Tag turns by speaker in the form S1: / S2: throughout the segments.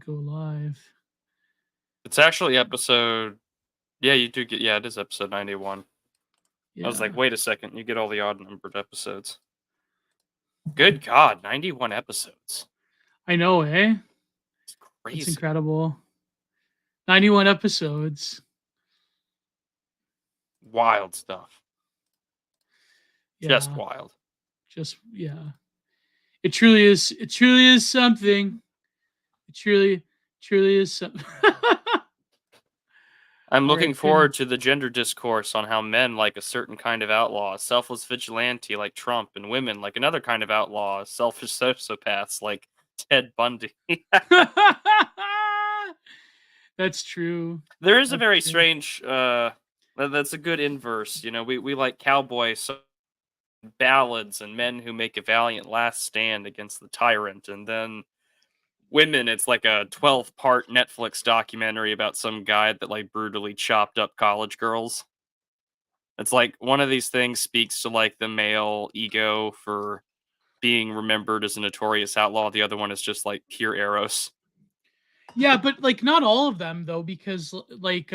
S1: go live.
S2: It's actually episode. Yeah, you do get. Yeah, it is episode 91.
S1: Yeah.
S2: I was like, wait a second, you get all the odd numbered episodes. Good God, 91 episodes.
S1: I know, eh?
S2: It's crazy.
S1: It's incredible. 91 episodes.
S2: Wild stuff.
S1: Yeah.
S2: Just wild.
S1: Yeah. It truly is. It truly is something. It truly is something.
S2: I'm looking forward to the gender discourse on how men like a certain kind of outlaw, a selfless vigilante like Trump, and women like another kind of outlaw, selfish sociopaths like Ted Bundy.
S1: That's true.
S2: There is a very strange. That's a good inverse. You know, we like cowboy ballads and men who make a valiant last stand against the tyrant, and then women, it's like a 12-part Netflix documentary about some guy that like brutally chopped up college girls. It's like one of these things speaks to like the male ego for being remembered as a notorious outlaw. The other one is just like pure eros.
S1: Yeah, but like not all of them though, because like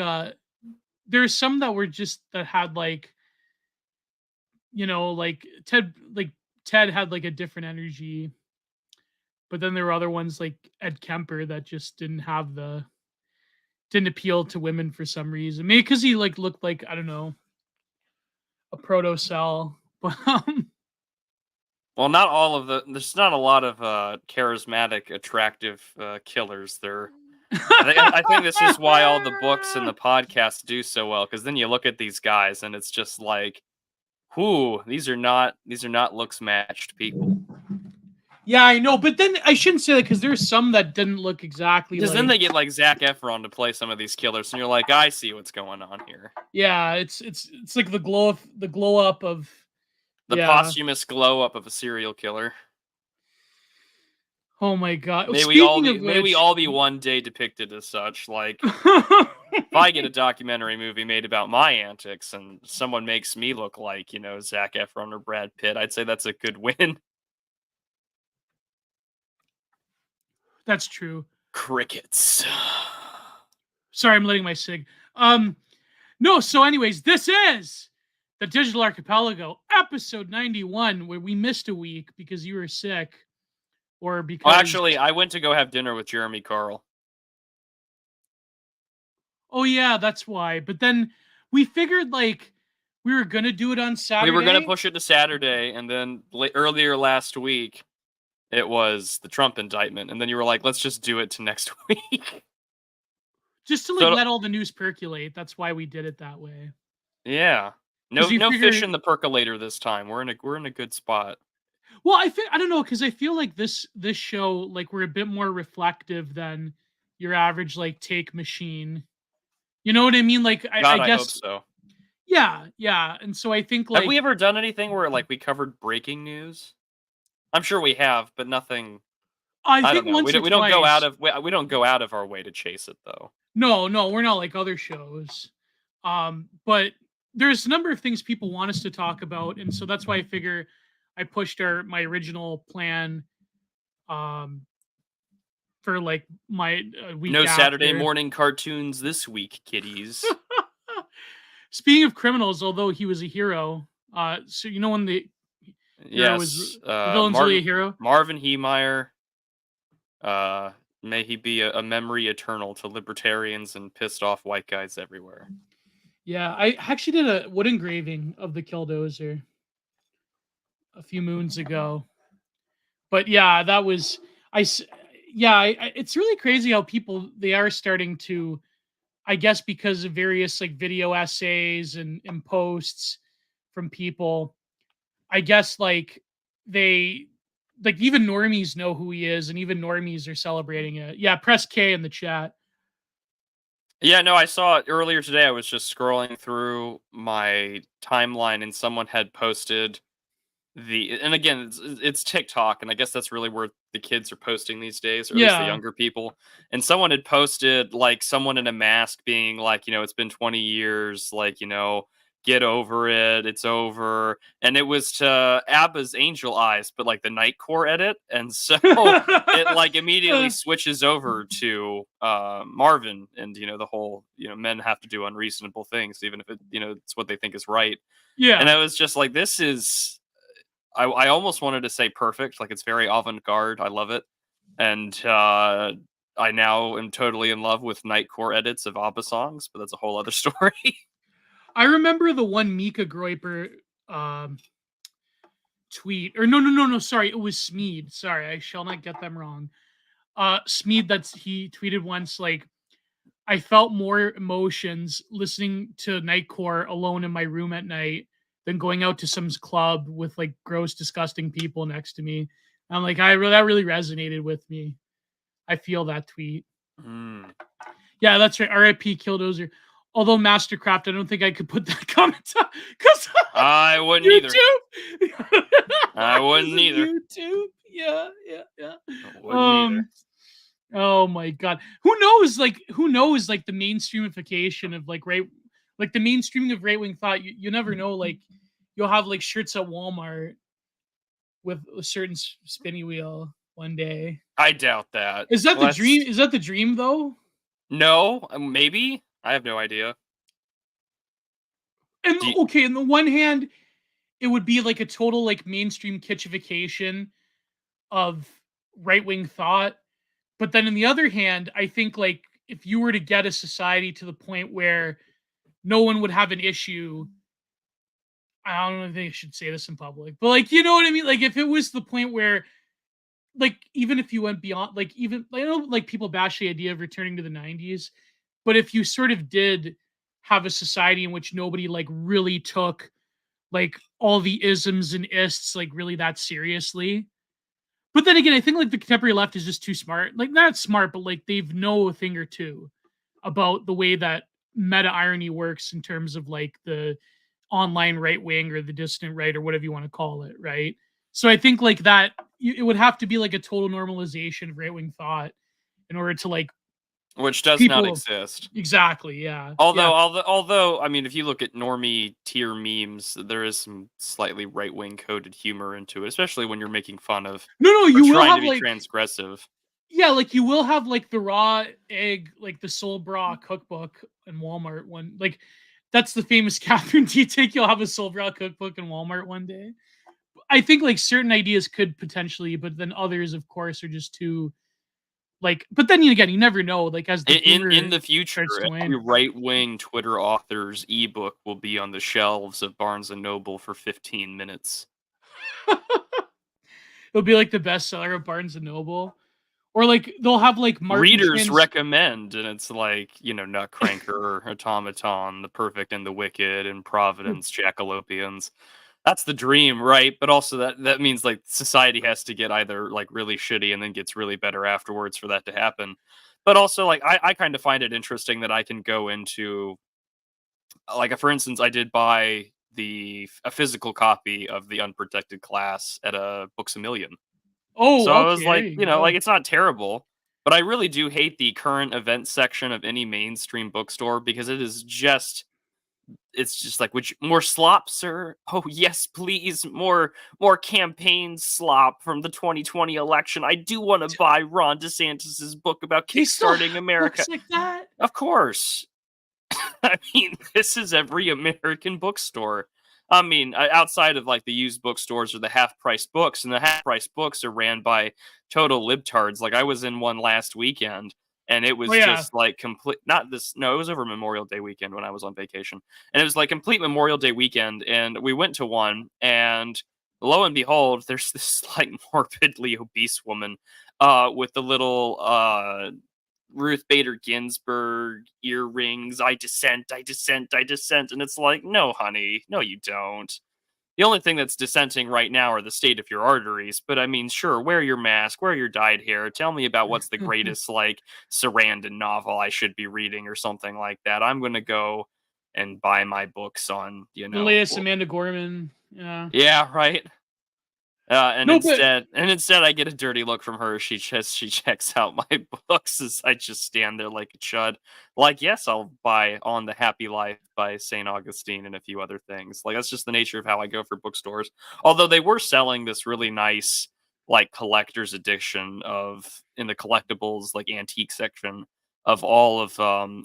S1: there's some that were just that had like, you know, like Ted had like a different energy. But then there were other ones like Ed Kemper that just didn't appeal to women for some reason. Maybe because he like looked like, I don't know, a proto cell. But
S2: well, not all of there's not a lot of charismatic, attractive killers there. I think this is why all the books and the podcasts do so well, because then you look at these guys and it's just like, whoo, these are not looks matched people.
S1: Yeah, I know, but then I shouldn't say that because there's some that didn't look exactly.
S2: Because then they get like Zac Efron to play some of these killers, and you're like, I see what's going on here.
S1: Yeah, it's like the glow up of
S2: the posthumous glow up of a serial killer.
S1: Oh my God!
S2: May we all be one day depicted as such. Like, if I get a documentary movie made about my antics and someone makes me look like, you know, Zac Efron or Brad Pitt, I'd say that's a good win.
S1: That's true.
S2: Crickets.
S1: Sorry, I'm letting my cig. No, so anyways, this is the Digital Archipelago, episode 91, where we missed a week because you were sick. Or because...
S2: Well, actually, I went to go have dinner with Jeremy Carl.
S1: Oh, yeah, that's why. But then we figured, like, we were going to do it on Saturday.
S2: We were going to push it to Saturday, and then earlier last week, it was the Trump indictment. And then you were like, let's just do it to next week.
S1: Just to, like, let all the news percolate. That's why we did it that way.
S2: Yeah. No fish in the percolator this time. We're in a good spot.
S1: Well, I don't know, because I feel like this show, like, we're a bit more reflective than your average, like, take machine. You know what I mean? Like, I guess.
S2: I hope so.
S1: Yeah. And so I think, like,
S2: have we ever done anything where like we covered breaking news? I'm sure we have, but nothing.
S1: I think once
S2: we don't go out of our way to chase it though.
S1: No, we're not like other shows. But there's a number of things people want us to talk about, and so that's why I figure I pushed my original plan for like my week.
S2: No Saturday morning cartoons this week, kiddies.
S1: Speaking of criminals, although he was a hero, so you know when the villain's really a hero?
S2: Marvin Heemeyer. May he be a memory eternal to libertarians and pissed off white guys everywhere.
S1: Yeah, I actually did a wood engraving of the Killdozer a few moons ago. But yeah, that was it's really crazy how people, they are starting to, I guess because of various like video essays and posts from people, I guess like they, like even normies know who he is, and even normies are celebrating it. Yeah, press K in the chat.
S2: Yeah, no, I saw it earlier today. I was just scrolling through my timeline and someone had posted and again, it's TikTok, and I guess that's really where the kids are posting these days, or at least the younger people. And someone had posted like someone in a mask being like, you know, it's been 20 years, like, you know, get over it, it's over. And it was to ABBA's Angel Eyes, but like the Nightcore edit. And so it like immediately switches over to Marvin and, the whole, men have to do unreasonable things, even if it's what they think is right. And
S1: Yeah.
S2: I was just like, this is, I almost wanted to say perfect. Like, it's very avant-garde. I love it. And I now am totally in love with Nightcore edits of ABBA songs, but that's a whole other story.
S1: I remember the one Mika Groiper um, tweet, or no, sorry, it was Smeed. Sorry, I shall not get them wrong. Smeed, he tweeted once like, I felt more emotions listening to Nightcore alone in my room at night than going out to some club with like gross, disgusting people next to me. I'm like, that really resonated with me. I feel that tweet.
S2: Mm.
S1: Yeah, that's right. R.I.P. Killdozer. Although Mastercraft, I don't think I could put that comment because
S2: I wouldn't either.
S1: YouTube.
S2: I wouldn't either.
S1: YouTube. Yeah.
S2: Wouldn't either.
S1: Oh my god. Who knows? Like the mainstreamification of like the mainstreaming of right wing thought. You never know. Like you'll have like shirts at Walmart with a certain spinny wheel one day.
S2: I doubt that.
S1: Is that the dream? Is that the dream though?
S2: No, maybe. I have no idea.
S1: And okay, on the one hand, it would be like a total like mainstream kitchification of right wing thought. But then on the other hand, I think like if you were to get a society to the point where no one would have an issue, I don't think I should say this in public, but like, you know what I mean? Like if it was the point where like, even if you went beyond, like even, I know like people bash the idea of returning to the 90s, but if you sort of did have a society in which nobody like really took like all the isms and ists like really that seriously. But then again, I think like the contemporary left is just too smart. Like not smart, but like they've know a thing or two about the way that meta irony works in terms of like the online right wing or the dissident right or whatever you want to call it, right? So I think like that it would have to be like a total normalization of right wing thought in order to like
S2: which does not exist.
S1: Exactly, yeah.
S2: Although, I mean, if you look at normie tier memes, there is some slightly right wing coded humor into it, especially when you're making fun of
S1: no, you will
S2: trying
S1: have
S2: to be
S1: like
S2: transgressive.
S1: Yeah, like you will have like the raw egg, like the Soul Bra cookbook in Walmart one. Like that's the famous Kathrine Dee take. You'll have a Soul Bra cookbook in Walmart one day. I think like certain ideas could potentially, but then others, of course, are just too like. But then again, you never know. Like as the
S2: in the future, every right wing Twitter author's ebook will be on the shelves of Barnes and Noble for 15 minutes.
S1: It'll be like the bestseller of Barnes and Noble. Or like they'll have like
S2: readers recommend, and it's like, Nutcracker, Automaton, The Perfect and the Wicked, and Providence, Jackalopians. That's the dream, right? But also that means like society has to get either like really shitty and then gets really better afterwards for that to happen. But also like I kind of find it interesting that I can go into like for instance, I did buy a physical copy of The Unprotected Class at a Books A Million.
S1: Oh,
S2: so I was
S1: okay.
S2: like, like it's not terrible, but I really do hate the current event section of any mainstream bookstore because it's just like, which more slop, sir? Oh yes, please, more campaign slop from the 2020 election. I do want to buy Ron DeSantis's book about kickstarting America.
S1: Books like that?
S2: Of course. I mean, this is every American bookstore. I mean, outside of like the used bookstores or the half-price books, and the half-price books are ran by total libtards. Like I was in one last weekend, and it was just like complete. Not this. No, it was over Memorial Day weekend when I was on vacation, and it was like complete Memorial Day weekend. And we went to one, and lo and behold, there's this like morbidly obese woman, with the little Ruth Bader Ginsburg earrings. I dissent. And it's like, no, honey, no, you don't. The only thing that's dissenting right now are the state of your arteries. But I mean, sure, wear your mask, wear your dyed hair. Tell me about what's the greatest like Sarandon novel I should be reading or something like that. I'm going to go and buy my books on,
S1: the latest Amanda Gorman. Yeah.
S2: Yeah, right. And
S1: No, but
S2: instead, I get a dirty look from her. She checks out my books as I just stand there like a chud. Like, yes, I'll buy On the Happy Life by Saint Augustine and a few other things. Like, that's just the nature of how I go for bookstores. Although they were selling this really nice, like, collector's edition of in the collectibles, like antique section of all of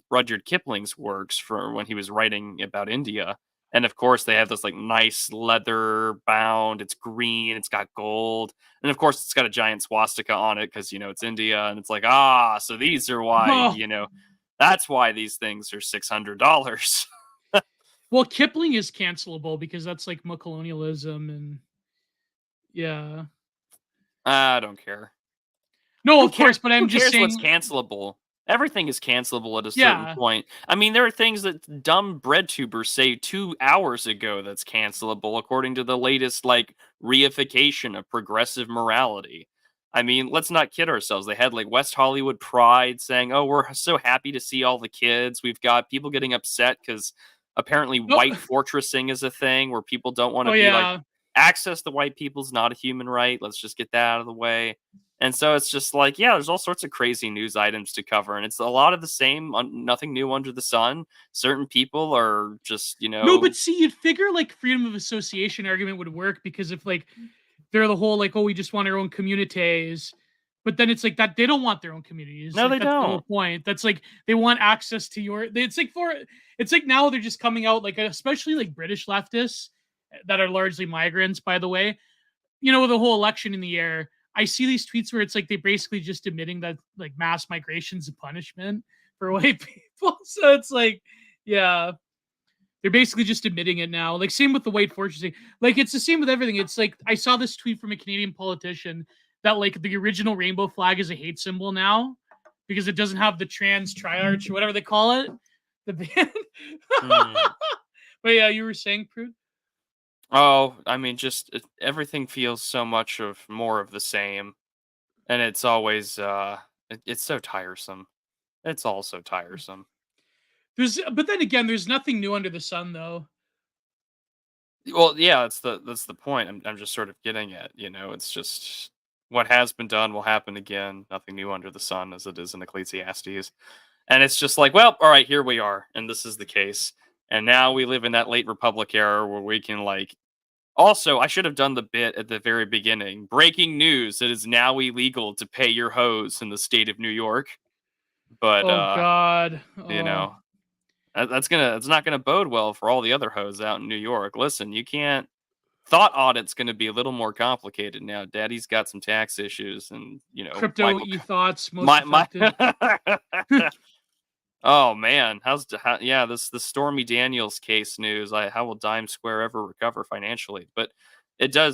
S2: Rudyard Kipling's works for when he was writing about India. And of course, they have this like nice leather bound. It's green. It's got gold, and of course, it's got a giant swastika on it because it's India, and it's like so these are why
S1: oh,
S2: that's why these things are $600.
S1: well, Kipling is cancelable because that's like colonialism and yeah.
S2: I don't care.
S1: No, of course, but
S2: Who
S1: I'm just
S2: cares what's
S1: saying,
S2: cancelable? Everything is cancelable at a certain
S1: yeah.
S2: point. I mean, there are things that dumb bread tubers say 2 hours ago that's cancelable according to the latest like reification of progressive morality. I mean, let's not kid ourselves. They had like West Hollywood Pride saying, "Oh, we're so happy to see all the kids." We've got people getting upset cuz apparently
S1: No,
S2: white fortressing is a thing where people don't want
S1: oh
S2: to be like
S1: yeah.
S2: access to white people's not a human right. Let's just get that out of the way. And so it's just like, yeah, there's all sorts of crazy news items to cover, and it's a lot of the same, nothing new under the sun. Certain people are just,
S1: No, but see, you'd figure like freedom of association argument would work because if like they're the whole like, oh, we just want our own communities, but then it's like that they don't want their own communities.
S2: no,
S1: Like
S2: they
S1: that's the whole
S2: don't.
S1: point. That's like they want access to your. It's like now they're just coming out like especially like British leftists that are largely migrants, by the way. With the whole election in the air, I see these tweets where it's like they basically just admitting that like mass migration's a punishment for white people. So it's like, yeah, they're basically just admitting it now. Like same with the white fortressing. Like it's the same with everything. It's like I saw this tweet from a Canadian politician that like the original rainbow flag is a hate symbol now because it doesn't have the trans triarch or whatever they call it. The band.
S2: Hmm.
S1: But yeah, you were saying, Prude?
S2: Oh, I mean, just everything feels so much of more of the same, and it's always it's so tiresome. It's all so tiresome.
S1: But then again, there's nothing new under the sun, though.
S2: Well, yeah, that's the point. I'm just sort of getting at. It's just what has been done will happen again. Nothing new under the sun, as it is in Ecclesiastes. And it's just like, well, all right, here we are, and this is the case. And now we live in that late Republic era where we can like. Also, I should have done the bit at the very beginning. Breaking news: it is now illegal to pay your hose in the state of New York. But
S1: Oh God.
S2: you
S1: Oh.
S2: know, it's not gonna bode well for all the other hoes out in New York. Listen, you can't. Thought audit's going to be a little more complicated now. Daddy's got some tax issues, and
S1: Crypto
S2: Michael,
S1: e thoughts most
S2: my
S1: effective.
S2: oh man, yeah, this Stormy Daniels case news. How will Dime Square ever recover financially? But it does.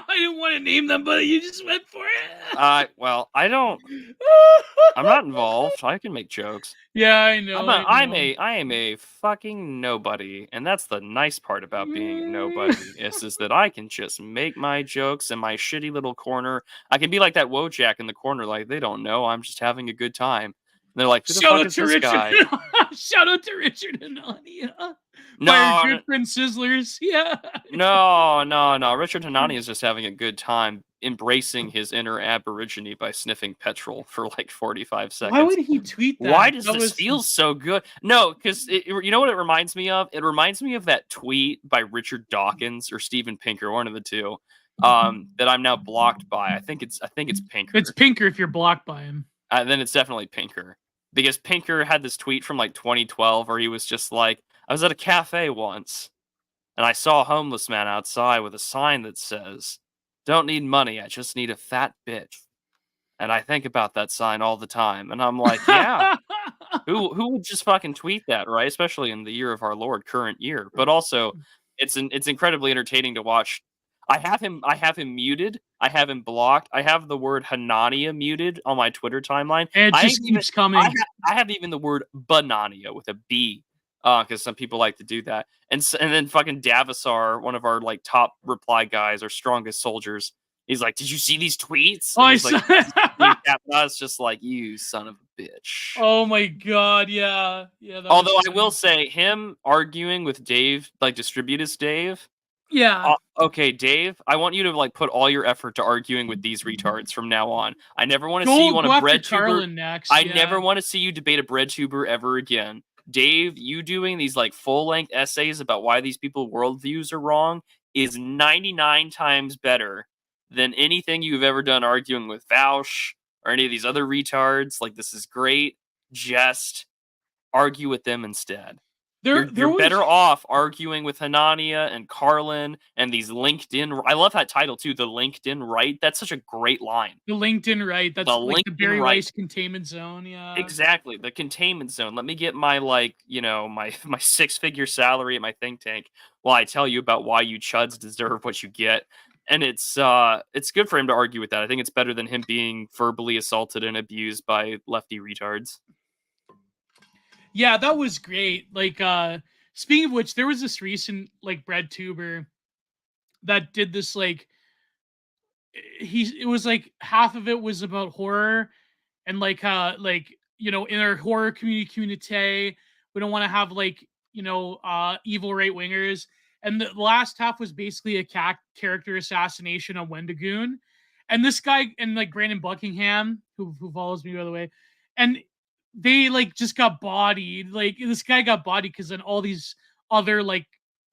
S1: I didn't want to name them, but you just went for it.
S2: Well, I'm not involved. I can make jokes.
S1: Yeah, I know. I know.
S2: I am a fucking nobody, and that's the nice part about being a nobody is that I can just make my jokes in my shitty little corner. I can be like that Wojak in the corner, like they don't know I'm just having a good time. And they're like, who the
S1: Shout
S2: fuck
S1: out
S2: is
S1: to
S2: this
S1: Richard.
S2: guy?
S1: Shout out to Richard and Anya. Fire
S2: No,
S1: good friend Sizzlers. Yeah.
S2: no. Richard Hanani is just having a good time embracing his inner aborigine by sniffing petrol for like 45
S1: Why
S2: seconds.
S1: would he tweet that?
S2: Why does
S1: That
S2: this
S1: was
S2: feel so good? No, because you know what it reminds me of? It reminds me of that tweet by Richard Dawkins or Steven Pinker, one of the two, that I'm now blocked by. I think it's Pinker.
S1: it's Pinker if you're blocked by him.
S2: Then it's definitely Pinker because Pinker had this tweet from like 2012 where he was just like, I was at a cafe once and I saw a homeless man outside with a sign that says, "Don't need money, I just need a fat bitch." And I think about that sign all the time, and I'm like, yeah. Who would just fucking tweet that, right? Especially in the year of our Lord, current year. But also, it's incredibly entertaining to watch. I have him muted. I have him blocked. I have the word Hanania muted on my Twitter timeline.
S1: And it
S2: I
S1: just
S2: have even
S1: keeps coming.
S2: I have even the word Banania with a B. Because some people like to do that, and then fucking Davisar, one of our like top reply guys, our strongest soldiers, he's like, "Did you see these tweets?"
S1: Oh,
S2: And
S1: I
S2: he's like,
S1: saw.
S2: "It's just like you, son of a bitch."
S1: Oh my God. Yeah. Yeah. That
S2: Although
S1: was
S2: I will
S1: funny.
S2: say, him arguing with Dave, like Distributist Dave,
S1: Yeah.
S2: Okay, Dave, I want you to like put all your effort to arguing with these retards from now on. I never want to see you on
S1: Go
S2: a
S1: after
S2: bread tuber.
S1: Carlin next.
S2: I
S1: Yeah.
S2: never want to see you debate a bread tuber ever again. Dave, you doing these like full-length essays about why these people worldviews are wrong is 99 times better than anything you've ever done arguing with Vaush or any of these other retards. Like, this is great. Just argue with them instead.
S1: There
S2: You're
S1: was
S2: better off arguing with Hanania and Carlin and these LinkedIn. I love that title too, the LinkedIn right. That's such a great line.
S1: the LinkedIn right. That's
S2: The
S1: like the
S2: LinkedIn
S1: Barry
S2: right.
S1: Weiss containment zone. Yeah.
S2: Exactly, the containment zone. Let me get my like, my 6-figure salary at my think tank while I tell you about why you chuds deserve what you get. And it's good for him to argue with that. I think it's better than him being verbally assaulted and abused by lefty retards.
S1: Yeah, that was great. Like, speaking of which, there was this recent like bread tuber that did this like it was like half of it was about horror and like in our horror community we don't want to have like evil right wingers, and the last half was basically a character assassination on Wendigoon, and this guy and like Brandon Buckingham who follows me by the way, and they like just got bodied. Like this guy got bodied because then all these other like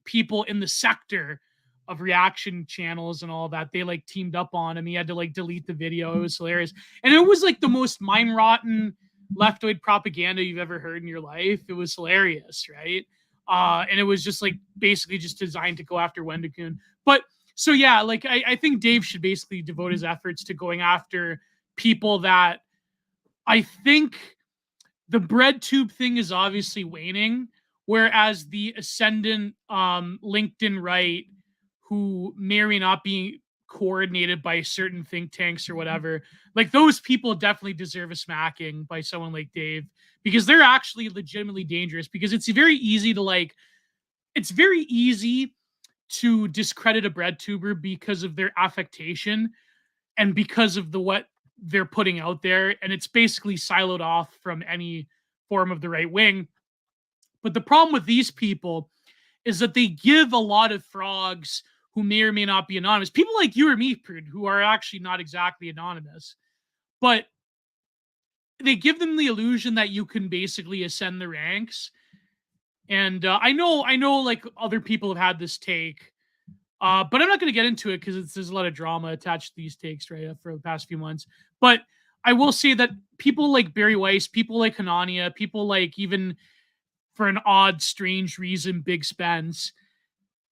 S1: people in the sector of reaction channels and all that, they like teamed up on him. He had to like delete the video. It was hilarious. And it was like the most mind rotten leftoid propaganda you've ever heard in your life. It was hilarious, right? And it was just like basically just designed to go after Wendigoon. But so yeah, like I think Dave should basically devote his efforts to going after people that I think the bread tube thing is obviously waning, whereas the ascendant LinkedIn right, who may or may not be coordinated by certain think tanks or whatever, like those people definitely deserve a smacking by someone like Dave, because they're actually legitimately dangerous. Because it's very easy to discredit a bread tuber because of their affectation and because of what they're putting out there, and it's basically siloed off from any form of the right wing. But the problem with these people is that they give a lot of frogs who may or may not be anonymous, people like you or me, Prude, who are actually not exactly anonymous, but they give them the illusion that you can basically ascend the ranks. And I know, like other people have had this take, but I'm not going to get into it because there's a lot of drama attached to these takes right for the past few months. But I will say that people like Barry Weiss, people like Hanania, people like, even for an odd, strange reason, Big Spence,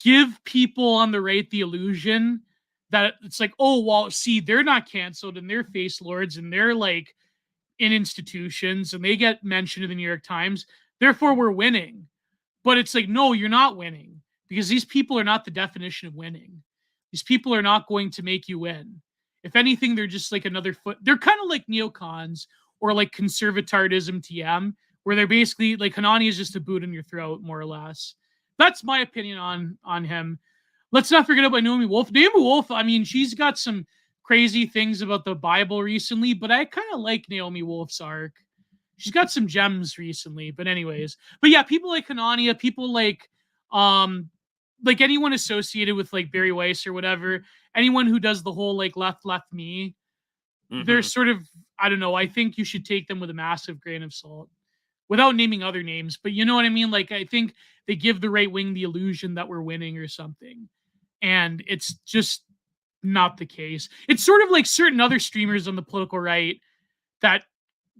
S1: give people on the right the illusion that it's like, oh, well, see, they're not canceled and they're face lords and they're like in institutions and they get mentioned in the New York Times. Therefore, we're winning. But it's like, no, you're not winning, because these people are not the definition of winning. These people are not going to make you win. If anything, they're just like another foot. They're kind of like neocons or like conservatardism TM, where they're basically like, Hanani is just a boot in your throat, more or less. That's my opinion on him. Let's not forget about Naomi Wolf. Naomi Wolf, I mean, she's got some crazy things about the Bible recently, but I kind of like Naomi Wolf's arc. She's got some gems recently, but anyways. But yeah, people like Hanania, people like anyone associated with like Barry Weiss or whatever, anyone who does the whole like left me, they're sort of, I don't know, I think you should take them with a massive grain of salt without naming other names. But you know what I mean? Like, I think they give the right wing the illusion that we're winning or something. And it's just not the case. It's sort of like certain other streamers on the political right that,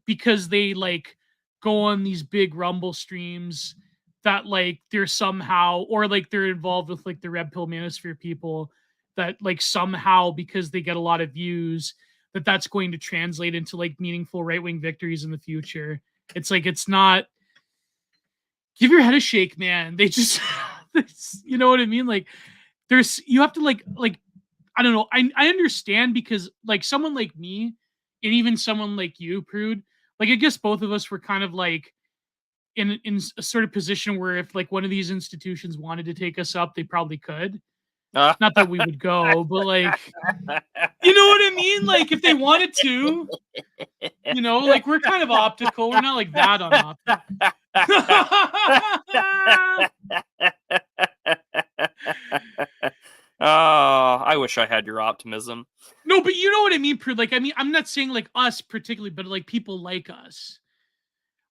S1: because they like go on these big Rumble streams, that like they're somehow, or like they're involved with like the Red Pill Manosphere people, that like somehow, because they get a lot of views, that's going to translate into like meaningful right-wing victories in the future. It's like, it's not. Give your head a shake, man. They just you know what I mean? Like, you have to like I don't know. I understand, because like someone like me and even someone like you, Prude, like I guess both of us were kind of like in a sort of position where if like one of these institutions wanted to take us up, they probably could. Not that we would go, but like, you know what I mean? Like if they wanted to, like we're kind of optical. We're not like that on optical.
S2: wish I had your optimism.
S1: No, but you know what I mean, Prude. Like, I mean, I'm not saying like us particularly, but like people like us.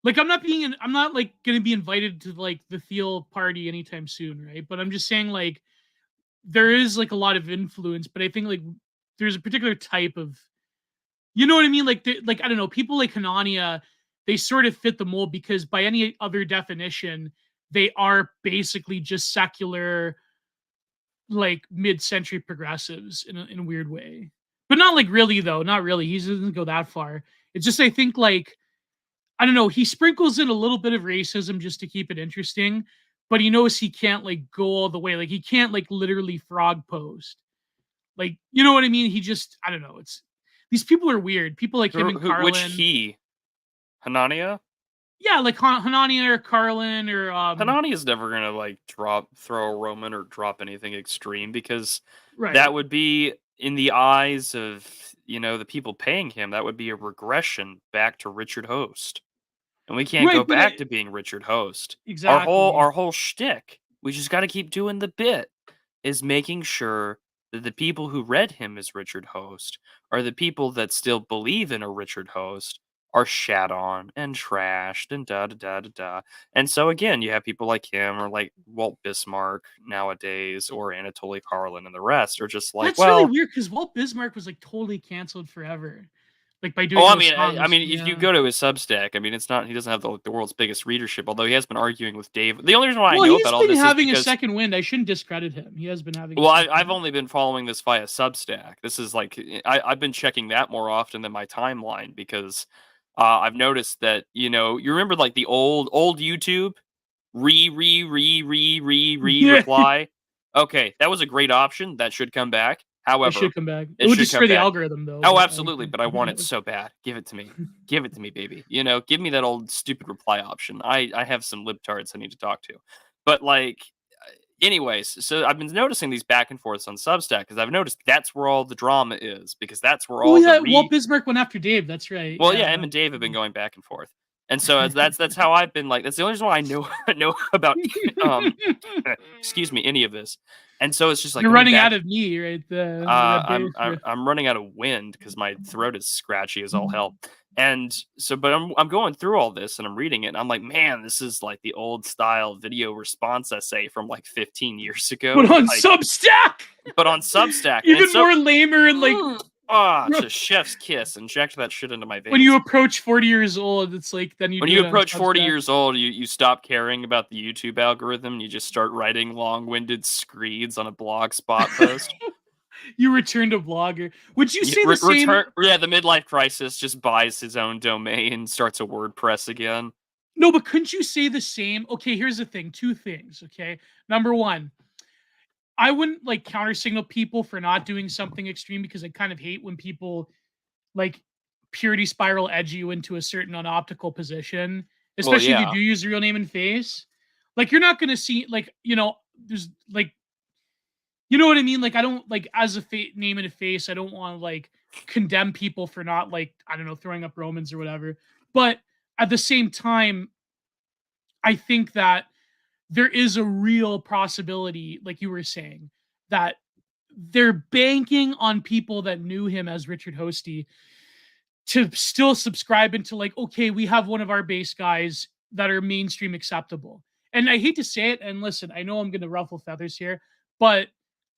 S1: Like, I'm not like gonna be invited to like the Thiel party anytime soon, right? But I'm just saying like there is like a lot of influence, but I think like there's a particular type of, you know what I mean? Like I don't know, people like Hanania, they sort of fit the mold because by any other definition, they are basically just secular, like mid-century progressives in a weird way. But not like really though, not really. He doesn't go that far. It's just I think like I don't know, he sprinkles in a little bit of racism just to keep it interesting, but he knows he can't like go all the way. Like he can't like literally frog post. Like, you know what I mean? He just I don't know. It's these people are weird. People like him and
S2: Which
S1: Carlin.
S2: he? Hanania?
S1: Yeah, like Hanania or Carlin or
S2: Hanani is never gonna like throw a Roman or drop anything extreme because that
S1: right.
S2: would be in the eyes of the people paying him. That would be a regression back to Richard Host, and we can't
S1: Right,
S2: go
S1: but
S2: back to being Richard Host.
S1: exactly.
S2: Our whole shtick. We just got to keep doing the bit. Is making sure that the people who read him as Richard Host are the people that still believe in a Richard Host are shat on and trashed and da da da da da. And so again, you have people like him or like Walt Bismarck nowadays or Anatoly Karlin and the rest are just like,
S1: That's really
S2: well,
S1: weird because Walt Bismarck was like totally canceled forever. Like by
S2: oh,
S1: doing those songs.
S2: if you
S1: Yeah.
S2: go to his Substack, I mean, it's not he doesn't have the world's biggest readership, although he has been arguing with Dave. The only reason why I
S1: Well,
S2: know
S1: he's
S2: about all
S1: been
S2: this is
S1: having a
S2: because
S1: second wind. I shouldn't discredit him. He has been having a
S2: well,
S1: second
S2: I've
S1: wind.
S2: only been following this via Substack. This is like I've been checking that more often than my timeline because I've noticed that you remember like the old YouTube
S1: Yeah,
S2: reply. Okay, that was a great option. That should come back.
S1: it
S2: However,
S1: should come back. It
S2: it
S1: would
S2: should
S1: destroy
S2: come
S1: the
S2: back.
S1: algorithm though,
S2: Oh,
S1: but I
S2: absolutely. But I want it so bad. Give it to me. Give it to me, baby. Give me that old stupid reply option. I have some libtards I need to talk to. But like anyways, so I've been noticing these back and forths on Substack because I've noticed that's where all the drama is because that's where
S1: oh
S2: all the
S1: yeah, Walt Bismarck went after Dave. That's right.
S2: well, yeah,
S1: Yeah.
S2: him and Dave have been going back and forth, and so that's how I've been like that's the only reason why I know know about excuse me any of this, and so it's just like
S1: You're
S2: going
S1: running
S2: back.
S1: out of me, right? The red bear.
S2: I'm running out of wind because my throat is scratchy as all hell. And so, but I'm going through all this and I'm reading it and I'm like, man, this is like the old style video response essay from like 15 years
S1: But
S2: ago.
S1: on
S2: Like,
S1: Substack,
S2: but on Substack, and
S1: even
S2: so
S1: more lamer and like
S2: it's a chef's kiss. Inject that shit into my
S1: when you
S2: veins.
S1: approach 40 years old, it's like then you
S2: When
S1: do
S2: you
S1: it on
S2: approach 40
S1: Substack.
S2: years old, you stop caring about the YouTube algorithm. You just start writing long-winded screeds on a blogspot post.
S1: You return to blogger. Would you say the same?
S2: Return, yeah, the midlife crisis just buys his own domain, starts a WordPress again.
S1: No, but couldn't you say the same? Okay, here's the thing. Two things. Okay, number one, I wouldn't like counter signal people for not doing something extreme because I kind of hate when people like purity spiral edge you into a certain unoptical position,
S2: Well,
S1: especially if you
S2: yeah.
S1: do use your real name and face. Like you're not going to see like there's like you know what I mean? Like I don't like as a name and a face. I don't want to like condemn people for not like I don't know throwing up Romans or whatever. But at the same time, I think that there is a real possibility, like you were saying, that they're banking on people that knew him as Richard Hosty to still subscribe into like, okay, we have one of our base guys that are mainstream acceptable. And I hate to say it, and listen, I know I'm going to ruffle feathers here, but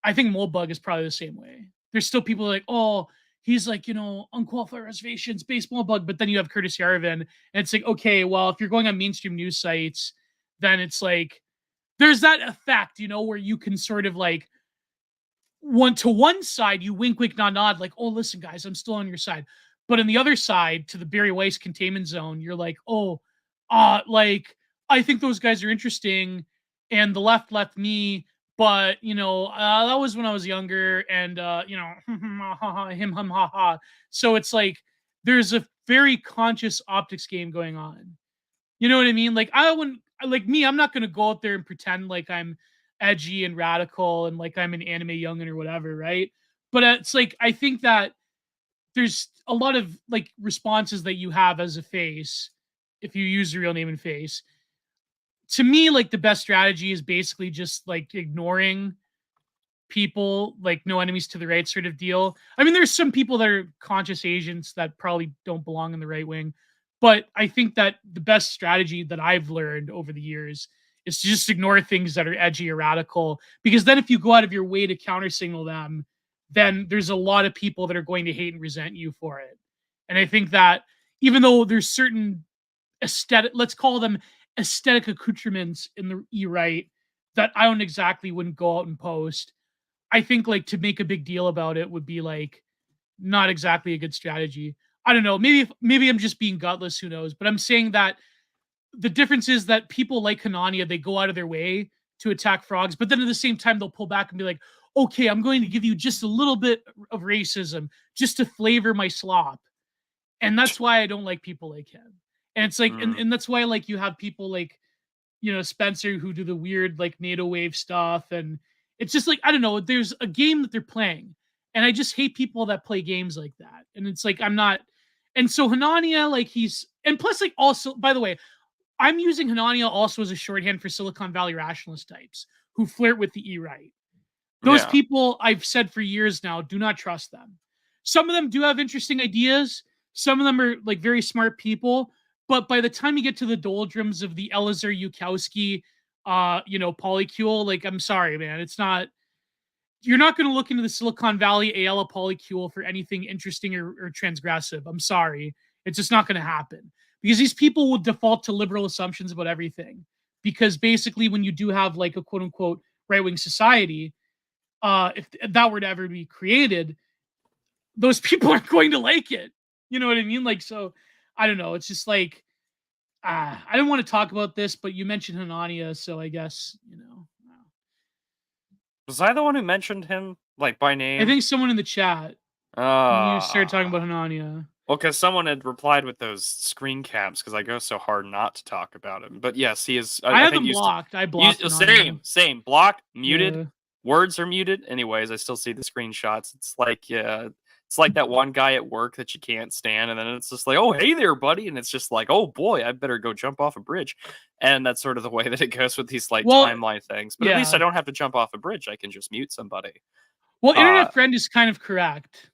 S1: I think Moldbug is probably the same way. There's still people like, oh, he's like, unqualified reservations, base Moldbug, but then you have Curtis Yarvin, and it's like, okay, well, if you're going on mainstream news sites, then it's like, there's that effect, where you can sort of like one side, you wink, wink, nod, nod, like, oh, listen, guys, I'm still on your side. But on the other side, to the Barry Weiss containment zone, you're like, oh, like, I think those guys are interesting. And the left left me, but, that was when I was younger and, him, hum, ha, ha. So it's like, there's a very conscious optics game going on. You know what I mean? Like, I wouldn't, like me, I'm not going to go out there and pretend like I'm edgy and radical and like I'm an anime youngin or whatever, right? But it's like I think that there's a lot of like responses that you have as a face if you use your real name and face. To me, like the best strategy is basically just like ignoring people, like no enemies to the right sort of deal. I mean, there's some people that are conscious agents that probably don't belong in the right wing, but I think that the best strategy that I've learned over the years is to just ignore things that are edgy or radical, because then if you go out of your way to countersignal them, then there's a lot of people that are going to hate and resent you for it. And I think that even though there's certain aesthetic, let's call them aesthetic accoutrements in the e-right that I don't exactly wouldn't go out and post, I think like to make a big deal about it would be like not exactly a good strategy. I don't know. Maybe I'm just being gutless. Who knows? But I'm saying that the difference is that people like Hanania, they go out of their way to attack frogs, but then at the same time they'll pull back and be like, "Okay, I'm going to give you just a little bit of racism just to flavor my slop," and that's why I don't like people like him. And it's like, and that's why like you have people like Spencer who do the weird like NATO wave stuff, and it's just like I don't know. There's a game that they're playing, and I just hate people that play games like that. And it's like I'm not. And so Hanania, like and plus like also by the way, I'm using Hanania also as a shorthand for Silicon Valley rationalist types who flirt with the e-right. Those people, I've said for years now, do not trust them. Some of them do have interesting ideas. Some of them are like very smart people. But by the time you get to the doldrums of the Elazar Yukowski, polycule, like, I'm sorry, man, it's not, you're not going to look into the Silicon Valley Ayala polycule for anything interesting or transgressive. I'm sorry. It's just not going to happen because these people will default to liberal assumptions about everything. Because basically, when you do have like a quote unquote right wing society, if that were to ever be created, those people aren't going to like it. You know what I mean? Like, so I don't know. It's just like, I don't want to talk about this, but you mentioned Hanania, so I guess,
S2: Was I the one who mentioned him, like, by
S1: I
S2: name?
S1: think someone in the chat, you started talking about Hanania.
S2: Well, because someone had replied with those screen caps, because I go so hard not to talk about him. But yes, he is.
S1: I have
S2: think
S1: them blocked. I blocked Hanania.
S2: Same. Blocked, muted.
S1: Yeah.
S2: Words are muted. Anyways, I still see the screenshots. It's like, it's like that one guy at work that you can't stand, and then it's just like, oh, hey there, buddy, and it's just like, oh boy, I better go jump off a bridge. And that's sort of the way that it goes with these like timeline things. But at least I don't have to jump off a bridge. I can just mute somebody.
S1: Well, Internet Friend is kind of correct.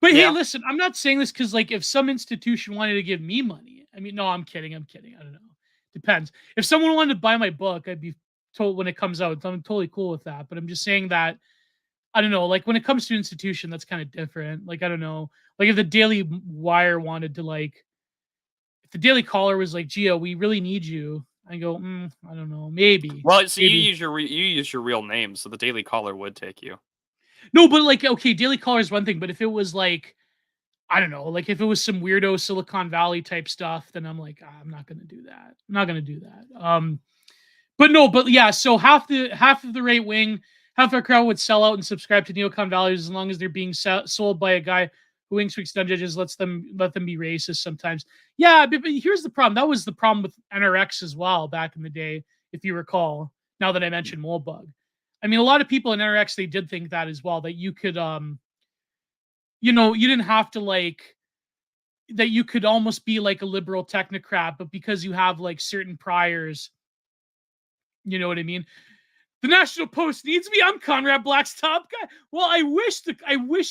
S1: But hey, listen, I'm not saying this because, like, if some institution wanted to give me money, I mean, no, I'm kidding. I don't know. Depends. If someone wanted to buy my book, I'd be told when it comes out. I'm totally cool with that. But I'm just saying that, I don't know, like, when it comes to institution, that's kind of different. Like, I don't know. Like, if the Daily Wire wanted to, like, if the Daily Caller was like, Gio, we really need you, I go, I don't know, maybe.
S2: Well, so
S1: maybe.
S2: you use your real name, so the Daily Caller would take you.
S1: No, but like, okay, Daily Caller is one thing, but if it was like, I don't know, like if it was some weirdo Silicon Valley type stuff, then I'm like, I'm not gonna do that. I'm not gonna do that. But yeah, so half of the right wing, half our crowd would sell out and subscribe to neocon values as long as they're being sold by a guy who wings weeks done judges let them be racist sometimes. Yeah, but here's the problem. That was the problem with NRX as well back in the day, if you recall. Now that I mentioned Molebug. I mean, a lot of people in NRX, they did think that as well, that you could, you didn't have to like, that you could almost be like a liberal technocrat, but because you have like certain priors, you know what I mean? The National Post needs me. I'm Conrad Black's top guy. Well, I wish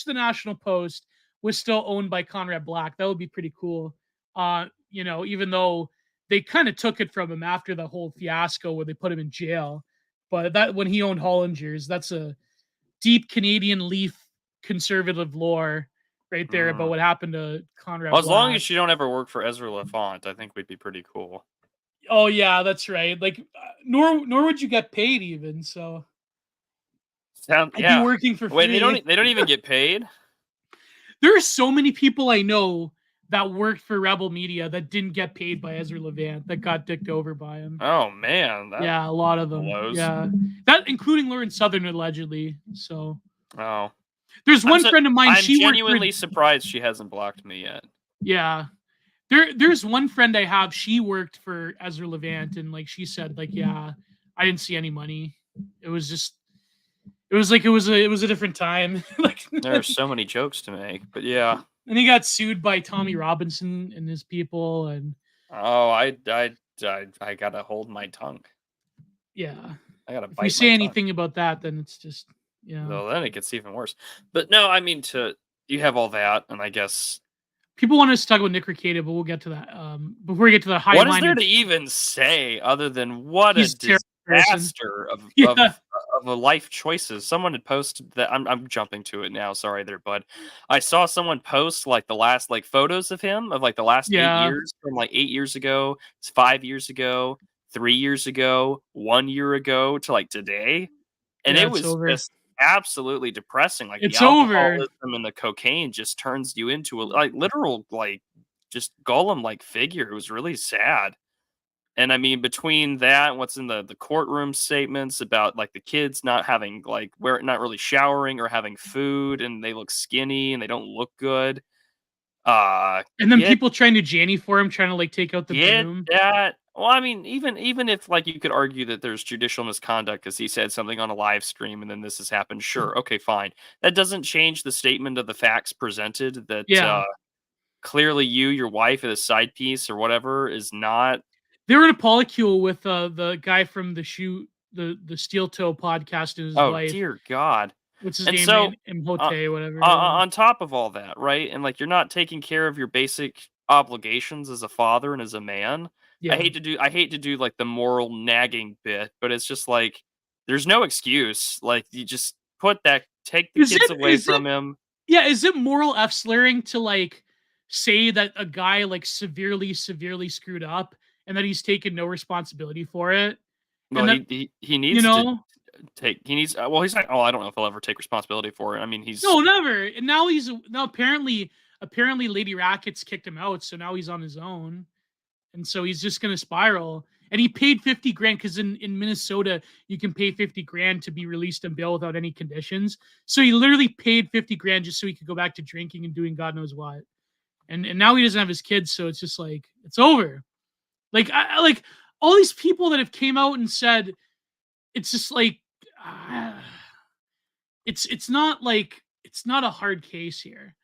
S1: the National Post was still owned by Conrad Black. That would be pretty cool. Even though they kind of took it from him after the whole fiasco where they put him in jail. But that when he owned Hollinger's, that's a deep Canadian Leaf conservative lore right there about what happened to Conrad
S2: Well, as
S1: Black.
S2: long as you don't ever work for Ezra Lafont, I think we'd be pretty cool.
S1: Oh yeah, that's right. Like, nor would you get paid even. So I'd be working for free.
S2: Wait, they don't even get paid?
S1: There are so many people I know that worked for Rebel Media that didn't get paid by Ezra Levant, that got dicked over by him.
S2: Oh man,
S1: yeah, a lot of them. Blows. Yeah, that including Lauren Southern allegedly. So there's one friend of mine.
S2: I'm genuinely surprised she hasn't blocked me yet.
S1: Yeah, there's one friend I have. She worked for Ezra Levant, and like she said, like, yeah, I didn't see any money. It was a different time. Like,
S2: there are so many jokes to make, but yeah.
S1: And he got sued by Tommy Robinson and his people, and
S2: I gotta hold my tongue.
S1: Yeah,
S2: I gotta.
S1: If we say anything about that, then it's just Yeah.
S2: Well, then it gets even worse. But no, I mean, you have all that, and I guess
S1: People want us to talk about Nick Rekieta, but we'll get to that. Before we get to the
S2: what is there
S1: high-minded,
S2: to even say other than what a
S1: he's a terrible person.
S2: disaster
S1: Yeah,
S2: of a life choices? Someone had posted that. I'm jumping to it now. Sorry, there, bud. I saw someone post like the last like photos of him of like the last eight
S1: yeah,
S2: years from like 8 years ago, 5 years ago, 3 years ago, 1 year ago to like today, and
S1: yeah.
S2: it
S1: It's
S2: was
S1: over.
S2: just absolutely depressing. Like the
S1: It's over.
S2: alcoholism and the cocaine just turns you into a like literal like just golem like figure. It was really sad. And I mean, between that and what's in the courtroom statements about like the kids not having like where not really showering or having food and they look skinny and they don't look good. Uh
S1: And then
S2: get
S1: people trying to Janny for him, trying to like take out the
S2: get
S1: broom.
S2: that. Well, I mean, even if like you could argue that there's judicial misconduct because he said something on a live stream and then this has happened, sure, okay, fine. That doesn't change the statement of the facts presented that
S1: Yeah,
S2: clearly you, your wife, as a side piece or whatever is not.
S1: they were in a polycule with the guy from the Steel Toe podcast and his
S2: Oh,
S1: wife.
S2: dear God.
S1: What's his
S2: And
S1: name?
S2: so, uh,
S1: Imhotep, whatever. Yeah,
S2: on top of all that, right? And like you're not taking care of your basic obligations as a father and as a man.
S1: yeah.
S2: I hate to do like the moral nagging bit, but it's just like there's no excuse. Like you just take the
S1: Is
S2: kids
S1: it?
S2: away
S1: Is it?
S2: from him.
S1: Yeah. Is it moral F slurring to like say that a guy like severely screwed up and that he's taken no responsibility for it,
S2: Well,
S1: and that
S2: he
S1: you
S2: needs to
S1: know?
S2: he needs well, he's like, oh, I don't know if he'll ever take responsibility for it. I mean, he's
S1: No, never. And now apparently Lady Rackets kicked him out, so now he's on his own. And so he's just gonna spiral. And he paid 50 grand because in Minnesota you can pay 50 grand to be released on bail without any conditions. So he literally paid 50 grand just so he could go back to drinking and doing God knows what. And now he doesn't have his kids, so it's just like it's over. Like like all these people that have came out and said it's just like uh, it's not like it's not a hard case here.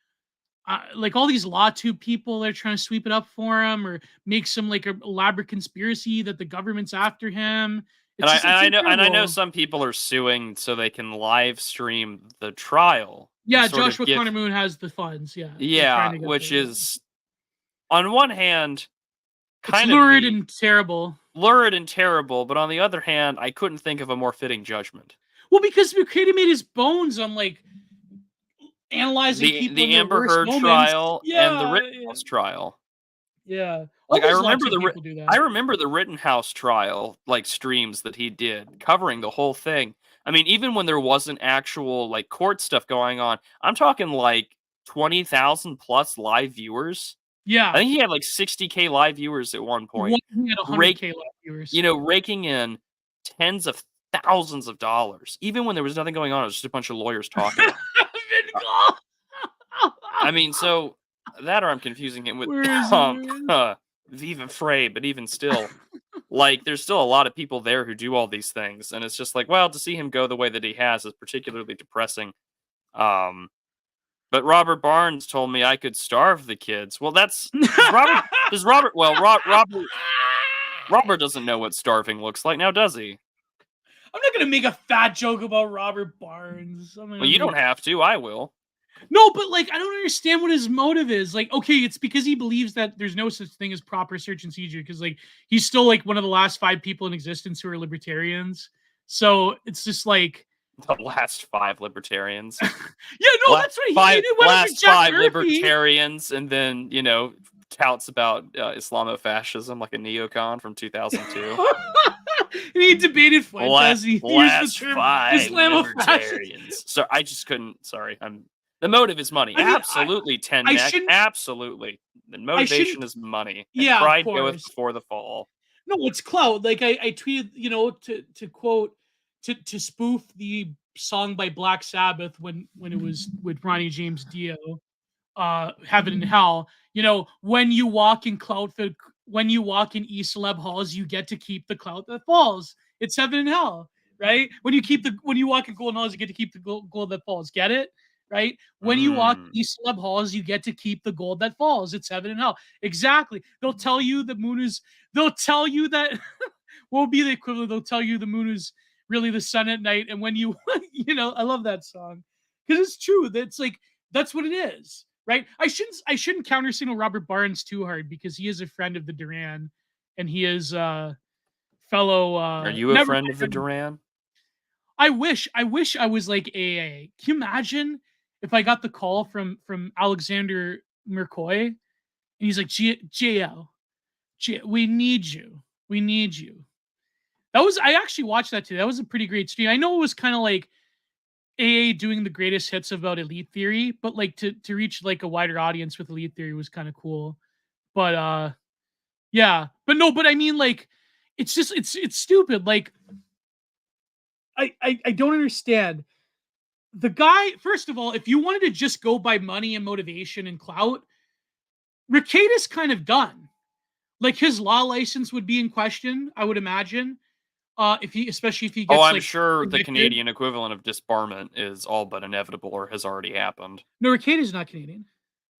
S1: Like all these law tube people that are trying to sweep it up for him or make some like a elaborate conspiracy that the government's after him.
S2: and
S1: It's just it's
S2: I know
S1: incredible.
S2: some people are suing so they can live stream the trial and
S1: Yeah,
S2: sort of
S1: Joshua
S2: give
S1: Connor Moon has the funds. Yeah, they're trying
S2: yeah,
S1: to get
S2: which
S1: the.
S2: is on one hand
S1: It's
S2: kind of
S1: lurid
S2: the
S1: and terrible.
S2: lurid and terrible, but on the other hand, I couldn't think of a more fitting judgment.
S1: Well, because McCready made his bones on like analyzing people in
S2: The
S1: their
S2: Amber
S1: worst
S2: Heard
S1: moments.
S2: trial and the
S1: Yeah, yeah,
S2: Rittenhouse trial.
S1: yeah. All
S2: Like
S1: those law tube people do
S2: I
S1: that.
S2: remember the Rittenhouse trial, like streams that he did covering the whole thing. I mean, even when there wasn't actual like court stuff going on, I'm talking like 20,000 plus live viewers. I
S1: Yeah,
S2: think he had like 60K live viewers at one
S1: one
S2: point.
S1: he had
S2: Rake,
S1: 100K live viewers.
S2: you know, raking in tens of thousands of dollars, even when there was nothing going on. It was just a bunch of lawyers talking. Uh, I mean, so that or I'm confusing it with
S1: Where is it? Where is it?
S2: Viva Frey, but even still, like, there's still a lot of people there who do all these things, and it's just like, well, to see him go the way that he has is particularly depressing. Um, but Robert Barnes told me I could starve the kids. Well, that's does Robert well Robert doesn't know what starving looks like now, does he?
S1: I'm not gonna make a fat joke about Robert Barnes. I'm
S2: Well,
S1: gonna
S2: you
S1: be
S2: don't have to. I will.
S1: no, but like I don't understand what his motive is. Like, okay, it's because he believes that there's no such thing as proper search and seizure because like he's still like one of the last 5 people in existence who are libertarians. So it's just like,
S2: The last five libertarians.
S1: yeah, no, that's what he did. Went after
S2: Last
S1: Jack
S2: five
S1: Murphy.
S2: libertarians, and then touts about Islamofascism like a neocon from 2002.
S1: And he debated Fuentes. He used
S2: Last
S1: the term
S2: five
S1: Islamofascist.
S2: libertarians. So I just couldn't. Sorry, the motive is money.
S1: I mean,
S2: Absolutely, ten
S1: I
S2: neck.
S1: shouldn't.
S2: Absolutely, the
S1: I
S2: motivation
S1: shouldn't.
S2: is money, and
S1: Yeah, of
S2: pride goeth
S1: course.
S2: before the fall.
S1: No, it's clout. Like I tweeted, to quote to spoof the song by Black Sabbath when it was with Ronnie James Dio, Heaven and Hell. When you walk in when you walk in East Celeb halls, you get to keep the clout that falls. It's heaven and hell, right? When you walk in Golden Halls, you get to keep the gold that falls. Get it? Right? When you walk
S2: Mm.
S1: in East Celeb halls, you get to keep the gold that falls. It's heaven and hell. Exactly. They'll tell you the moon is. They'll tell you that. What will be the equivalent? They'll tell you the moon is really the sun at night. And when you, I love that song because it's true. That's like, that's what it is, right? I shouldn't countersignal Robert Barnes too hard because he is a friend of the Duran, and he is fellow.
S2: Are you a
S1: Never
S2: friend of the
S1: mind.
S2: Duran?
S1: I wish I was like AA. Can you imagine if I got the call from Alexander McCoy and he's like, JL, we need you. We need you. I actually watched that today. That was a pretty great stream. I know it was kind of like AA doing the greatest hits about Elite Theory, but like to reach like a wider audience with Elite Theory was kind of cool. But yeah. But no, but I mean like it's just it's stupid. Like I don't understand. The guy, first of all, if you wanted to just go by money and motivation and clout, Rekieta's kind of done. Like his law license would be in question, I would imagine. Especially if he gets
S2: I'm
S1: like
S2: sure the
S1: convicted.
S2: Canadian equivalent of disbarment is all but inevitable or has already happened.
S1: No, Rekieta's not Canadian.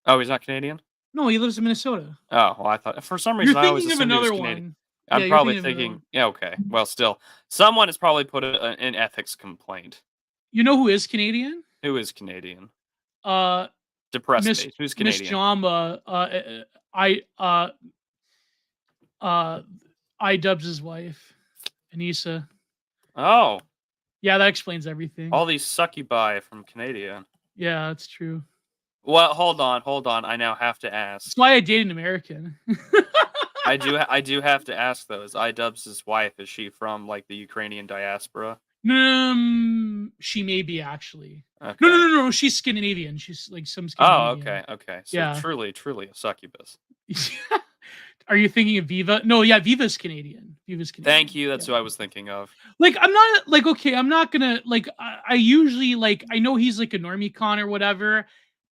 S2: Oh, he's not Canadian?
S1: No, he lives in Minnesota.
S2: Oh, well, I thought for some
S1: You're
S2: reason I always
S1: thinking of
S2: assumed he was
S1: another
S2: Canadian.
S1: one.
S2: I'm
S1: Yeah, you're
S2: probably
S1: thinking of another one.
S2: yeah, okay. Well, still, someone has probably put an ethics complaint.
S1: You know who is Canadian?
S2: Who is Canadian?
S1: Uh,
S2: Depress
S1: Miss
S2: me. Who's
S1: Miss
S2: Canadian?
S1: Jamba. Dubs' wife, Anissa.
S2: Oh,
S1: Yeah, that explains everything.
S2: all these succubi from Canada.
S1: Yeah, that's true.
S2: Well, hold on. I now have to ask.
S1: That's why I dated an American.
S2: I do have to ask though. Is Idubbbs' wife? Is she from like the Ukrainian diaspora?
S1: She may be actually.
S2: Okay.
S1: No. She's Scandinavian. She's like some Scandinavian.
S2: Okay. So
S1: Yeah.
S2: truly a succubus.
S1: Are you thinking of Viva? No, yeah, Viva's Canadian.
S2: Thank you. That's who I was thinking of.
S1: Like, I'm not like, okay, I'm not gonna like. I usually like. I know he's like a normie con or whatever,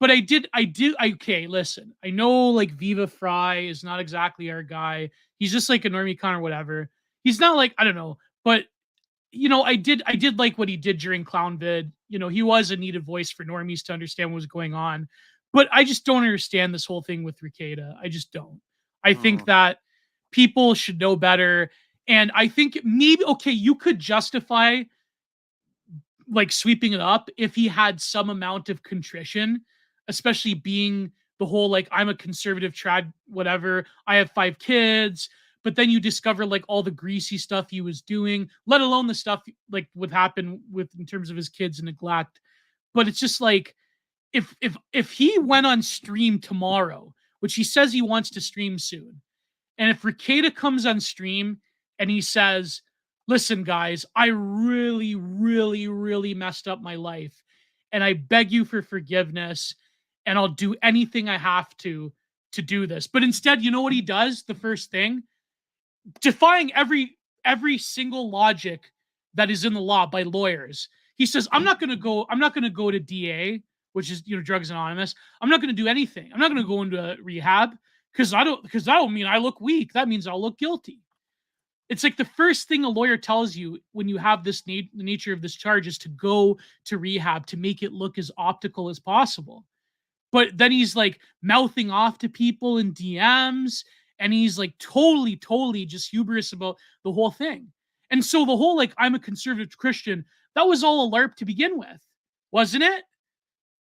S1: but okay, listen. I know like Viva Fry is not exactly our guy. He's just like a normie con or whatever. He's not like, I don't know, but I did like what he did during Clownvid. He was a needed voice for normies to understand what was going on. But I just don't understand this whole thing with Rekieta. I just don't. I think that people should know better. And I think maybe, okay, you could justify like sweeping it up if he had some amount of contrition, especially being the whole like, I'm a conservative trad, whatever. I have 5 kids. But then you discover like all the greasy stuff he was doing, let alone the stuff like would happen with in terms of his kids and neglect. But it's just like if he went on stream tomorrow, which he says he wants to stream soon, and if Rekieta comes on stream and he says, "Listen, guys, I really, really, really messed up my life, and I beg you for forgiveness, and I'll do anything I have to do this." But instead, you know what he does? The first thing, defying every single logic that is in the law by lawyers. He says, I'm not going to go to DA, which is, Drugs Anonymous. I'm not going to do anything. I'm not going to go into rehab because that'll mean I look weak. That means I'll look guilty. It's like the first thing a lawyer tells you when you have the nature of this charge is to go to rehab to make it look as optical as possible. But then he's like mouthing off to people in DMs, and he's like totally just hubris about the whole thing. And so the whole like, I'm a conservative Christian, that was all a LARP to begin with, wasn't it?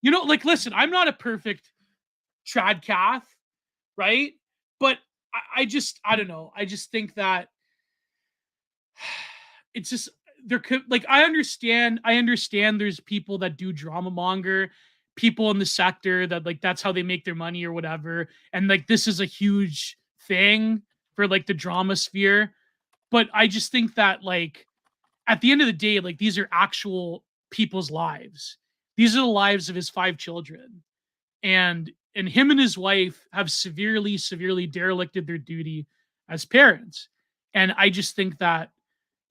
S1: Like, listen, I'm not a perfect trad cath, right? But I don't know. I just think that it's just, there could, like, I understand there's people that do drama monger, people in the sector that like that's how they make their money or whatever, and like this is a huge thing for like the drama sphere. But I just think that like at the end of the day, like these are actual people's lives. These are the lives of his 5 children, and him and his wife have severely derelicted their duty as parents. And I just think that,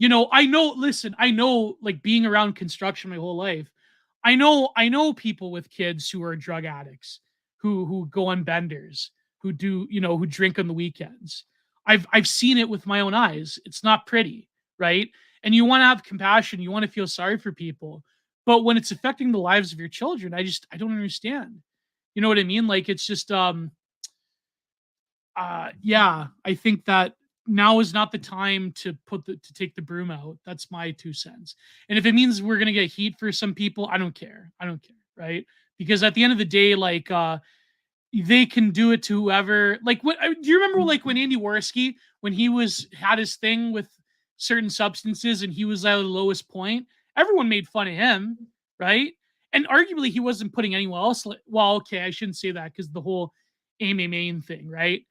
S1: I know like being around construction my whole life, I know people with kids who are drug addicts, who go on benders, who do, who drink on the weekends. I've seen it with my own eyes. It's not pretty, right? And you want to have compassion, you want to feel sorry for people. But when it's affecting the lives of your children, I don't understand. You know what I mean? Like it's just yeah, I think that now is not the time to take the broom out. That's my 2 cents. And if it means we're gonna get heat for some people, I don't care. I don't care, right? Because at the end of the day, like they can do it to whoever. Like, what do you remember? Like when Andy Worski, when he had his thing with certain substances and he was at the lowest point, everyone made fun of him, right? And arguably, he wasn't putting anyone else. Well, okay, I shouldn't say that because the whole Amy Main thing, right?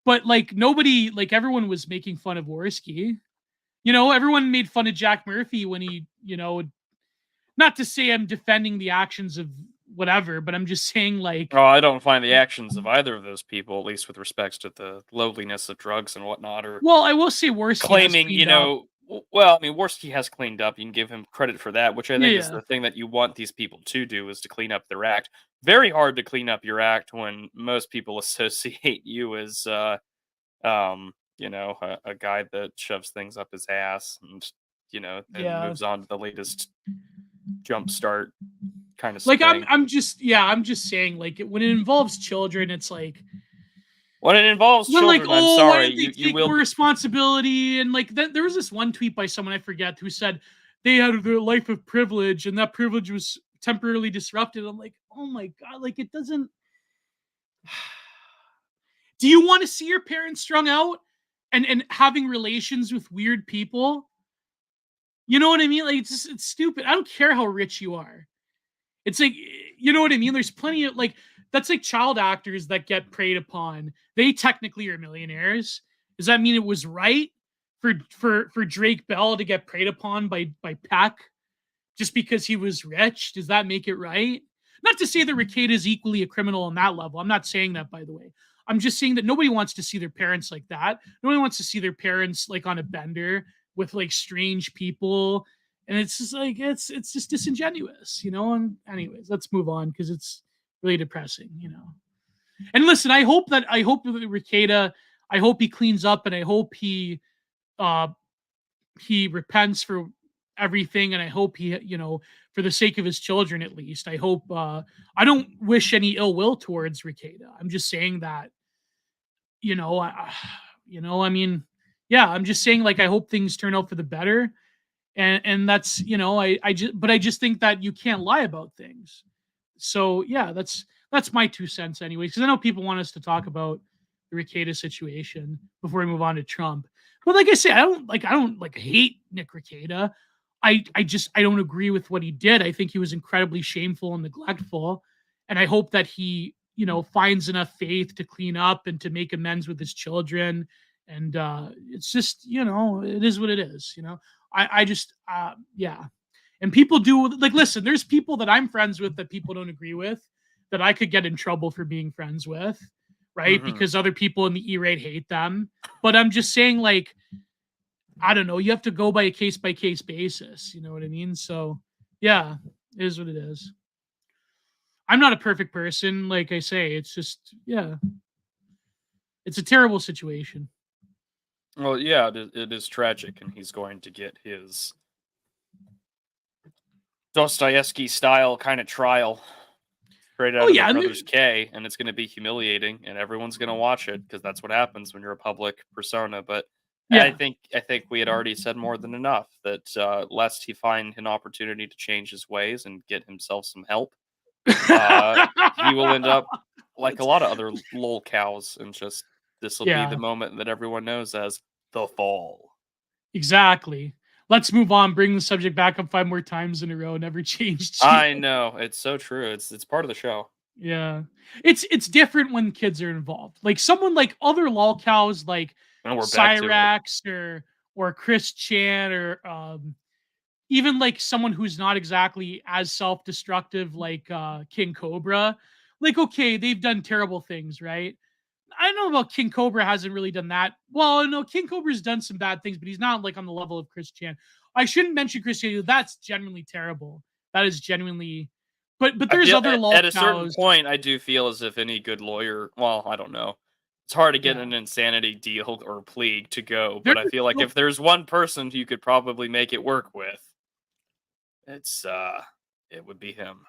S1: But like nobody, like everyone was making fun of Worski. Everyone made fun of Jack Murphy when he, not to say I'm defending the actions of whatever, but I'm just saying like,
S2: Oh, I don't find the actions of either of those people, at least with respects to the lowliness of drugs and whatnot, or
S1: well, I will say Worski has
S2: claiming,
S1: cleaned up.
S2: well, I mean, Worski has cleaned up. You can give him credit for that, which I
S1: Yeah,
S2: think is
S1: yeah,
S2: the thing that you want these people to do is to clean up their act. Very hard to clean up your act when most people associate you as, a guy that shoves things up his ass and, and
S1: yeah.
S2: moves on to the latest jumpstart kind of
S1: Like
S2: thing.
S1: I'm just saying like when it involves children, it's like
S2: When it involves
S1: when like,
S2: children, I'm
S1: oh, why
S2: sorry,
S1: didn't they
S2: you
S1: take
S2: will
S1: more
S2: be.
S1: responsibility? And like there was this one tweet by someone I forget who said they had their life of privilege and that privilege was temporarily disrupted. I'm like, oh my god, like it doesn't. Do you want to see your parents strung out and having relations with weird people? You know what I mean? Like it's stupid. I don't care how rich you are. It's like, you know what I mean? There's plenty of like, that's like child actors that get preyed upon. They technically are millionaires. Does that mean it was right for Drake Bell to get preyed upon by Peck just because he was rich? Does that make it right? Not to say that Rekieta is equally a criminal on that level. I'm not saying that, by the way. I'm just saying that nobody wants to see their parents like that. Nobody wants to see their parents like on a bender with like strange people. And it's just like it's just disingenuous. And anyways, let's move on because it's really depressing. And listen, I hope that Rekieta, I hope he cleans up and I hope uh he repents for everything and I hope he for the sake of his children at least I hope I don't wish any ill will towards Rekieta. I'm just saying that you know I, I mean, yeah, I'm just saying like I hope things turn out for the better. And that's I just think that you can't lie about things. So yeah, that's my 2 cents anyways, because I know people want us to talk about the Rekieta situation before we move on to Trump. But like I say, I don't hate Nick Rekieta. I don't agree with what he did. I think he was incredibly shameful and neglectful. And I hope that he, finds enough faith to clean up and to make amends with his children. And it's just, it is what it is. I just yeah. And people do like listen, there's people that I'm friends with that people don't agree with that I could get in trouble for being friends with, right?
S2: Mhm.
S1: Because other people in the E-rate hate them. But I'm just saying, like, I don't know, you have to go by a case by case basis. You know what I mean? So yeah, it is what it is. I'm not a perfect person, like I say. It's just, yeah, it's a terrible situation.
S2: Well, yeah, it is tragic, and he's going to get his Dostoevsky style kind of trial straight
S1: Oh
S2: out of the
S1: yeah, and
S2: Brothers K, and it's going to be humiliating, and everyone's going to watch it because that's what happens when you're a public persona. But
S1: yeah.
S2: I think we had already said more than enough that lest he find an opportunity to change his ways and get himself some help, he will end up like a
S1: That's,
S2: lot of other lol cows, and just this will be the
S1: yeah.
S2: moment that everyone knows as the fall.
S1: Exactly. Let's move on. Bring the subject back up 5 more times in a row. Never changed.
S2: I know, it's so true. It's part of the show.
S1: Yeah. It's different when kids are involved. Like someone like other lolcows like
S2: And we're back to it.
S1: Cyrax or Chris Chan or even like someone who's not exactly as self-destructive like King Cobra. Like okay, they've done terrible things, right? I don't know about King Cobra hasn't really done that. Well, no, King Cobra's done some bad things, but he's not like on the level of Chris Chan. I shouldn't mention Chris Chan. That's genuinely terrible. That is genuinely. But
S2: I
S1: there's
S2: feel
S1: other lol
S2: at a certain
S1: cows.
S2: point, I do feel as if any good lawyer, well, I don't know. It's hard to get
S1: Yeah,
S2: an insanity deal or plea to go,
S1: there's
S2: but I feel like
S1: no-
S2: if there's one person you could probably make it work with, it's it would be him.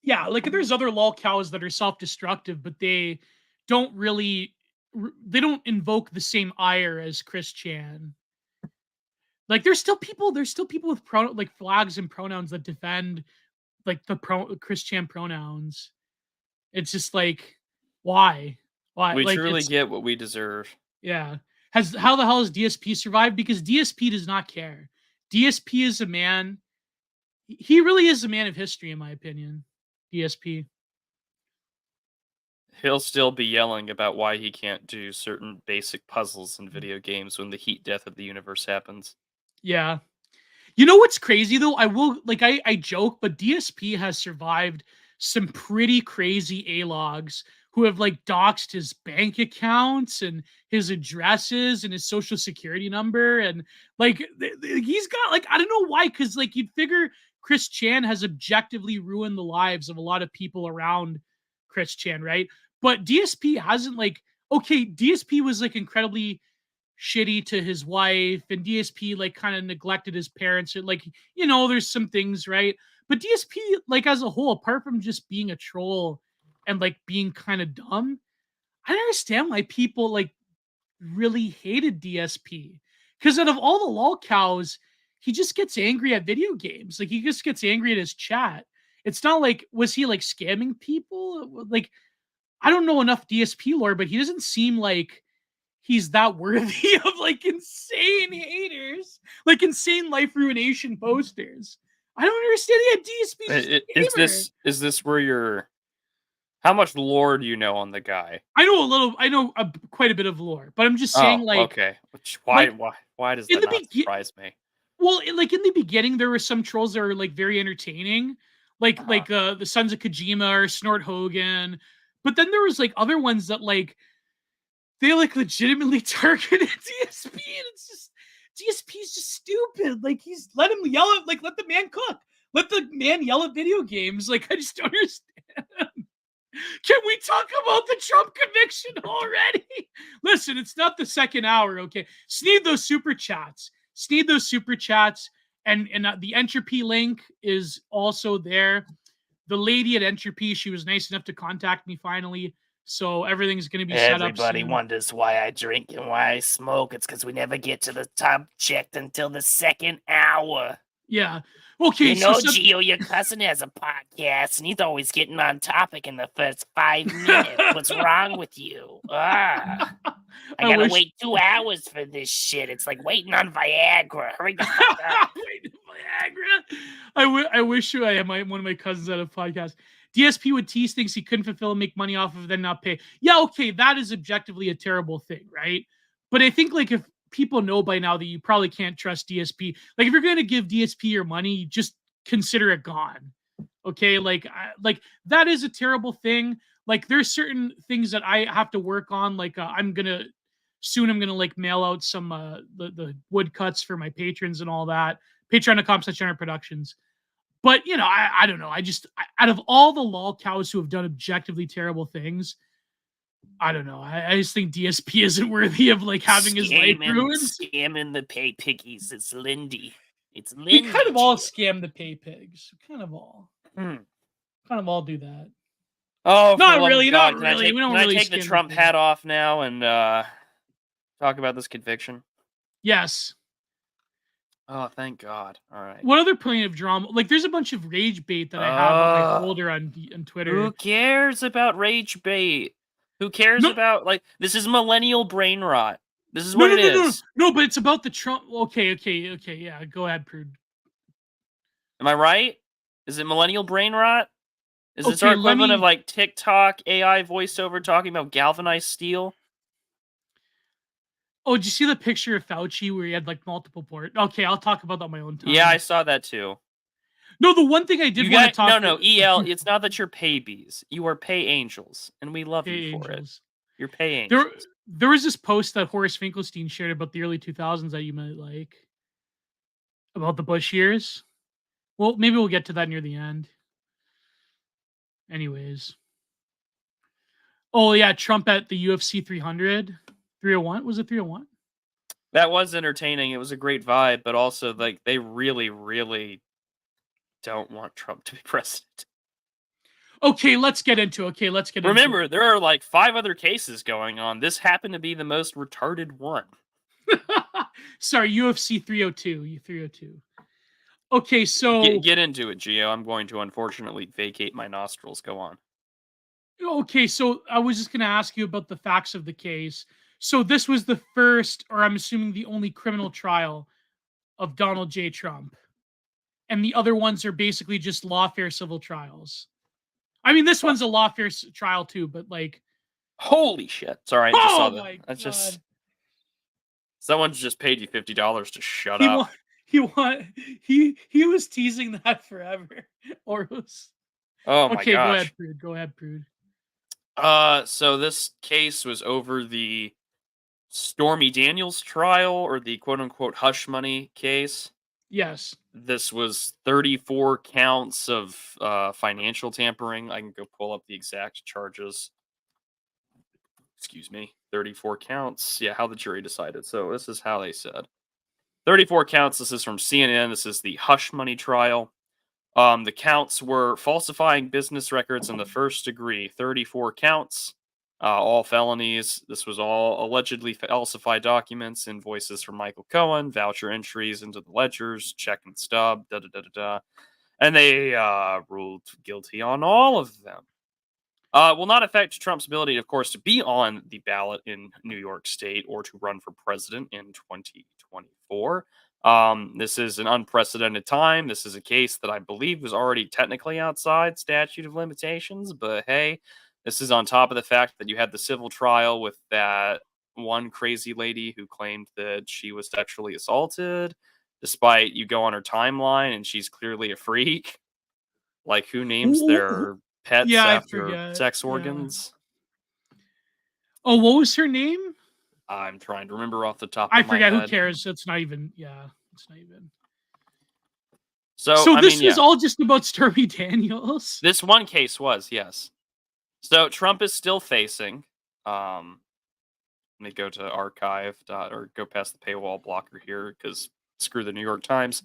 S1: yeah, like there's other lol cows that are self-destructive, but they don't really. they don't invoke the same ire as Chris Chan. Like there's still people with like flags and pronouns that defend like the Chris Chan pronouns. It's just like why?
S2: We
S1: Like
S2: truly
S1: it's
S2: get what we deserve.
S1: yeah. How the hell has DSP survived? Because DSP does not care. DSP is a man. He really is a man of history, in my opinion. DSP.
S2: He'll still be yelling about why he can't do certain basic puzzles in video games when the heat death of the universe happens.
S1: Yeah. You know what's crazy though? I joke, but DSP has survived some pretty crazy A-logs who have like doxed his bank accounts and his addresses and his social security number. And like he's got like, I don't know why, because like you'd figure Chris Chan has objectively ruined the lives of a lot of people around Chris Chan, right? But DSP hasn't like, okay, DSP was like incredibly shitty to his wife, and DSP like kind of neglected his parents. Like, you know, there's some things, right? But DSP, like as a whole, apart from just being a troll and like being kind of dumb, I don't understand why people like really hated DSP. Because out of all the lol cows, he just gets angry at video games. Like he just gets angry at his chat. It's not like, was he like scamming people? Like, I don't know enough DSP lore, but he doesn't seem like he's that worthy of like insane haters, like insane life ruination posters. I don't understand. Yeah, DSP's just a gamer.
S2: Is this where you're? How much lore do you know on the guy?
S1: I know a little. I know quite a bit of lore, but I'm just saying,
S2: Oh,
S1: like,
S2: okay.
S1: like
S2: Why does
S1: in
S2: that
S1: the
S2: not surprise me?
S1: well, like in the beginning, there were some trolls that were like very entertaining, like the Sons of Kojima or Snort Hogan, but then there was like other ones that like they like legitimately targeted DSP, and it's just DSP's just stupid. Like he's let him yell at, like let the man cook, let the man yell at video games. Like I just don't understand. Can we talk about the Trump conviction already? Listen, it's not the second hour, okay? Sneed those super chats. Sneed those super chats, and the Entropy link is also there. The lady at Entropy, she was nice enough to contact me finally. So everything's going to be set up
S3: Everybody
S1: soon.
S3: wonders why I drink and why I smoke. It's because we never get to the subject until the second hour.
S1: Yeah. Okay.
S3: You know, Gio, your cousin has a podcast, and he's always getting on topic in the first 5 minutes. What's wrong with you? I gotta wait 2 hours for this shit. It's like waiting on Viagra. Hurry the fuck up.
S1: Viagra. I wish I had one of my cousins at a podcast. DSP would tease things he couldn't fulfill and make money off of, then not pay. Yeah, okay, that is objectively a terrible thing, right? But I think like if people know by now that you probably can't trust DSP, like if you're going to give DSP your money, just consider it gone. Okay, like that is a terrible thing. Like there's certain things that I have to work on. Like I'm gonna like mail out some the woodcuts for my patrons and all that. Patreon.com/Productions. But you know, I don't know. Out of all the lol cows who have done objectively terrible things, I don't know. I just think DSP isn't worthy of like having his life ruined.
S3: Scamming the pay piggies. It's Lindy. It's Lindy.
S1: We kind of all scam the pay pigs. Kind of all. Kind of all do that.
S2: Oh,
S1: not really.
S2: God.
S1: Not really. We don't
S2: can
S1: really
S2: I take the Trump hat off now and talk about this conviction?
S1: Yes.
S2: Oh, thank God. All right.
S1: What other point of drama? Like, there's a bunch of rage bait that I have on my folder on Twitter.
S2: Who cares about rage bait? Who cares about, like, this is millennial brain rot. This is what it is.
S1: No, but it's about the Trump. Okay. Yeah, go ahead, Prude.
S2: Am I right? Is it millennial brain rot? Is this our equivalent of, like, TikTok AI voiceover talking about galvanized steel?
S1: Oh, did you see the picture of Fauci where he had like multiple ports? Okay, I'll talk about that on my own time.
S2: Yeah, I saw that too.
S1: No, the one thing I did want to talk
S2: about... No, EL, it's not that you're pay bees. You are pay angels, and we love you for it. You're pay angels.
S1: There was this post that Horace Finkelstein shared about the early 2000s that you might like. About the Bush years. Well, maybe we'll get to that near the end. Anyways. Oh, yeah, Trump at the UFC 300. 301? Was it 301?
S2: That was entertaining. It was a great vibe, but also like they really, really don't want Trump to be president.
S1: Okay, let's get into it.
S2: Remember, there are like 5 other cases going on. This happened to be the most retarded one.
S1: Sorry, UFC 302. 302. Okay, so
S2: Get into it, Gio. I'm going to unfortunately vacate my nostrils. Go on.
S1: okay, so I was just going to ask you about the facts of the case. So this was the first, or I'm assuming the only criminal trial of Donald J. Trump. And the other ones are basically just lawfare civil trials. I mean, this one's a lawfare trial too, but like,
S2: holy shit! Sorry, I just saw that.
S1: My
S2: That's
S1: God.
S2: just someone's just paid you $50 to shut
S1: he
S2: up.
S1: he was teasing that forever. Or was
S2: Oh my
S1: okay.
S2: gosh.
S1: Go ahead, Prude.
S2: So this case was over the Stormy Daniels trial, or the quote-unquote hush money case.
S1: Yes.
S2: This was 34 counts of financial tampering. I can go pull up the exact charges. Excuse me. 34 counts. Yeah, how the jury decided. So this is how they said. 34 counts. This is from CNN. This is the hush money trial. The counts were falsifying business records in the first degree. 34 counts. All felonies. This was all allegedly falsified documents, invoices from Michael Cohen, voucher entries into the ledgers, check and stub, da da da da da. And they ruled guilty on all of them. Will not affect Trump's ability, of course, to be on the ballot in New York State or to run for president in 2024. This is an unprecedented time. This is a case that I believe was already technically outside statute of limitations, but hey, this is on top of the fact that you had the civil trial with that one crazy lady who claimed that she was sexually assaulted, despite you go on her timeline and she's clearly a freak. Like, who names their pets
S1: Yeah, I
S2: after
S1: forget.
S2: sex
S1: Yeah.
S2: organs?
S1: Oh, what was her name?
S2: I'm trying to remember off the top of
S1: I
S2: my
S1: forget.
S2: head.
S1: Who cares? It's not even. Yeah, it's not even.
S2: So, I
S1: this
S2: mean,
S1: was
S2: yeah.
S1: all just about Stormy Daniels.
S2: This one case was, yes. So Trump is still facing. Let me go to archive or go past the paywall blocker here because screw the New York Times.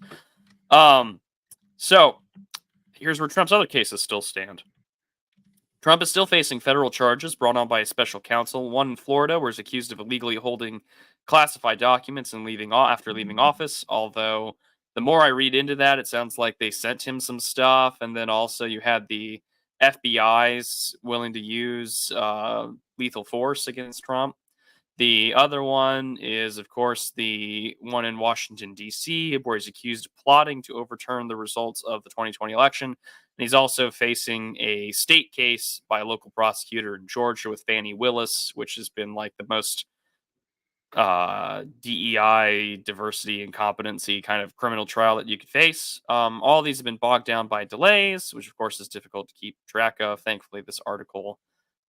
S2: So here's where Trump's other cases still stand. Trump is still facing federal charges brought on by a special counsel. One in Florida, where he's accused of illegally holding classified documents and after leaving office. Although the more I read into that, it sounds like they sent him some stuff, and then also you had the FBI's willing to use lethal force against Trump. The other one is, of course, the one in Washington, D.C., where he's accused of plotting to overturn the results of the 2020 election. And he's also facing a state case by a local prosecutor in Georgia with Fani Willis, which has been like the most DEI, diversity and competency kind of criminal trial that you could face. All of these have been bogged down by delays, which, of course, is difficult to keep track of. Thankfully, this article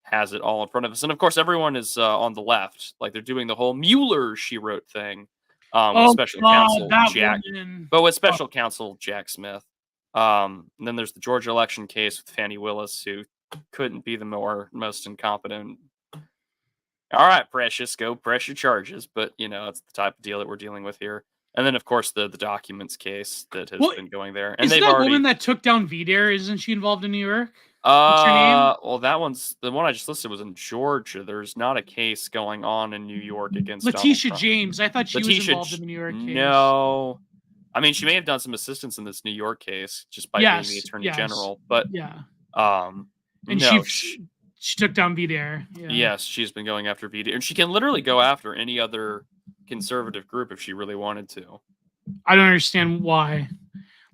S2: has it all in front of us. And of course, everyone is on the left. Like, they're doing the whole Mueller, she wrote thing with special counsel Jack.
S1: Woman.
S2: But with special counsel Jack Smith. And then there's the Georgia election case with Fani Willis, who couldn't be the most incompetent. All right, Precious, go press your charges. But, you know, it's the type of deal that we're dealing with here. And then, of course, the documents case that has been going there. And
S1: isn't that woman that took down VDare, isn't she involved in New York? What's her name?
S2: Well, that one's the one I just listed was in Georgia. There's not a case going on in New York against
S1: Letitia James. I thought she was involved in the New York case.
S2: No, I mean, she may have done some assistance in this New York case just by being the attorney general. But
S1: yeah,
S2: and
S1: no, she took down VDare. Yeah.
S2: Yes, she's been going after VDare, and she can literally go after any other conservative group if she really wanted to.
S1: I don't understand why.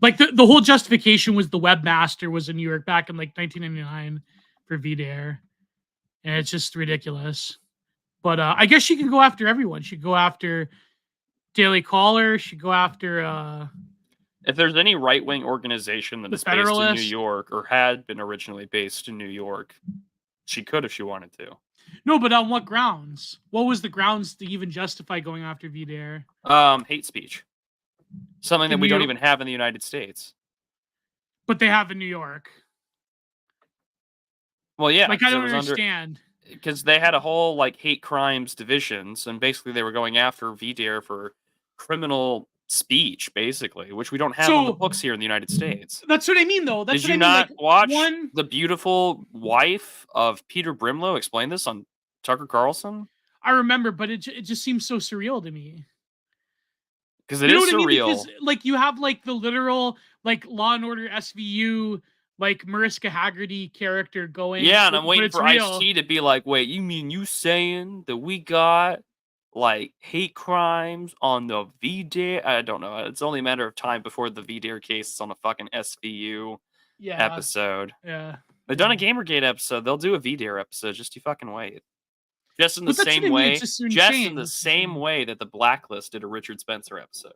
S1: Like, the whole justification was the webmaster was in New York back in like 1999 for VDare, and it's just ridiculous. But I guess she can go after everyone. She could go after Daily Caller. She could go after.
S2: If there's any right-wing organization that is based in New York or had been originally based in New York, she could if she wanted to.
S1: No, but on what grounds? What was the grounds to even justify going after VDare?
S2: Hate speech. Something that we don't even have in the United States.
S1: But they have in New York.
S2: Well, yeah.
S1: Like, I don't understand.
S2: Because they had a whole, like, hate crimes divisions, and basically they were going after VDare for criminal speech, basically, which we don't have on the books here in the United States.
S1: That's what I mean, though. That's
S2: Did
S1: what
S2: you
S1: I mean.
S2: not
S1: Like,
S2: watch the beautiful wife of Peter Brimlow explain this on Tucker Carlson?
S1: I remember, but it just seems so surreal to me.
S2: Because it is surreal. I mean?
S1: Because like you have like the literal like Law and Order SVU like Mariska Hargitay character going.
S2: Yeah, and I'm waiting for Ice-T to be like, wait, you mean you saying that we got like hate crimes on the VDARE? I don't know. It's only a matter of time before the VDARE case is on a fucking SVU episode.
S1: Yeah.
S2: They've done a Gamergate episode. They'll do a VDARE episode. Just you fucking wait. Just in the same way. Just in the same way that the Blacklist did a Richard Spencer episode.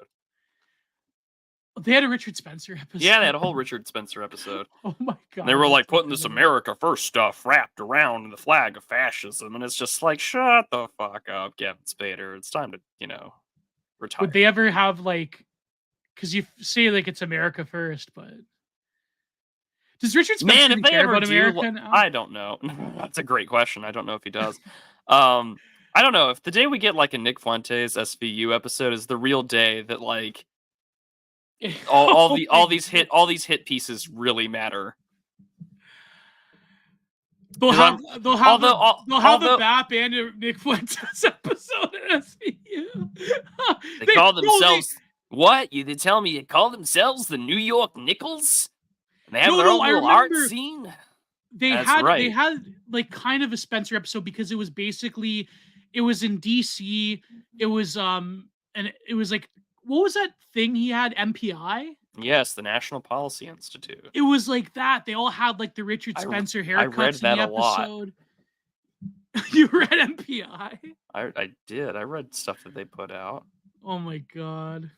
S1: They had a Richard Spencer episode.
S2: Yeah, they had a whole Richard Spencer episode.
S1: Oh my god!
S2: They were like putting this America First stuff wrapped around in the flag of fascism, and it's just like, shut the fuck up, Kevin Spader. It's time to, retire.
S1: Would they ever have like? Because you say like it's America First, but does Richard Spencer care about America now?
S2: I don't know. That's a great question. I don't know if he does. I don't know if the day we get like a Nick Fuentes SVU episode is the real day that like. all these hit pieces really matter.
S1: They'll have the BAP and a Nick Fuentes episode in SVU.
S2: They call themselves what? They tell me they call themselves the New York Nickels, and they have their own little art scene.
S1: They had like kind of a Spencer episode because it was basically it was in DC. It was and it was like. What was that thing he had? MPI?
S2: Yes, the National Policy Institute.
S1: It was like that. They all had like the Richard Spencer haircuts
S2: I read that
S1: in the
S2: episode.
S1: A lot. You read MPI?
S2: I did. I read stuff that they put out.
S1: Oh my god.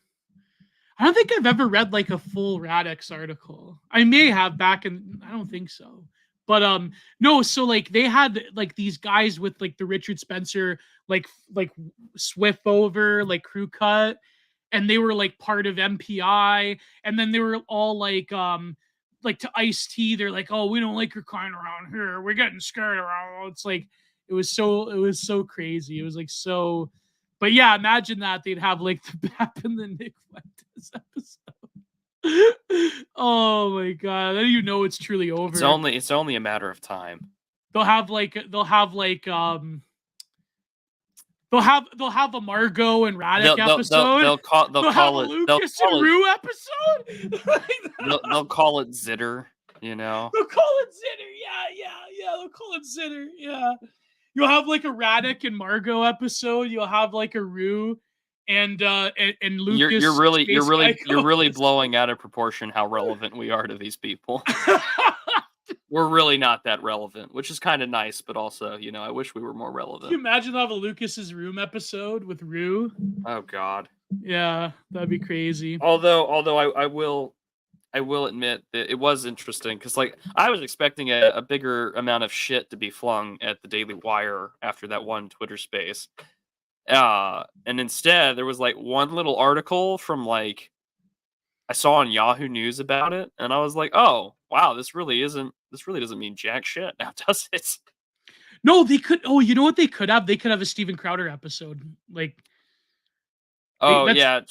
S1: I don't think I've ever read like a full Radix article. I may have back in I don't think so. But no, so like they had like these guys with like the Richard Spencer like Swift over like crew cut. And they were like part of MPI, and then they were all like to Ice-T, they're like, "Oh, we don't like your kind around here. We're getting scared around." It's like it was so crazy. It was like so, but yeah, imagine that they'd have like the BAP and the Nick Fuentes episode. Oh my god! Then you know it's truly over.
S2: It's only a matter of time.
S1: They'll have a Margot and Radek episode.
S2: They'll call
S1: a Lucas and Rue episode.
S2: They'll call it Zitter. They'll
S1: call it Zitter. Yeah. They'll call it Zitter. Yeah. You'll have like a Radek and Margot episode. You'll have like a Rue and Lucas.
S2: You're really blowing out of proportion how relevant we are to these people. We're really not that relevant, which is kind of nice, but also, I wish we were more relevant.
S1: Can you imagine have a Lucas's Room episode with Rue?
S2: Oh God.
S1: Yeah, that'd be crazy.
S2: Although I will admit that it was interesting because like I was expecting a bigger amount of shit to be flung at the Daily Wire after that one Twitter space. And instead there was like one little article from like I saw on Yahoo News about it, and I was like, oh wow, this really doesn't mean jack shit now, does it?
S1: No, they could. Oh, you know what they could have? They could have a Steven Crowder episode. Like,
S2: trad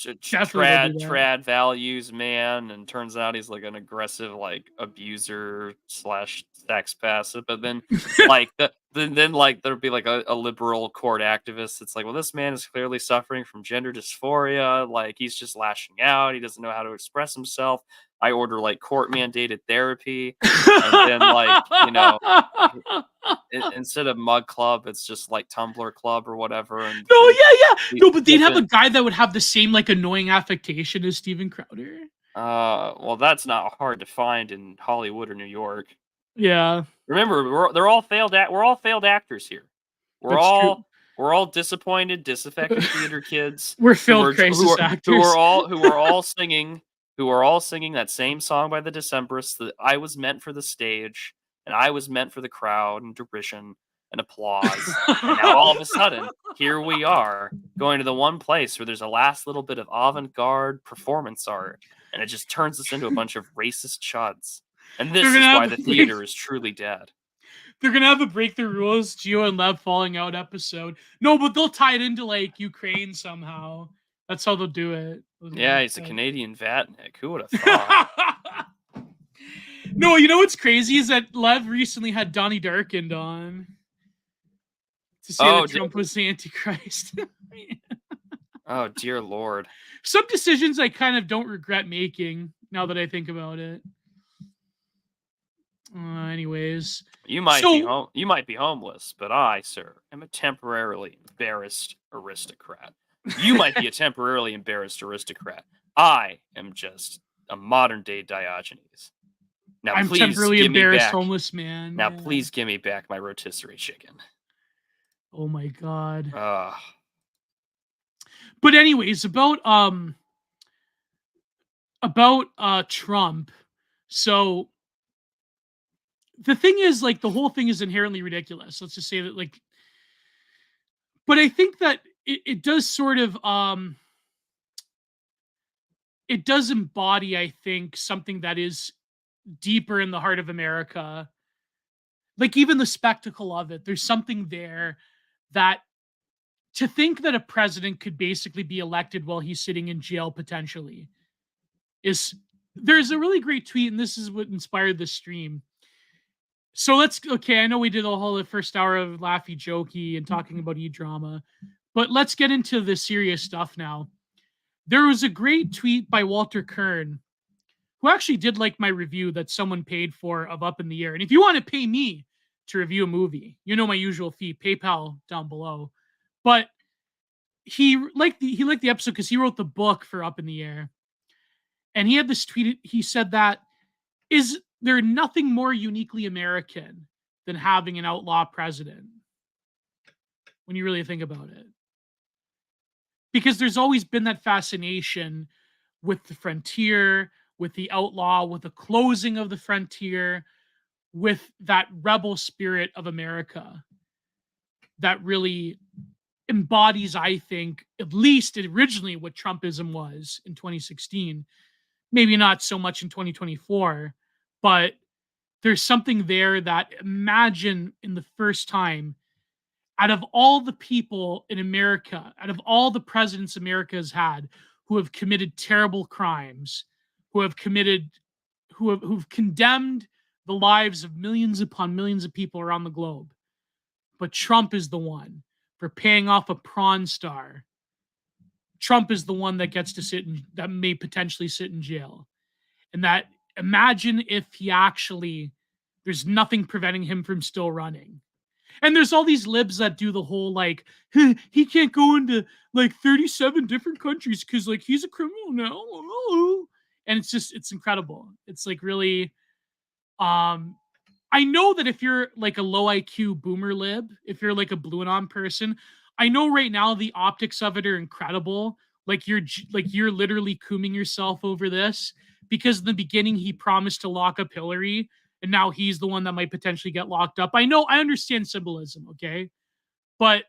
S2: values man, and turns out he's like an aggressive like abuser / sex passive. But then like then like there'll be like a liberal court activist. It's like, well, this man is clearly suffering from gender dysphoria. Like he's just lashing out. He doesn't know how to express himself. I order like court mandated therapy, and then like instead of Mug Club, it's just like Tumblr Club or whatever. And
S1: no, but they'd have a guy that would have the same like annoying affectation as Steven Crowder.
S2: Well, that's not hard to find in Hollywood or New York.
S1: Yeah.
S2: Remember, we're all failed actors here. We're all disappointed, disaffected theater kids.
S1: We're failed crisis actors
S2: who are all singing that same song by the Decemberists that I was meant for the stage and I was meant for the crowd and derision and applause. And now all of a sudden, here we are going to the one place where there's a last little bit of avant-garde performance art, and it just turns us into a bunch of racist chuds. And this is why the theater is truly dead.
S1: They're gonna have a Break the Rules, Gio and Lev falling out episode. No, but they'll tie it into like Ukraine somehow. That's how they'll do it.
S2: Yeah, he's a Canadian Vatnik. Who would have thought?
S1: No, you know what's crazy is that Lev recently had Donnie Darkind on to say that Trump was the Antichrist.
S2: Oh, dear Lord.
S1: Some decisions I kind of don't regret making now that I think about it. Anyways,
S2: you might be homeless, but I, sir, am a temporarily embarrassed aristocrat. You might be a temporarily embarrassed aristocrat. I am just a modern day Diogenes. Now,
S1: I'm
S2: please
S1: temporarily
S2: give me
S1: embarrassed
S2: back.
S1: homeless man.
S2: Now, please give me back my rotisserie chicken.
S1: Oh my god.
S2: Ugh.
S1: But anyways, about Trump. So the thing is, like, the whole thing is inherently ridiculous. Let's just say that, like, but I think that it does sort of it does embody, I think, something that is deeper in the heart of America. Like, even the spectacle of it, there's something there that, to think that a president could basically be elected while he's sitting in jail potentially is, there's a really great tweet, and this is what inspired the stream. So I know we did the first hour of laughy jokey and talking about e-drama, but let's get into the serious stuff now. There was a great tweet by Walter Kern, who actually did like my review that someone paid for of Up in the Air. And if you want to pay me to review a movie, you know my usual fee, PayPal down below. But he liked the episode because he wrote the book for Up in the Air. And he had this tweet. He said that, is there nothing more uniquely American than having an outlaw president? When you really think about it. Because there's always been that fascination with the frontier, with the outlaw, with the closing of the frontier, with that rebel spirit of America that really embodies, I think, at least originally what Trumpism was in 2016. Maybe not so much in 2024, but there's something there that, imagine in the first time, out of all the people in America, out of all the presidents America has had who have committed terrible crimes, who've condemned the lives of millions upon millions of people around the globe. But Trump is the one for paying off a prawn star. Trump is the one that gets to that may potentially sit in jail. And that, imagine if there's nothing preventing him from still running. And there's all these libs that do the whole, like, he can't go into, like, 37 different countries because, like, he's a criminal now. And it's incredible. It's, like, really, I know that if you're, like, a low IQ boomer lib, if you're, like, a Blue Anon person, I know right now the optics of it are incredible. Like, you're literally cooming yourself over this because in the beginning he promised to lock up Hillary, and now he's the one that might potentially get locked up. I know, I understand symbolism, okay? But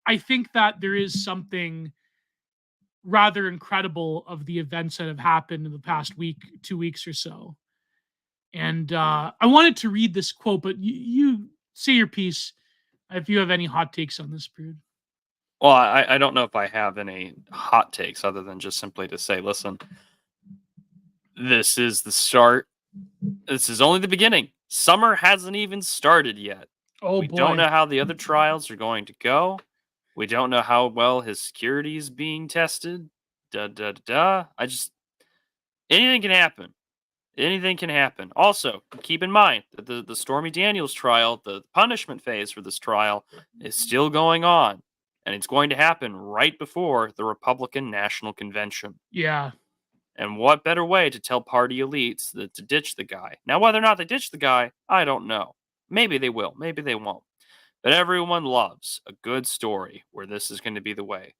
S1: I think that there is something rather incredible of the events that have happened in the past week, 2 weeks or so. And I wanted to read this quote, but you say your piece if you have any hot takes on this, Prude.
S2: Well, I don't know if I have any hot takes other than just simply to say, listen, this is the start. This is only the beginning. Summer hasn't even started yet.
S1: Oh,
S2: we
S1: boy.
S2: don't know how the other trials are going to go. We don't know how well his security is being tested. Anything can happen. Anything can happen. Also, keep in mind that the Stormy Daniels trial, the punishment phase for this trial, is still going on. And it's going to happen right before the Republican National Convention.
S1: Yeah.
S2: And what better way to tell party elites that to ditch the guy? Now, whether or not they ditch the guy, I don't know. Maybe they will. Maybe they won't. But everyone loves a good story where this is going to be the way.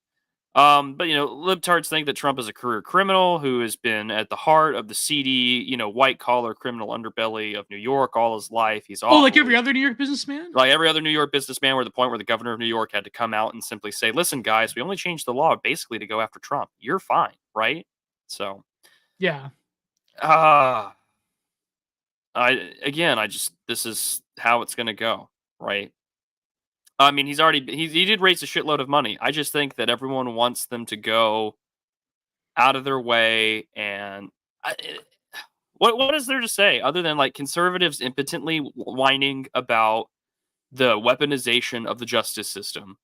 S2: But, libtards think that Trump is a career criminal who has been at the heart of the seedy, white-collar criminal underbelly of New York all his life. He's awful.
S1: Oh, like every other New York businessman?
S2: Like every other New York businessman, where the point where the governor of New York had to come out and simply say, listen, guys, we only changed the law basically to go after Trump. You're fine, right? So...
S1: yeah.
S2: This is how it's going to go, right? I mean, he did raise a shitload of money. I just think that everyone wants them to go out of their way. And what is there to say other than like conservatives impotently whining about the weaponization of the justice system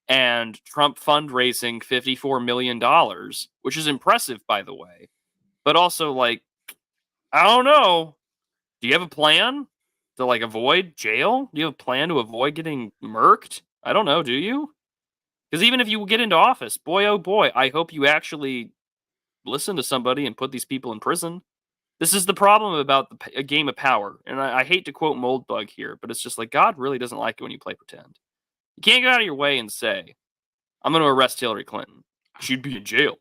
S2: and Trump fundraising $54 million, which is impressive, by the way. But also, like, I don't know. Do you have a plan to, like, avoid jail? Do you have a plan to avoid getting murked? I don't know. Do you? Because even if you get into office, boy, oh boy, I hope you actually listen to somebody and put these people in prison. This is the problem about a game of power. And I hate to quote Moldbug here, but it's just like, God really doesn't like it when you play pretend. You can't go out of your way and say, I'm going to arrest Hillary Clinton. She'd be in jail.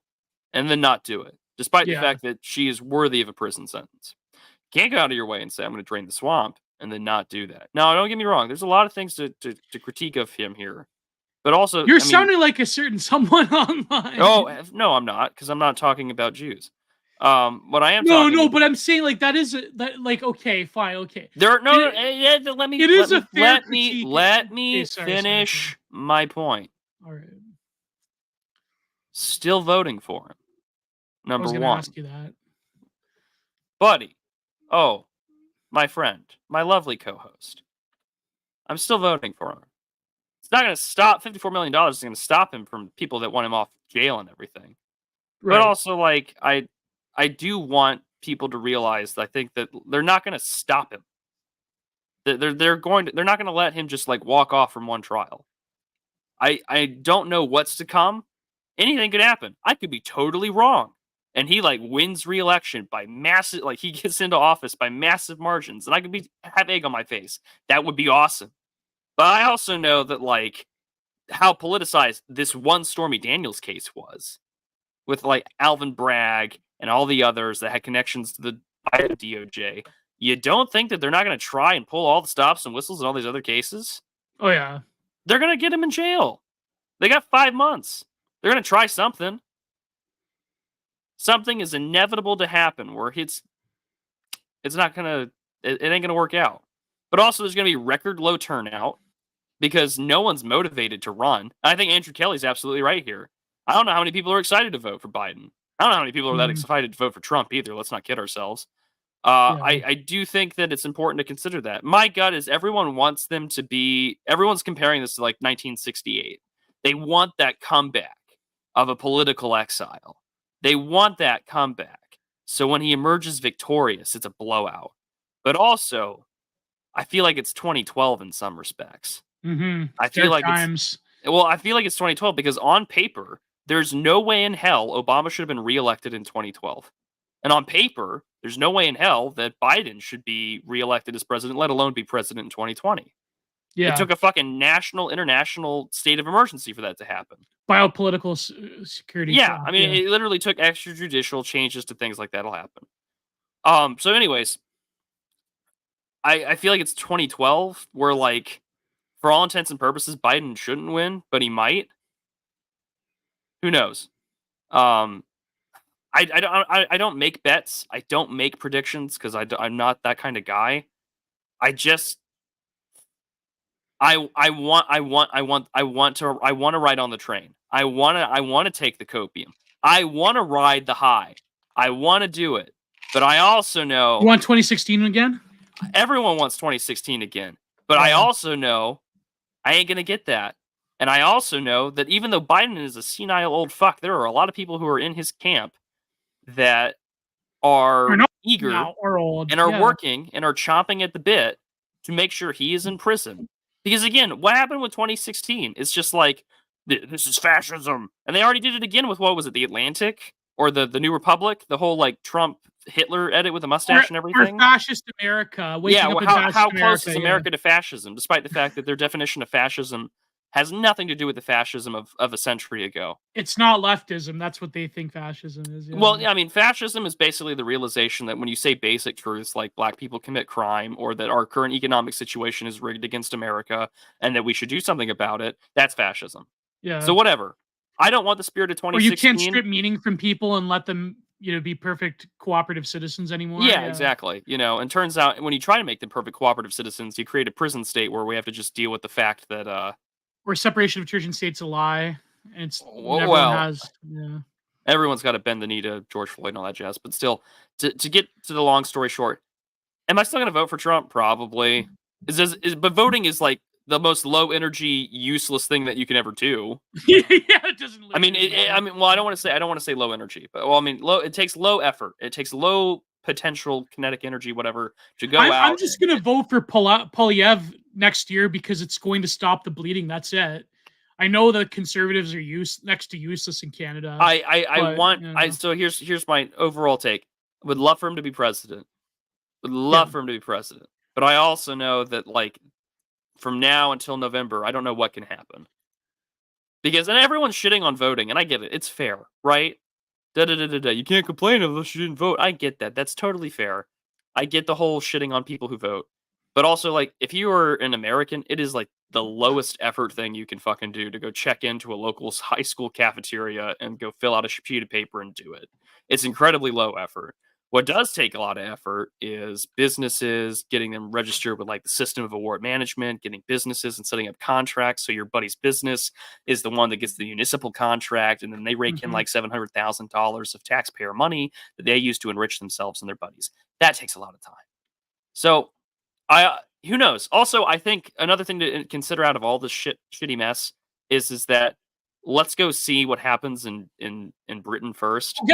S2: And then not do it, despite the fact that she is worthy of a prison sentence. You can't go out of your way and say, I'm going to drain the swamp, and then not do that. Now, don't get me wrong. There's a lot of things to critique of him here. But also,
S1: You're sounding like a certain someone online.
S2: Oh, no, I'm not, because I'm not talking about Jews. What I am
S1: no, but I'm saying like that is like okay, fine, okay.
S2: Let me finish my point.
S1: All right.
S2: Still voting for him. Number one.
S1: Ask you that.
S2: Buddy. Oh, my friend, my lovely co-host. I'm still voting for him. It's not going to stop. $54 million is going to stop him from people that want him off jail and everything. Right. But also, like, I do want people to realize, I think that they're not going to stop him. They're not going to let him just like walk off from one trial. I don't know what's to come. Anything could happen. I could be totally wrong. And he like wins re-election by massive, like he gets into office by massive margins, and I could have egg on my face. That would be awesome. But I also know that like how politicized this one Stormy Daniels case was, with like Alvin Bragg and all the others that had connections to the DOJ. You don't think that they're not going to try and pull all the stops and whistles in all these other cases? Oh yeah, they're going to get him in jail. They got 5 months. They're going to try something. Something is inevitable to happen where it ain't going to work out. But also there's going to be record low turnout because no one's motivated to run. I think Andrew Kelly's absolutely right here. I don't know how many people are excited to vote for Biden. I don't know how many people are that excited to vote for Trump either. Let's not kid ourselves. I do think that it's important to consider that. My gut is everyone's comparing this to like 1968. They want that comeback of a political exile. They want that comeback. So when he emerges victorious, it's a blowout. But also, I feel like it's 2012 in some respects.
S1: Mm-hmm.
S2: I feel like it's 2012 because on paper, there's no way in hell Obama should have been reelected in 2012. And on paper, there's no way in hell that Biden should be reelected as president, let alone be president in 2020. Yeah. It took a fucking international state of emergency for that to happen.
S1: Biopolitical security.
S2: Yeah, I mean, it literally took extrajudicial changes to things like that'll happen. So anyways, I feel like it's 2012 where, like, for all intents and purposes, Biden shouldn't win, but he might. Who knows? I don't make bets. I don't make predictions because I'm not that kind of guy. I want to ride on the train. I want to take the copium. I want to ride the high. I want to do it. But I also know
S1: you want 2016 again?
S2: Everyone wants 2016 again. But I also know I ain't going to get that. And I also know that even though Biden is a senile old fuck, there are a lot of people who are in his camp that are eager and are working and are chomping at the bit to make sure he is in prison. Because again, what happened with 2016? It's just like, this is fascism. And they already did it again with, what was it, The Atlantic? Or the New Republic? The whole like Trump Hitler edit with a mustache and everything?
S1: Or fascist America.
S2: How close is America to fascism? Despite the fact that their definition of fascism has nothing to do with the fascism of a century ago.
S1: It's not leftism. That's what they think fascism is. Yeah.
S2: Well, I mean, fascism is basically the realization that when you say basic truths like black people commit crime or that our current economic situation is rigged against America and that we should do something about it, that's fascism. Yeah. So whatever. I don't want the spirit of 2016. Or you
S1: can't strip meaning from people and let them, be perfect cooperative citizens anymore.
S2: Yeah, exactly. And turns out when you try to make them perfect cooperative citizens, you create a prison state where we have to just deal with the fact that
S1: where separation of church and state's a lie, and it's never has. Yeah.
S2: Everyone's got to bend the knee to George Floyd and all that jazz. But still, to get to the long story short, am I still going to vote for Trump? Probably. But voting is like the most low energy, useless thing that you can ever do.
S1: Yeah, it doesn't.
S2: I mean, well, I don't want to say low energy, but well, I mean, low. It takes low effort. It takes low potential kinetic energy, whatever, to go out.
S1: I'm just gonna vote for Polyev next year because it's going to stop the bleeding. That's it. I know the conservatives are next to useless in Canada.
S2: So here's my overall take. Would love for him to be president. Would love for him to be president. But I also know that, like, from now until November, I don't know what can happen. Because, and everyone's shitting on voting, and I get it. It's fair, right? You can't complain unless you didn't vote. I get that. That's totally fair. I get the whole shitting on people who vote. But also, like, if you are an American, it is, like, the lowest effort thing you can fucking do to go check into a local high school cafeteria and go fill out a sheet of paper and do it. It's incredibly low effort. What does take a lot of effort is businesses, getting them registered with, like, the system of award management, getting businesses and setting up contracts. So your buddy's business is the one that gets the municipal contract, and then they rake in like $700,000 of taxpayer money that they use to enrich themselves and their buddies. That takes a lot of time. So who knows? Also, I think another thing to consider out of all this shitty mess is that let's go see what happens in Britain first.
S1: We'll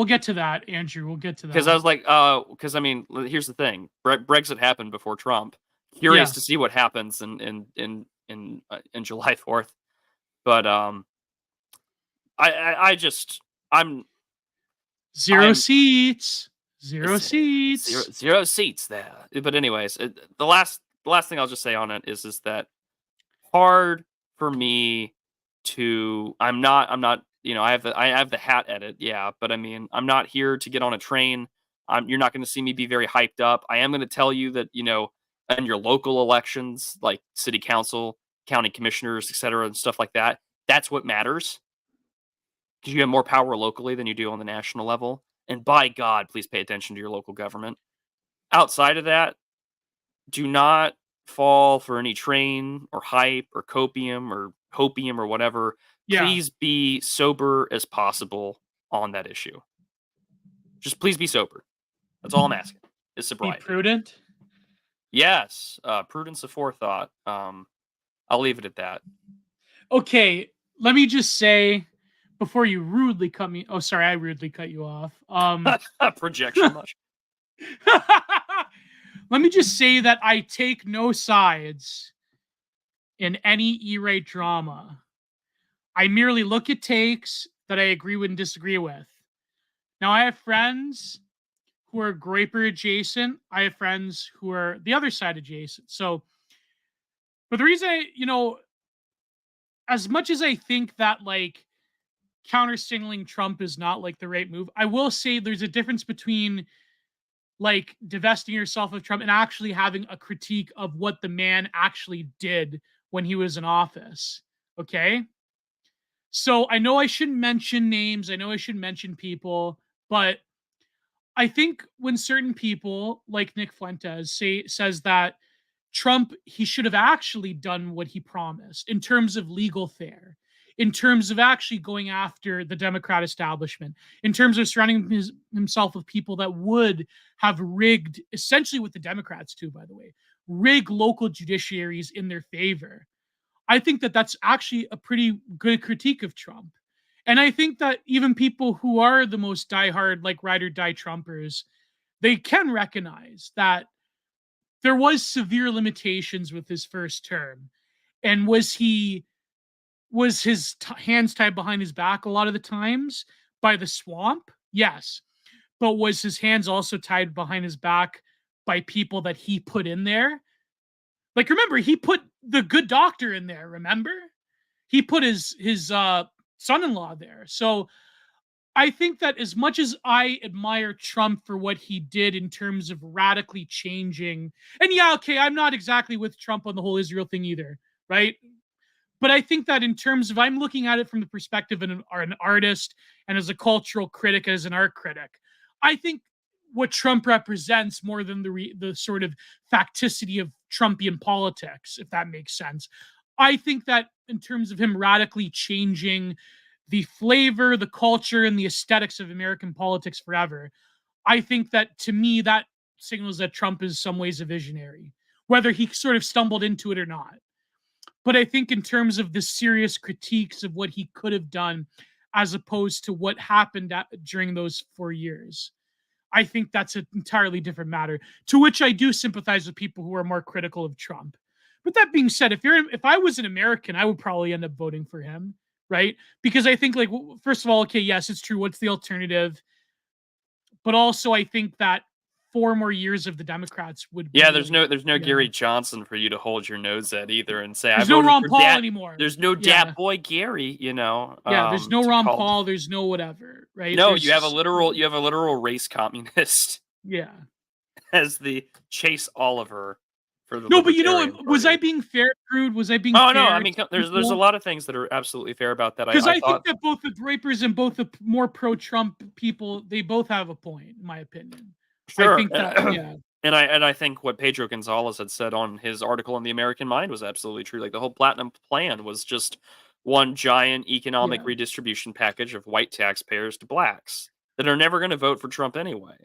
S1: get to that, Andrew. We'll get to that.
S2: Because I was like, because I mean, here's the thing: Brexit happened before Trump. Curious to see what happens in July 4th. But I'm
S1: zero seats
S2: there. But anyways, the last thing I'll just say on it is that hard for me to I'm not I have the hat edit, yeah, but I mean, I'm not here to get on a train. You're not going to see me be very hyped up. I am going to tell you that, in your local elections, like city council, county commissioners, etc., and stuff like that, that's what matters. Because you have more power locally than you do on the national level. And by God, please pay attention to your local government. Outside of that, do not fall for any train or hype or copium or hopium or whatever. Yeah. Please be sober as possible on that issue. Just please be sober. That's all I'm asking. Is sobriety.
S1: Be prudent?
S2: Yes. Prudence of forethought. I'll leave it at that.
S1: Okay. Let me just say, before you rudely cut me... Oh, sorry. I rudely cut you off.
S2: Projection much.
S1: Let me just say that I take no sides in any E-rate drama. I merely look at takes that I agree with and disagree with. Now, I have friends who are Graper adjacent. I have friends who are the other side adjacent. So, but the reason as much as I think that, like, counter-signaling Trump is not, like, the right move, I will say there's a difference between, like, divesting yourself of Trump and actually having a critique of what the man actually did when he was in office. Okay? So I know I shouldn't mention names. I know I shouldn't mention people, but I think when certain people like Nick Fuentes says that Trump, he should have actually done what he promised in terms of legal fare, in terms of actually going after the Democrat establishment, in terms of surrounding himself with people that would have rigged, essentially with the Democrats too, by the way, rig local judiciaries in their favor. I think that that's actually a pretty good critique of Trump. And I think that even people who are the most diehard, like ride or die Trumpers, they can recognize that there was severe limitations with his first term. And was his hands tied behind his back a lot of the times by the swamp? Yes. But was his hands also tied behind his back by people that he put in there? Like, remember, he put the good doctor in there, remember? He put his son-in-law there. So I think that as much as I admire Trump for what he did in terms of radically changing, and yeah, okay, I'm not exactly with Trump on the whole Israel thing either, right? But I think that in terms of, I'm looking at it from the perspective of an artist and as a cultural critic, as an art critic, I think what Trump represents more than the sort of facticity of Trumpian politics, if that makes sense. I think that in terms of him radically changing the flavor, the culture, and the aesthetics of American politics forever. I think that, to me, that signals that Trump is some ways a visionary, whether he sort of stumbled into it or not. But I think in terms of the serious critiques of what he could have done as opposed to what happened during those 4 years, I think that's an entirely different matter, to which I do sympathize with people who are more critical of Trump. But that being said, if I was an American, I would probably end up voting for him, right? Because I think, like, first of all, okay, yes, it's true. What's the alternative? But also, I think that 4 more years of the Democrats would be
S2: Yeah, there's no
S1: yeah.
S2: Gary Johnson for you to hold your nose at either and say I
S1: There's no
S2: voted
S1: Ron
S2: for
S1: Paul
S2: dat.
S1: anymore.
S2: There's no
S1: Yeah.
S2: dat boy Gary, you know.
S1: Yeah, there's no
S2: to
S1: Ron
S2: call-
S1: Paul. There's no whatever, right?
S2: No,
S1: There's
S2: you have a
S1: just-
S2: literal race communist
S1: Yeah.
S2: as the Chase Oliver for the
S1: No, but you know,
S2: Libertarian
S1: was I
S2: Party.
S1: being fair, Prude? Was I being
S2: Oh
S1: fair?
S2: no, I mean there's a lot of things that are absolutely fair about that.
S1: Because I
S2: thought
S1: think that both the Drapers and both the more pro-Trump people, they both have a point, in my opinion.
S2: sure.
S1: I think that, yeah.
S2: And I think what Pedro Gonzalez had said on his article in the American Mind was absolutely true. Like the whole Platinum Plan was just one giant economic
S1: Yeah.
S2: redistribution package of white taxpayers to blacks that are never going to vote for Trump anyway.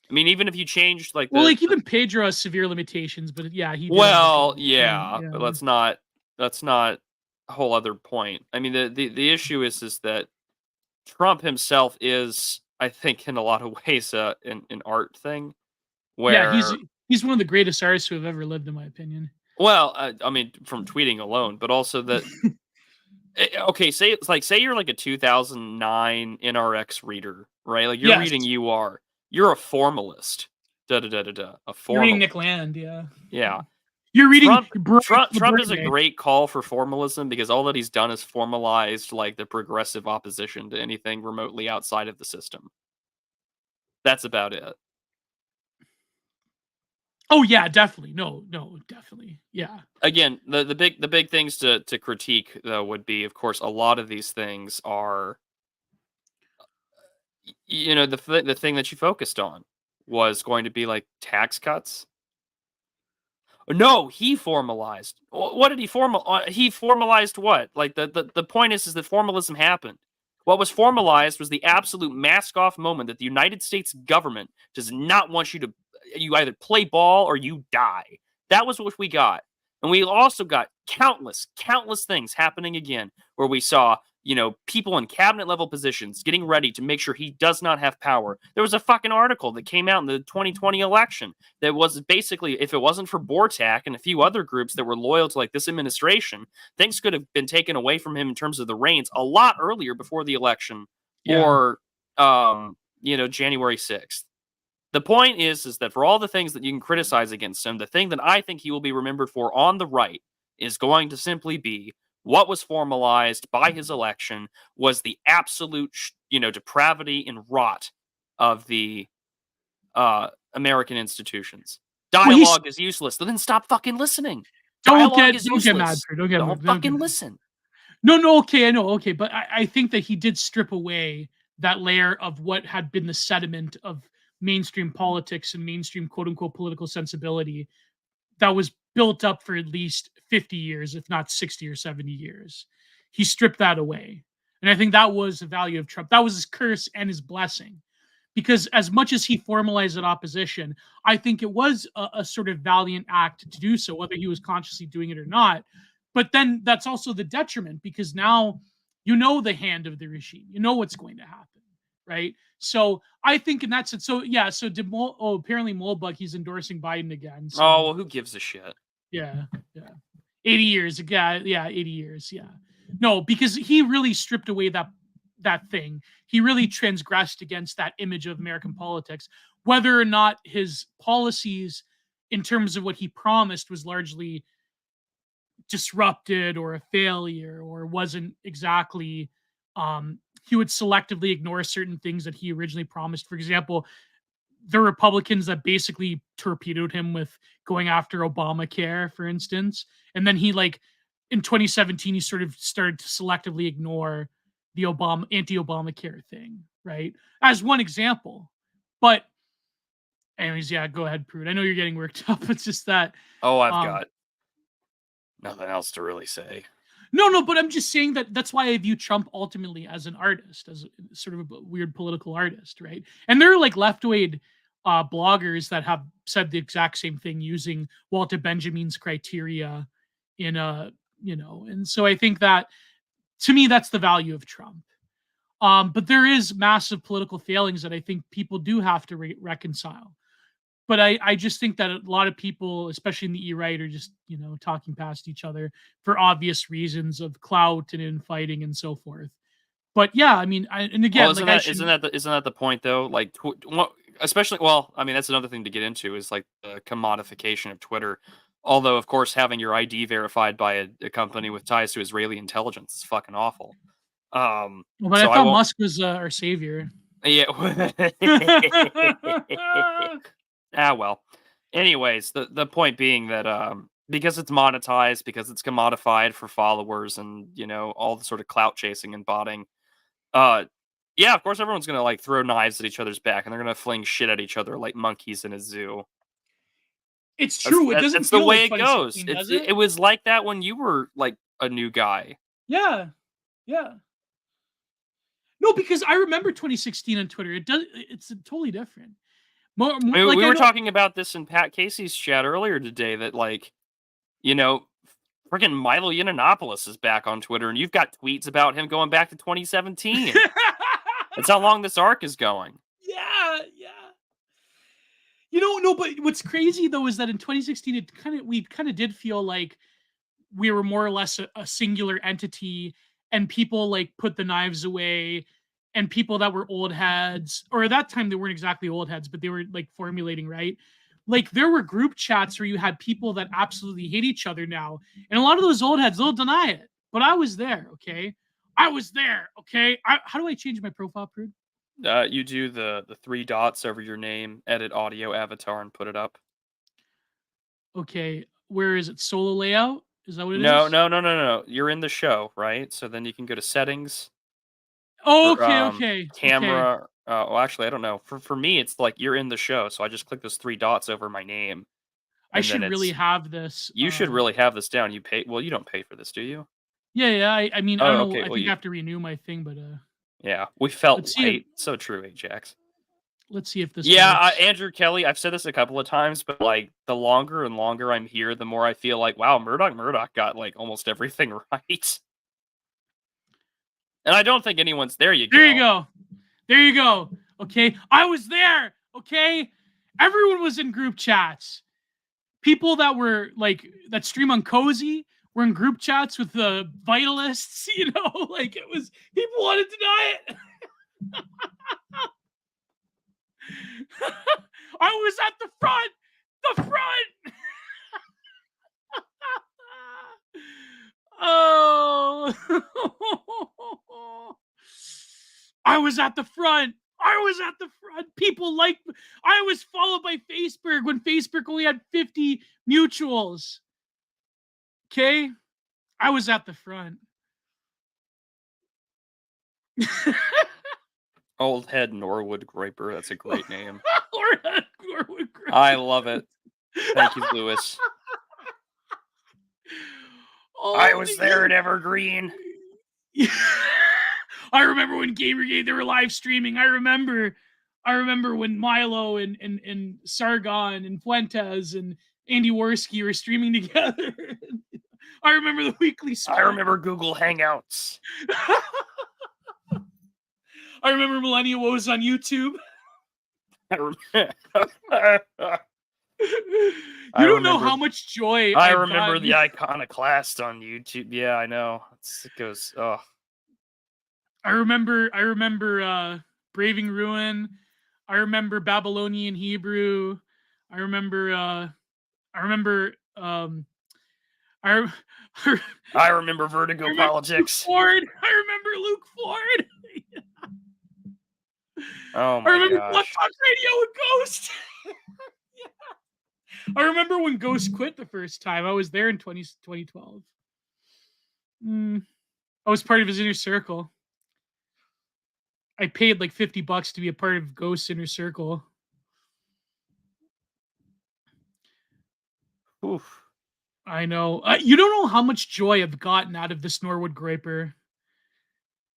S2: I mean, even if you changed like
S1: Well, like even Pedro has severe limitations, but yeah, he.
S2: well,
S1: did
S2: yeah,
S1: yeah.
S2: but that's not a whole other point. I mean, the issue is that Trump himself is, I think, in a lot of ways, an art thing. Where,
S1: yeah, he's one of the greatest artists who have ever lived, in my opinion.
S2: Well, I mean, from tweeting alone, but also that. Okay, say you're like a 2009 NRX reader, right? Like you're reading UR. You're a formalist. A formalist.
S1: You're reading Nick Land, yeah.
S2: Yeah.
S1: You're reading
S2: Trump is a great call for formalism because all that he's done is formalized like the progressive opposition to anything remotely outside of the system. That's about it.
S1: Oh yeah, definitely. No, definitely. Yeah.
S2: Again, the big things to critique though would be, of course, a lot of these things are, you know, the thing that you focused on was going to be like tax cuts. No, he formalized. What did he formal? He formalized what? Like the point is that formalism happened. What was formalized was the absolute mask-off moment that the United States government does not want you to. You either play ball or you die. That was what we got. And we also got countless things happening again where we saw, you know, people in cabinet level positions getting ready to make sure he does not have power. There was a fucking article that came out in the 2020 election that was basically, if it wasn't for Bortak and a few other groups that were loyal to like this administration, things could have been taken away from him in terms of the reins a lot earlier before the election or, you know, January 6th. The point is that for all the things that you can criticize against him, the thing that I think he will be remembered for on the right is going to simply be what was formalized by his election was the absolute, you know, depravity and rot of the American institutions. Dialogue is useless. Then stop fucking listening.
S1: Don't get mad.
S2: Don't fucking listen.
S1: No, okay, I know, okay, but I think that he did strip away that layer of what had been the sediment of mainstream politics and mainstream quote-unquote political sensibility that was built up for at least 50 years, if not 60 or 70 years. He stripped that away. And I think that was the value of Trump. That was his curse and his blessing. Because as much as he formalized that opposition, I think it was a sort of valiant act to do so, whether he was consciously doing it or not. But then that's also the detriment, because now you know the hand of the regime. You know what's going to happen, right? So I think in that sense, so yeah, so apparently Molbug, he's endorsing Biden again. So,
S2: oh, well, who gives a shit?
S1: Yeah. 80 years. Yeah, 80 years. Yeah. No, because he really stripped away that thing. He really transgressed against that image of American politics, whether or not his policies in terms of what he promised was largely disrupted or a failure or wasn't exactly he would selectively ignore certain things that he originally promised. For example, the Republicans that basically torpedoed him with going after Obamacare, for instance. And then he, like, in 2017, he sort of started to selectively ignore the anti-Obamacare thing, right? As one example. But anyways, yeah, go ahead, Prude. I know you're getting worked up. It's just that.
S2: Oh, I've got nothing else to really say.
S1: No, but I'm just saying that's why I view Trump ultimately as an artist, as sort of a weird political artist, right? And there are like left-wing bloggers that have said the exact same thing using Walter Benjamin's criteria in and so I think that to me that's the value of Trump. But there is massive political failings that I think people do have to reconcile. But I just think that a lot of people, especially in the E-right, are just, talking past each other for obvious reasons of clout and infighting and so forth. But yeah, I mean, and again,
S2: Well,
S1: like
S2: isn't that the point though? Like, especially, I mean, that's another thing to get into is like the commodification of Twitter. Although, of course, having your ID verified by a company with ties to Israeli intelligence is fucking awful.
S1: but I
S2: So I
S1: thought
S2: won't.
S1: Musk was our savior.
S2: Yeah. Well. Anyways, the point being that because it's monetized, because it's commodified for followers and, all the sort of clout chasing and botting, yeah, of course everyone's gonna like throw knives at each other's back and they're gonna fling shit at each other like monkeys in a zoo.
S1: It's true. It doesn't
S2: That's the
S1: feel
S2: way
S1: like
S2: it goes.
S1: 2016, does it?
S2: It was like that when you were like a new guy.
S1: Yeah. Yeah. No, because I remember 2016 on Twitter. It's totally different. More
S2: I mean,
S1: like
S2: we
S1: I
S2: were
S1: know.
S2: talking about this in Pat Casey's chat earlier today that like, freaking Milo Yiannopoulos is back on Twitter and you've got tweets about him going back to 2017. That's how long this arc is going.
S1: Yeah. No, but what's crazy though is that in 2016 we kind of did feel like we were more or less a singular entity, and people like put the knives away, and people that were old heads, or at that time they weren't exactly old heads, but they were like formulating, right? Like there were group chats where you had people that absolutely hate each other now, and a lot of those old heads they'll deny it. But I was there, okay? I was there, okay? How do I change my profile, Prude?
S2: You do the three dots over your name, edit audio avatar, and put it up.
S1: Okay, where is it? Solo layout? Is that what it
S2: No,
S1: is?
S2: no. You're in the show, right? So then you can go to settings.
S1: Oh,
S2: For,
S1: okay.
S2: camera. Well, actually, I don't know. For me, it's like you're in the show, so I just click those three dots over my name,
S1: I
S2: and then
S1: should really
S2: it's.
S1: have this.
S2: You should really have this down. You pay. Well, you don't pay for this, do you?
S1: Yeah. I mean, I don't
S2: Oh,
S1: know.
S2: okay.
S1: I
S2: Well,
S1: think I
S2: you.
S1: have to renew my thing, but
S2: Yeah, we felt
S1: let's see if
S2: light. So true, Ajax.
S1: this
S2: Yeah,
S1: works.
S2: Andrew Kelly. I've said this a couple of times, but like the longer and longer I'm here, the more I feel like, wow, Murdoch got like almost everything right. And I don't think anyone's there.
S1: There you go. Okay, I was there. Okay, everyone was in group chats. People that were like that stream on Cozy were in group chats with the Vitalists. Like it was people wanted to deny it. I was at the front. The front. Oh. I was at the front. People like I was followed by Facebook when Facebook only had 50 mutuals. Okay? I was at the front.
S2: Old head Norwood Groiper. That's a great name.
S1: Norwood Groiper.
S2: I love it. Thank you, Lewis. I was there at Evergreen.
S1: I remember when Gamergate they were live streaming. I remember when Milo and Sargon and Fuentes and Andy Worski were streaming together. I remember the weekly spot.
S2: I remember Google Hangouts.
S1: I remember Millennial Woes on YouTube. You don't know how much joy
S2: I remember the Iconoclast on YouTube. Yeah, I know. It goes. Oh.
S1: I remember Braving Ruin. I remember Babylonian Hebrew. I remember
S2: I remember Vertigo Politics.
S1: Ford. I remember Luke Ford.
S2: Oh my
S1: I remember
S2: gosh.
S1: Blood Talk Radio with Ghost. Yeah. I remember when Ghost quit the first time. I was there in 2012. I was part of his inner circle. I paid like $50 to be a part of Ghost's inner circle.
S2: Oof.
S1: I know. You don't know how much joy I've gotten out of this Norwood Graper.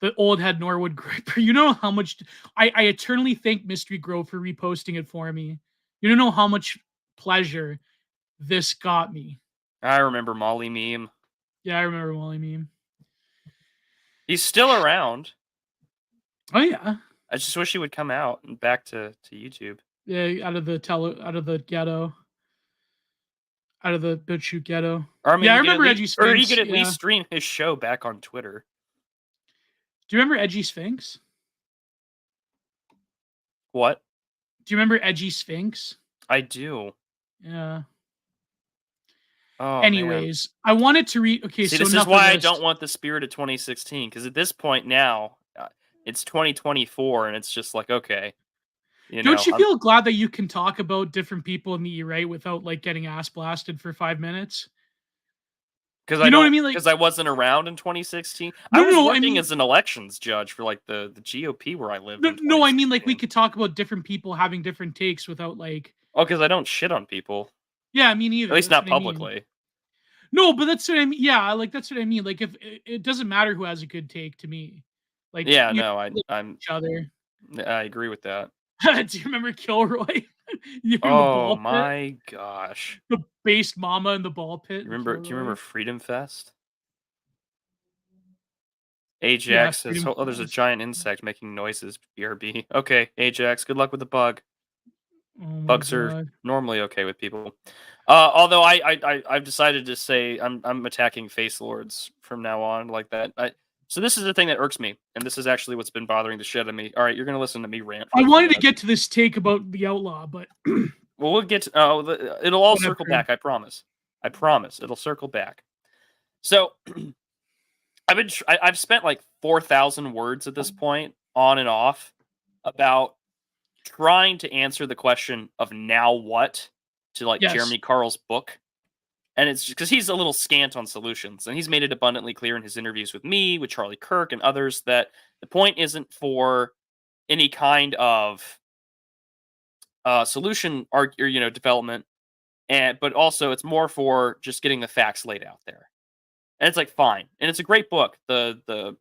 S1: The old head Norwood Graper. You know how much I eternally thank Mystery Grove for reposting it for me. You don't know how much pleasure this got me.
S2: I remember Molly Meme.
S1: Yeah, I remember Wally Meme.
S2: He's still around.
S1: Oh yeah.
S2: I just wish he would come out and back to YouTube.
S1: Yeah, out of the ghetto. Out of the BitChute ghetto.
S2: Or I mean,
S1: Yeah, I
S2: he could
S1: remember
S2: at
S1: Edgy
S2: least, or he
S1: Sphinx.
S2: could at
S1: Yeah.
S2: least stream his show back on Twitter.
S1: Do you remember Edgy Sphinx?
S2: What?
S1: Do you remember Edgy Sphinx?
S2: I do.
S1: Yeah.
S2: Oh,
S1: Anyways, I wanted to read. Okay,
S2: see,
S1: so
S2: this is
S1: enough of
S2: why I
S1: this.
S2: don't want the spirit of 2016, because at this point now, it's 2024, and it's just like, okay,
S1: Don't you feel glad that you can talk about different people in the E-Right without like getting ass blasted for 5 minutes?
S2: Because
S1: You know what I mean? Like,
S2: because I wasn't around in 2016.
S1: No,
S2: I was
S1: no, I
S2: working
S1: mean-
S2: as an elections judge for like the GOP where I lived.
S1: no, I mean like we
S2: 2016.
S1: could talk about different people having different takes without like.
S2: Oh, because I don't shit on people,
S1: Yeah, me neither.
S2: at least
S1: That's
S2: not
S1: what I mean.
S2: publicly.
S1: No, but that's what I mean. Yeah, like that's what I mean. Like if it doesn't matter who has a good take to me. Like
S2: Yeah,
S1: you
S2: no,
S1: like
S2: I'm
S1: each other.
S2: I agree with that.
S1: Do you remember Kilroy? You in the
S2: Oh
S1: ball pit?
S2: my gosh!
S1: The based mama in the ball pit.
S2: Do you remember
S1: Kilroy?
S2: Freedom Fest?
S1: Yeah,
S2: Ajax says,
S1: Freedom
S2: "Oh, there's a
S1: Fest.
S2: giant insect making noises." BRB. Okay, Ajax. Good luck with the bug.
S1: Oh my
S2: Bugs are
S1: god.
S2: normally okay with people. Although I've decided to say I'm attacking face lords from now on like that. So this is the thing that irks me, and this is actually what's been bothering the shit out of me. All right, you're gonna listen to me rant.
S1: I wanted to get to this take about the outlaw, but
S2: Well, we'll get to, it'll all circle
S1: Whatever.
S2: back. I promise. I promise it'll circle back. So I've spent like 4,000 words at this point on and off about trying to answer the question of now what to like
S1: Yes.
S2: Jeremy Carl's book. And it's because he's a little scant on solutions, and he's made it abundantly clear in his interviews with me, with Charlie Kirk, and others that the point isn't for any kind of solution or development, but also it's more for just getting the facts laid out there. And it's like fine, and it's a great book. The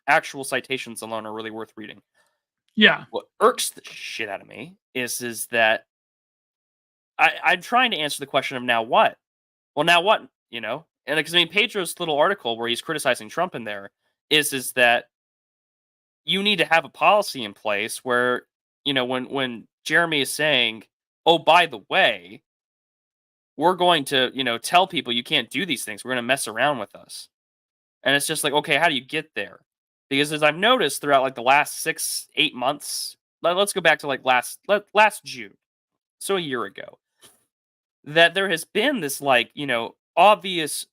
S2: actual citations alone are really worth reading.
S1: yeah.
S2: What irks the shit out of me is that I'm trying to answer the question of now what. Well, now what? And because I mean, Pedro's little article where he's criticizing Trump in there is that you need to have a policy in place where when Jeremy is saying, "Oh, by the way, we're going to tell people you can't do these things. We're going to mess around with us," and it's just like, okay, how do you get there? Because as I've noticed throughout like the last 6-8 months, let's go back to like last June, so a year ago, that there has been this like obvious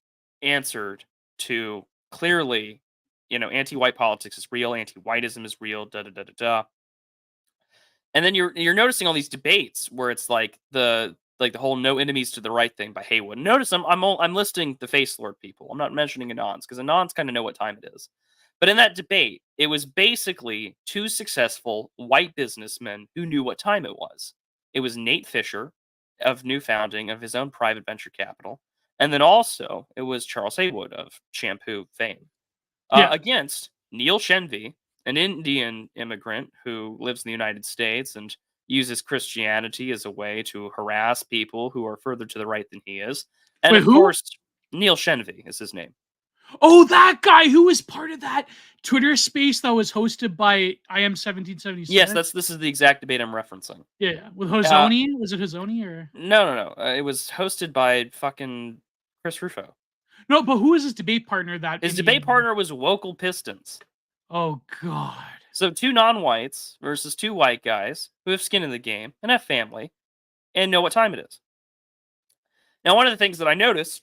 S2: answer to clearly anti-white politics is real, anti-whiteism is real, da da da da da. And then you're noticing all these debates where it's like the whole no enemies to the right thing by Haywood. Notice I'm listing the face lord people. I'm not mentioning Anons because Anons kind of know what time it is. But in that debate, it was basically two successful white businessmen who knew what time it was. It was Nate Fisher of New Founding of his own private venture capital, and then also it was Charles Haywood of Shampoo fame against Neil Shenvi, an Indian immigrant who lives in the United States and uses Christianity as a way to harass people who are further to the right than he is. And
S1: Wait,
S2: of
S1: who?
S2: course, Neil Shenvi is his name.
S1: Oh, that guy who was part of that Twitter space that was hosted by I am 1777.
S2: Yes, this is the exact debate I'm referencing.
S1: Yeah, with Hozoni. Was it Hozoni or
S2: No. It was hosted by fucking Chris Rufo.
S1: no? But who was his debate partner?
S2: His debate partner was Wokel Pistons.
S1: Oh God.
S2: So two non-whites versus two white guys who have skin in the game and have family and know what time it is. Now, one of the things that I noticed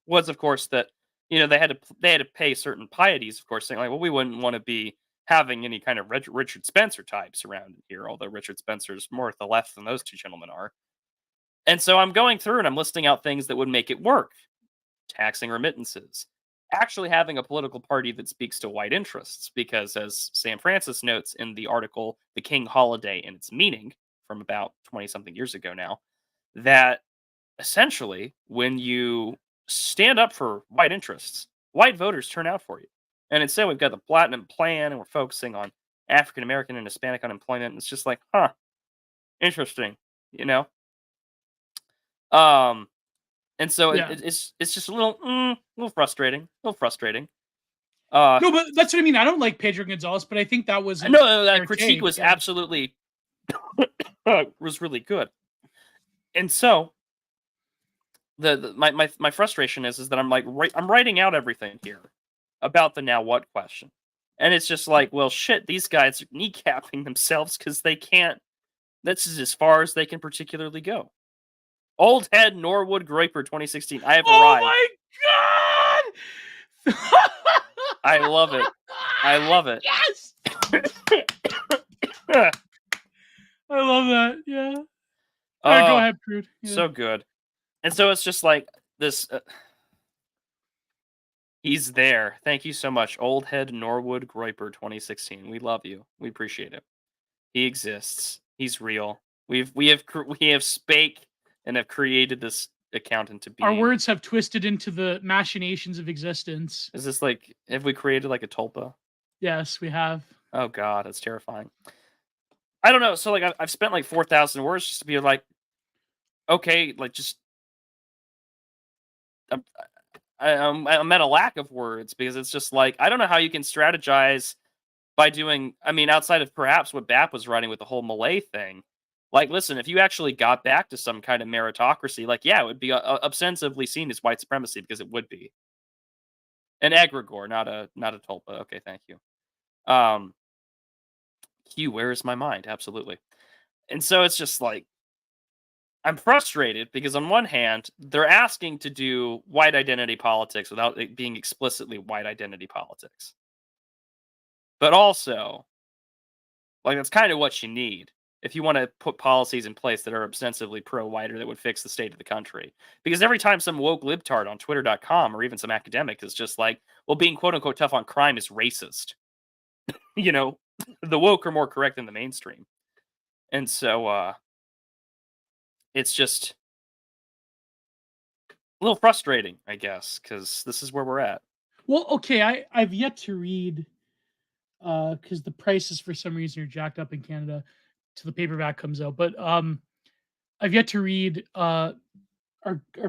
S2: was, of course, that they had to pay certain pieties, of course, saying like, well, we wouldn't want to be having any kind of Richard Spencer types around here, although Richard Spencer's more at the left than those two gentlemen are. And so I'm going through and I'm listing out things that would make it work: taxing remittances, actually having a political party that speaks to white interests, because as Sam Francis notes in the article The King Holiday and Its Meaning from about 20 something years ago now, that essentially, when you stand up for white interests, white voters turn out for you. And instead, we've got the Platinum Plan, and we're focusing on African American and Hispanic unemployment. And it's just like, huh, interesting, you know. And so
S1: Yeah.
S2: it's just a little frustrating,
S1: No, but that's what I mean. I don't like Pedro Gonzalez, but I think that was
S2: No, that
S1: fair
S2: critique
S1: take,
S2: was
S1: yeah.
S2: absolutely was really good. And so my frustration is that I'm like I'm writing out everything here about the now what question. And it's just like, well, shit, these guys are kneecapping themselves because they can't. This is as far as they can particularly go. Old Head Norwood Groiper 2016. I have arrived.
S1: Oh my god!
S2: I love it. I love it.
S1: Yes! I love that. Yeah. All right, go ahead, Prude. Yeah.
S2: So good. And so it's just like this. He's there. Thank you so much, Old Head Norwood Groiper 2016. We love you. We appreciate it. He exists. He's real. We have spake and have created this account into being.
S1: Our words have twisted into the machinations of existence.
S2: Is this like, have we created like a tulpa?
S1: Yes, we have.
S2: Oh god, that's terrifying. I don't know. So like I've spent like 4,000 words just to be like, okay, like just I'm at a lack of words because it's just like I don't know how you can strategize by doing. I mean, outside of perhaps what BAP was writing with the whole Malay thing. Like, listen, if you actually got back to some kind of meritocracy, like, yeah, it would be ostensibly seen as white supremacy because it would be an egregore, not a tulpa. Okay, thank you. Hugh, where is my mind? Absolutely. And so it's just like I'm frustrated because on one hand, they're asking to do white identity politics without it being explicitly white identity politics. But also, like that's kind of what you need if you want to put policies in place that are ostensibly pro-white or that would fix the state of the country. Because every time some woke libtard on Twitter.com or even some academic is just like, well, being quote unquote tough on crime is racist. You know, the woke are more correct than the mainstream. And so it's just a little frustrating, I guess, because this is where we're at.
S1: Well, okay, I've yet to read because the prices for some reason are jacked up in Canada till the paperback comes out. But I've yet to read our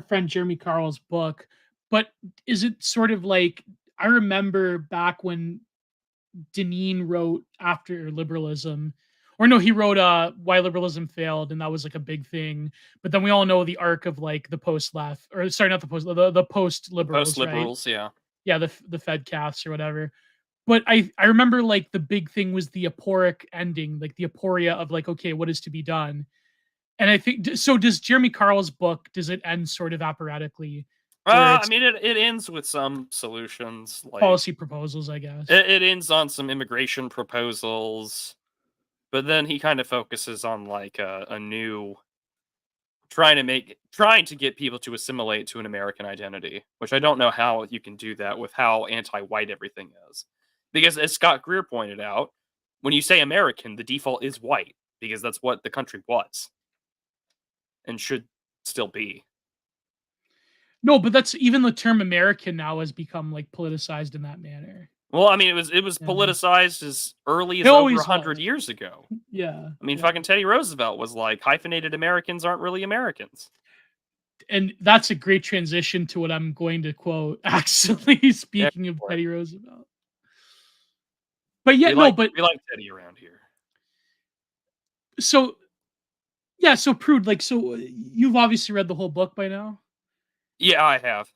S1: friend Jeremy Carl's book. But is it sort of like I remember back when Deneen wrote After Liberalism, or no, he wrote Why Liberalism Failed, and that was like a big thing. But then we all know the arc of like the post left, or sorry, not the post, the post liberals,
S2: Post liberals,
S1: right?
S2: yeah.
S1: Yeah, the Fed casts or whatever. But I remember like the big thing was the aporic ending, like the aporia of like, okay, what is to be done? And I think so. Does Jeremy Carl's book, does it end sort of apparatically?
S2: I mean, it ends with some solutions, like
S1: policy proposals, I guess.
S2: It ends on some immigration proposals, but then he kind of focuses on like a new trying to get people to assimilate to an American identity, which I don't know how you can do that with how anti-white everything is. Because as Scott Greer pointed out, when you say American, the default is white because that's what the country was and should still be.
S1: No, but that's even the term American now has become like politicized in that manner.
S2: Well, I mean, it was
S1: Yeah.
S2: politicized as early as
S1: It
S2: over
S1: always
S2: 100
S1: was.
S2: years ago.
S1: Yeah.
S2: I mean,
S1: yeah.
S2: fucking Teddy Roosevelt was like, hyphenated Americans aren't really Americans.
S1: And that's a great transition to what I'm going to quote, actually, speaking of Teddy Roosevelt. But yeah,
S2: we
S1: no,
S2: like,
S1: but
S2: we like Teddy around here.
S1: So yeah, so Prude, like, so you've obviously read the whole book by now,
S2: Yeah, I have.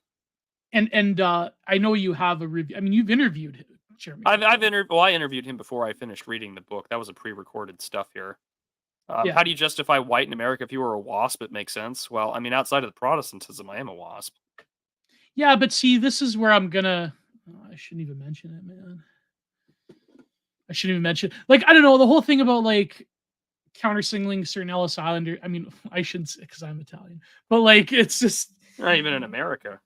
S1: and I know you have a review. I mean, you've interviewed Jeremy.
S2: I interviewed him before I finished reading the book. That was a pre-recorded stuff here.
S1: Yeah.
S2: How do you justify white in America if you were a WASP? It makes sense. Well, I mean, outside of the Protestantism, I am a WASP.
S1: Yeah, but see, this is where I'm gonna. Oh, I shouldn't even mention it, man. I shouldn't even mention. Like, I don't know the whole thing about like counter-singling certain Ellis Islander. I mean, I shouldn't say because I'm Italian, but like, it's just
S2: Not even in America.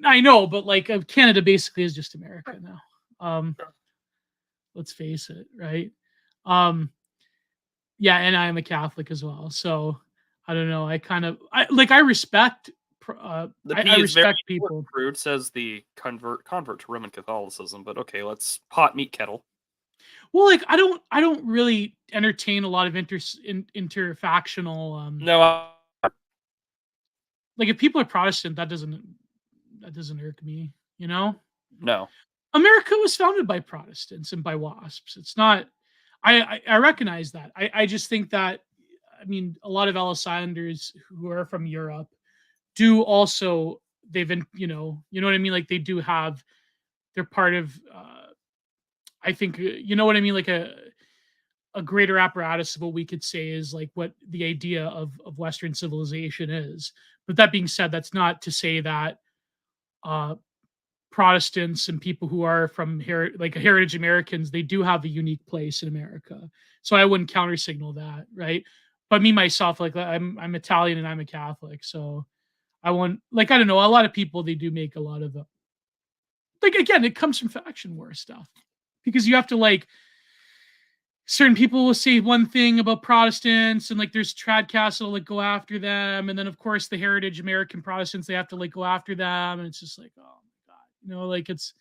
S1: I know, but like Canada basically is just America now. Let's face it, right? Yeah, and I am a Catholic as well. So I don't know. I respect.
S2: The
S1: I
S2: P is very
S1: respect people.
S2: important. Prude says the convert to Roman Catholicism, but okay, let's pot meat kettle.
S1: Well, like I don't really entertain a lot of interfactional.
S2: No,
S1: Like if people are Protestant, that doesn't irk me. You know,
S2: no.
S1: America was founded by Protestants and by WASPs. It's not. I recognize that. I just think that. I mean, a lot of Ellis Islanders who are from Europe do also. They've been, you know what I mean. Like they do have. They're part of. I think you know what I mean. Like a greater apparatus of what we could say is like what the idea of Western civilization is. But that being said, that's not to say that Protestants and people who are from heritage Americans, they do have a unique place in America. So I wouldn't counter signal that, right? But me myself, like I'm Italian and I'm a Catholic, so I want like I don't know. A lot of people they do make a lot of like again, it comes from faction war stuff because you have to like certain people will say one thing about Protestants and like there's tradcasts that'll like go after them. And then of course the heritage American Protestants, they have to like go after them. And it's just like, oh my God, you know, like it's,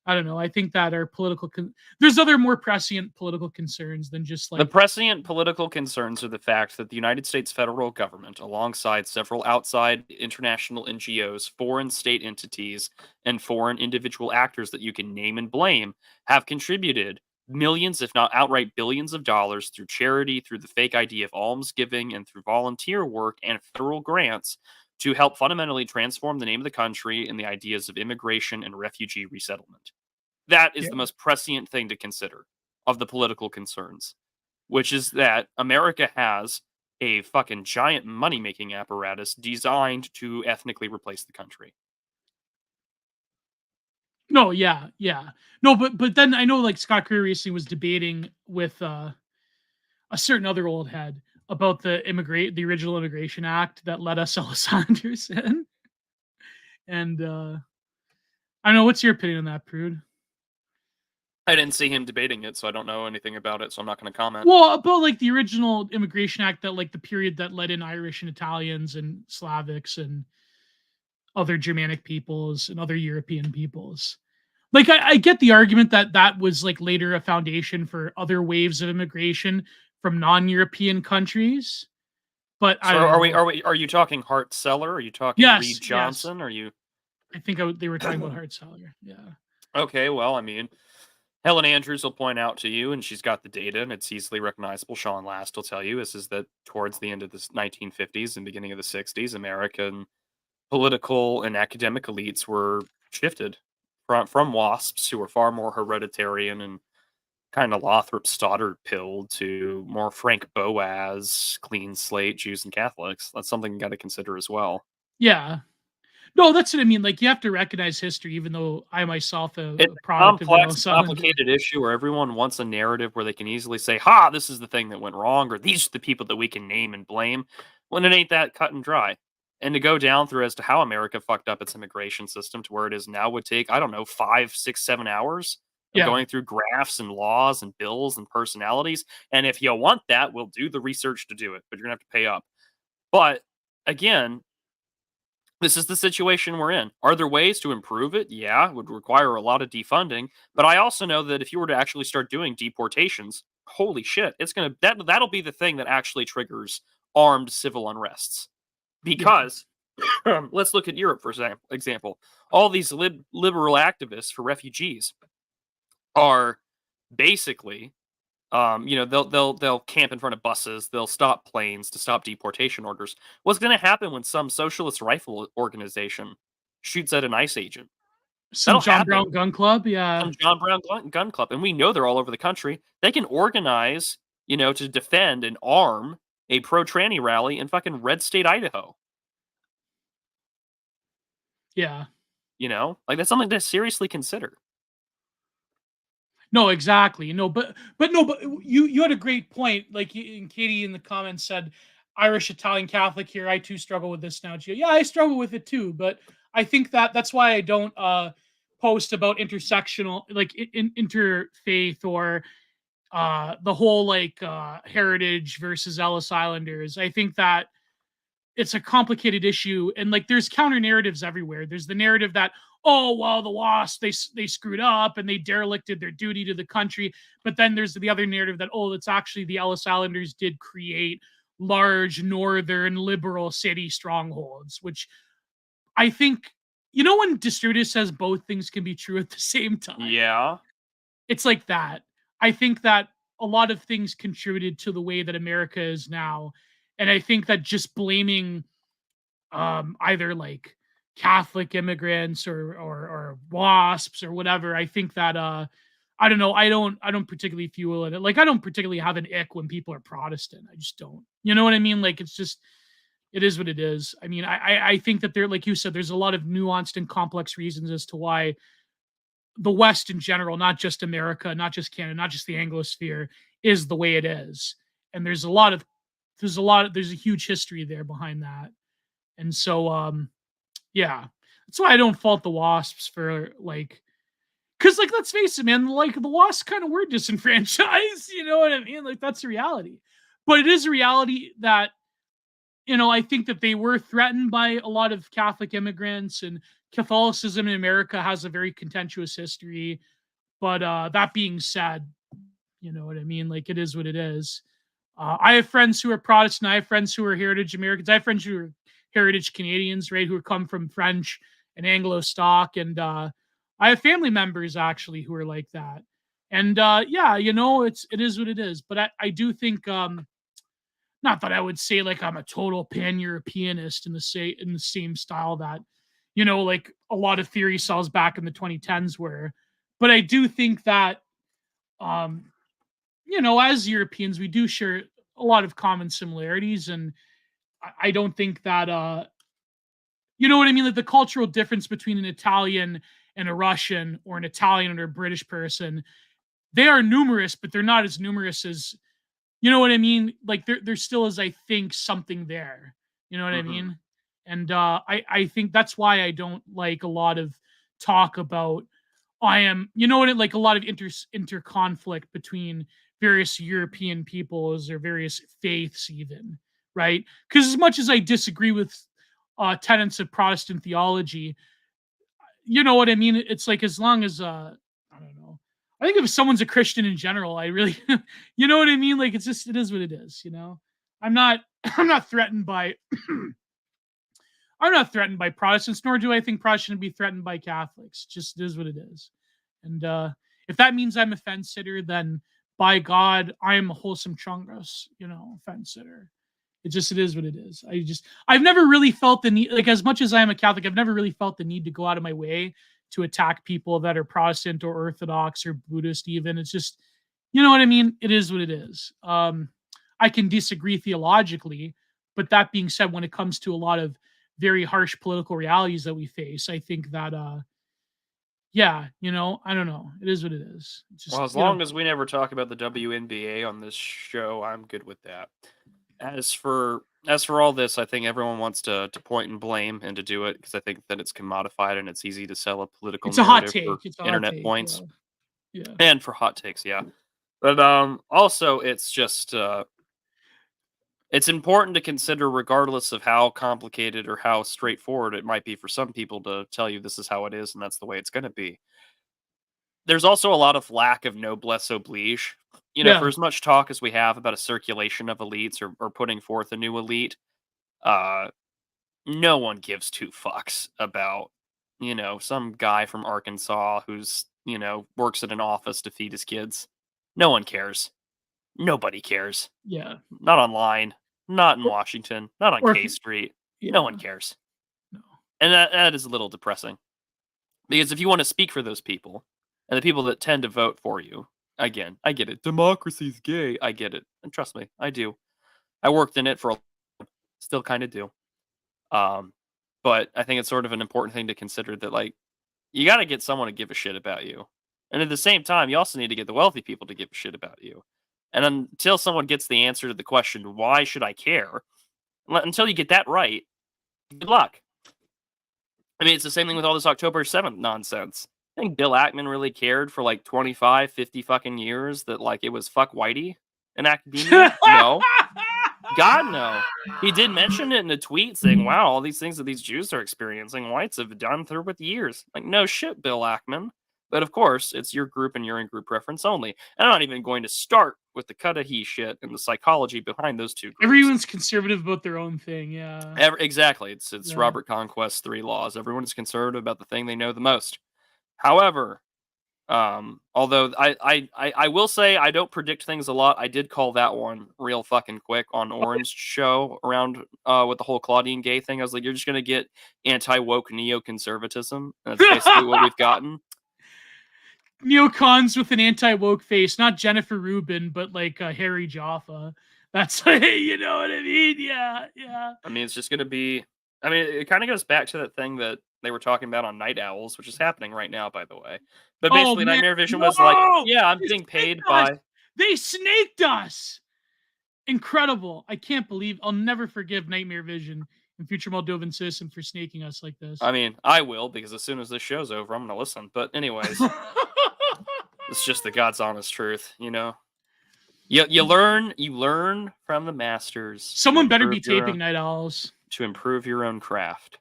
S1: I don't know. I think that our there's other more prescient political concerns than just like
S2: the prescient political concerns are the fact that the United States federal government, alongside several outside international NGOs, foreign state entities, and foreign individual actors that you can name and blame, have contributed millions, if not outright billions of dollars through charity, through the fake idea of almsgiving, and through volunteer work and federal grants to help fundamentally transform the name of the country and the ideas of immigration and refugee resettlement. That is the most prescient thing to consider of the political concerns, which is that America has a fucking giant money-making apparatus designed to ethnically replace the country.
S1: No, yeah. No, but then I know like Scott Curry recently was debating with a certain other old head about the original Immigration Act that let us Ellis Islanders in. And I don't know, what's your opinion on that, Prude?
S2: I didn't see him debating it, so I don't know anything about it, so I'm not going to comment.
S1: Well, about like the original Immigration Act that like the period that let in Irish and Italians and Slavics and other Germanic peoples and other European peoples. Like I get the argument that that was like later a foundation for other waves of immigration from non-European countries. But
S2: so are you talking Hart Seller? Are you talking Reed Johnson?
S1: Yes.
S2: Are you?
S1: I think they were talking about Hart Seller. Yeah.
S2: Okay, well, I mean, Helen Andrews will point out to you, and she's got the data, and it's easily recognizable. Sean Last will tell you is that towards the end of the 1950s and beginning of the 60s, American political and academic elites were shifted from WASPs, who were far more hereditarian and kind of Lothrop Stoddard pilled, to more Frank Boas, clean slate Jews and Catholics. That's something you got to consider as well.
S1: Yeah. No, that's what I mean. Like you have to recognize history, even though I myself am
S2: it's
S1: a product
S2: a complex,
S1: of Ellis
S2: complicated issue where everyone wants a narrative where they can easily say, "Ha, this is the thing that went wrong," or "These are the people that we can name and blame," when it ain't that cut and dry. And to go down through as to how America fucked up its immigration system to where it is now would take, I don't know, 5, 6, 7 hours of
S1: Yeah.
S2: going through graphs and laws and bills and personalities. And if you want that, we'll do the research to do it, but you're gonna have to pay up. But again, this is the situation we're in. Are there ways to improve it? Yeah, it would require a lot of defunding. But I also know that if you were to actually start doing deportations, holy shit, it's gonna that'll be the thing that actually triggers armed civil unrests. Because let's look at Europe for example. All these liberal activists for refugees are basically, they'll camp in front of buses, they'll stop planes to stop deportation orders. What's going to happen when some socialist rifle organization shoots at an ICE agent?
S1: Some John Brown Gun Club, yeah.
S2: Some John Brown Gun Club, and we know they're all over the country. They can organize, to defend and arm a pro-tranny rally in fucking red state Idaho.
S1: Yeah.
S2: Like that's something to seriously consider.
S1: No, exactly. No, but you had a great point. Like and Katie in the comments said, Irish, Italian, Catholic here. I too struggle with this now, Gio. Yeah, I struggle with it too. But I think that's why I don't post about intersectional, like interfaith or the whole like heritage versus Ellis Islanders. I think that it's a complicated issue, and like there's counter narratives everywhere. There's the narrative that, oh well, the WASP they screwed up and they derelicted their duty to the country, but then there's the other narrative that, oh, it's actually the Ellis Islanders did create large northern liberal city strongholds, which I think, when Destritus says both things can be true at the same time.
S2: Yeah.
S1: It's like that. I think that a lot of things contributed to the way that America is now. And I think that just blaming either like Catholic immigrants or WASPs or whatever, I think that I don't know, I don't particularly fuel it. Like I don't particularly have an ick when people are Protestant. I just don't. You know what I mean? Like it's just, it is what it is. I mean, I think that there, like you said, there's a lot of nuanced and complex reasons as to why the West in general, not just America, not just Canada, not just the Anglosphere, is the way it is. And there's a huge history there behind that. And so, yeah, that's why I don't fault the WASPs for like, because like, let's face it, man, like the WASPs kind of were disenfranchised. You know what I mean? Like that's the reality. But it is a reality that, I think that they were threatened by a lot of Catholic immigrants, and Catholicism in America has a very contentious history. But that being said, you know what I mean? Like it is what it is. I have friends who are Protestant. I have friends who are Heritage Americans. I have friends who are Heritage Canadians, right? Who come from French and Anglo stock. And I have family members actually who are like that. And yeah, it is what it is. But I do think, not that I would say like I'm a total pan-Europeanist in the same style that, like a lot of theory cells back in the 2010s were. But I do think that, as Europeans, we do share a lot of common similarities. And I don't think that, you know what I mean? Like the cultural difference between an Italian and a Russian, or an Italian and a British person, they are numerous, but they're not as numerous as, you know what I mean? Like there still is, I think, something there. You know what I mean? And I think that's why I don't like a lot of talk about like a lot of inter-conflict between various European peoples or various faiths even, right? Because as much as I disagree with tenets of Protestant theology, you know what I mean? It's like, as long as I don't know. I think if someone's a Christian in general, I really, you know what I mean? Like it is what it is, I'm not threatened by, I'm not threatened by Protestants, nor do I think Protestants should be threatened by Catholics. Just it is what it is. And if that means I'm a fence sitter, then by God, I am a wholesome chungus, fence sitter. It is what it is. I've never really felt the need, like as much as I am a Catholic, I've never really felt the need to go out of my way to attack people that are Protestant or Orthodox or Buddhist even. It's just, you know what I mean? It is what it is. I can disagree theologically, but that being said, when it comes to a lot of very harsh political realities that we face, I think that, yeah, I don't know. It is what it is. It's just,
S2: Well, as long as we never talk about the WNBA on this show, I'm good with that. As for all this, I think everyone wants to point and blame and to do it because I think that it's commodified and it's easy to sell a political
S1: it's a hot
S2: narrative
S1: take.
S2: for
S1: It's a hot
S2: internet
S1: take,
S2: points.
S1: Yeah.
S2: And for hot takes, yeah. But also it's just it's important to consider, regardless of how complicated or how straightforward it might be for some people to tell you this is how it is and that's the way it's going to be. There's also a lot of lack of noblesse oblige. For as much talk as we have about a circulation of elites or putting forth a new elite, no one gives two fucks about, some guy from Arkansas who's, works at an office to feed his kids. No one cares. Nobody cares.
S1: Yeah.
S2: Not online, not in Washington, not on K Street.
S1: Yeah.
S2: No one cares.
S1: No.
S2: And that is a little depressing. Because if you want to speak for those people, and the people that tend to vote for you, again, I get it. Democracy's gay. I get it. And trust me, I do. I worked in it for still kind of do. But I think it's sort of an important thing to consider that, like, you got to get someone to give a shit about you. And at the same time, you also need to get the wealthy people to give a shit about you. And until someone gets the answer to the question, why should I care? Until you get that right, good luck. I mean, it's the same thing with all this October 7th nonsense. I think Bill Ackman really cared for like 25, 50 fucking years that like it was fuck whitey in academia. No. God, no. He did mention it in a tweet saying, wow, all these things that these Jews are experiencing, whites have done through with years. Like, no shit, Bill Ackman. But of course, it's your group and your in-group preference only. And I'm not even going to start with the Cudahy shit and the psychology behind those two groups.
S1: Everyone's conservative about their own thing, yeah.
S2: Exactly. It's
S1: Yeah.
S2: Robert Conquest's 3 laws. Everyone is conservative about the thing they know the most. However, although I will say I don't predict things a lot. I did call that one real fucking quick on Orange show around with the whole Claudine Gay thing. I was like, you're just gonna get anti-woke neoconservatism. And that's basically what we've gotten.
S1: Neocons with an anti-woke face, not Jennifer Rubin, but like Harry Jaffa. That's you know what I mean? Yeah.
S2: I mean, it's just gonna be. I mean, it kind of goes back to that thing that they were talking about on Night Owls, which is happening right now, by the way. But basically, Nightmare Vision was like, yeah, I'm getting paid by.
S1: They snaked us. Incredible. I can't believe. I'll never forgive Nightmare Vision and future Moldovan citizen for snaking us like this.
S2: I mean, I will, because as soon as this show's over, I'm gonna listen. But anyways, it's just the God's honest truth, you know. You learn from the masters.
S1: Someone better be taping Night Owls
S2: to improve your own craft.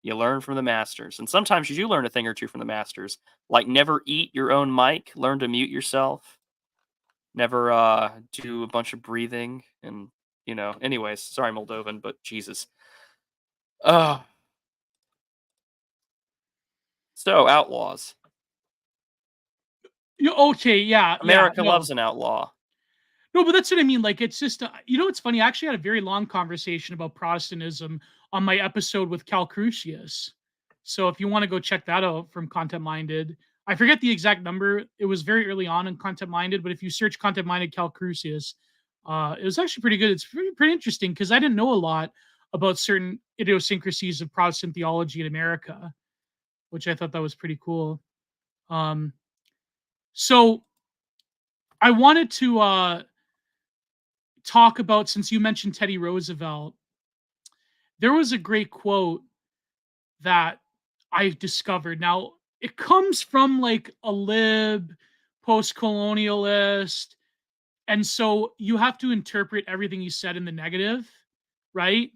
S2: You learn from the masters, and sometimes you do learn a thing or two from the masters. Like never eat your own mic. Learn to mute yourself. Never do a bunch of breathing, and you know. Anyways, sorry, Moldovan, but Jesus. So Outlaws.
S1: Okay, yeah.
S2: America loves an outlaw.
S1: No, but that's what I mean. Like, it's just, you know, it's funny. I actually had a very long conversation about Protestantism on my episode with Cal Crucius. So if you want to go check that out from Content Minded, I forget the exact number. It was very early on in Content Minded, but if you search Content Minded Cal Crucius, it was actually pretty good. It's pretty interesting because I didn't know a lot about certain idiosyncrasies of Protestant theology in America, which I thought that was pretty cool. So I wanted to talk about, since you mentioned Teddy Roosevelt, there was a great quote that I've discovered. Now, it comes from like a lib, post-colonialist, and so you have to interpret everything he said in the negative, right?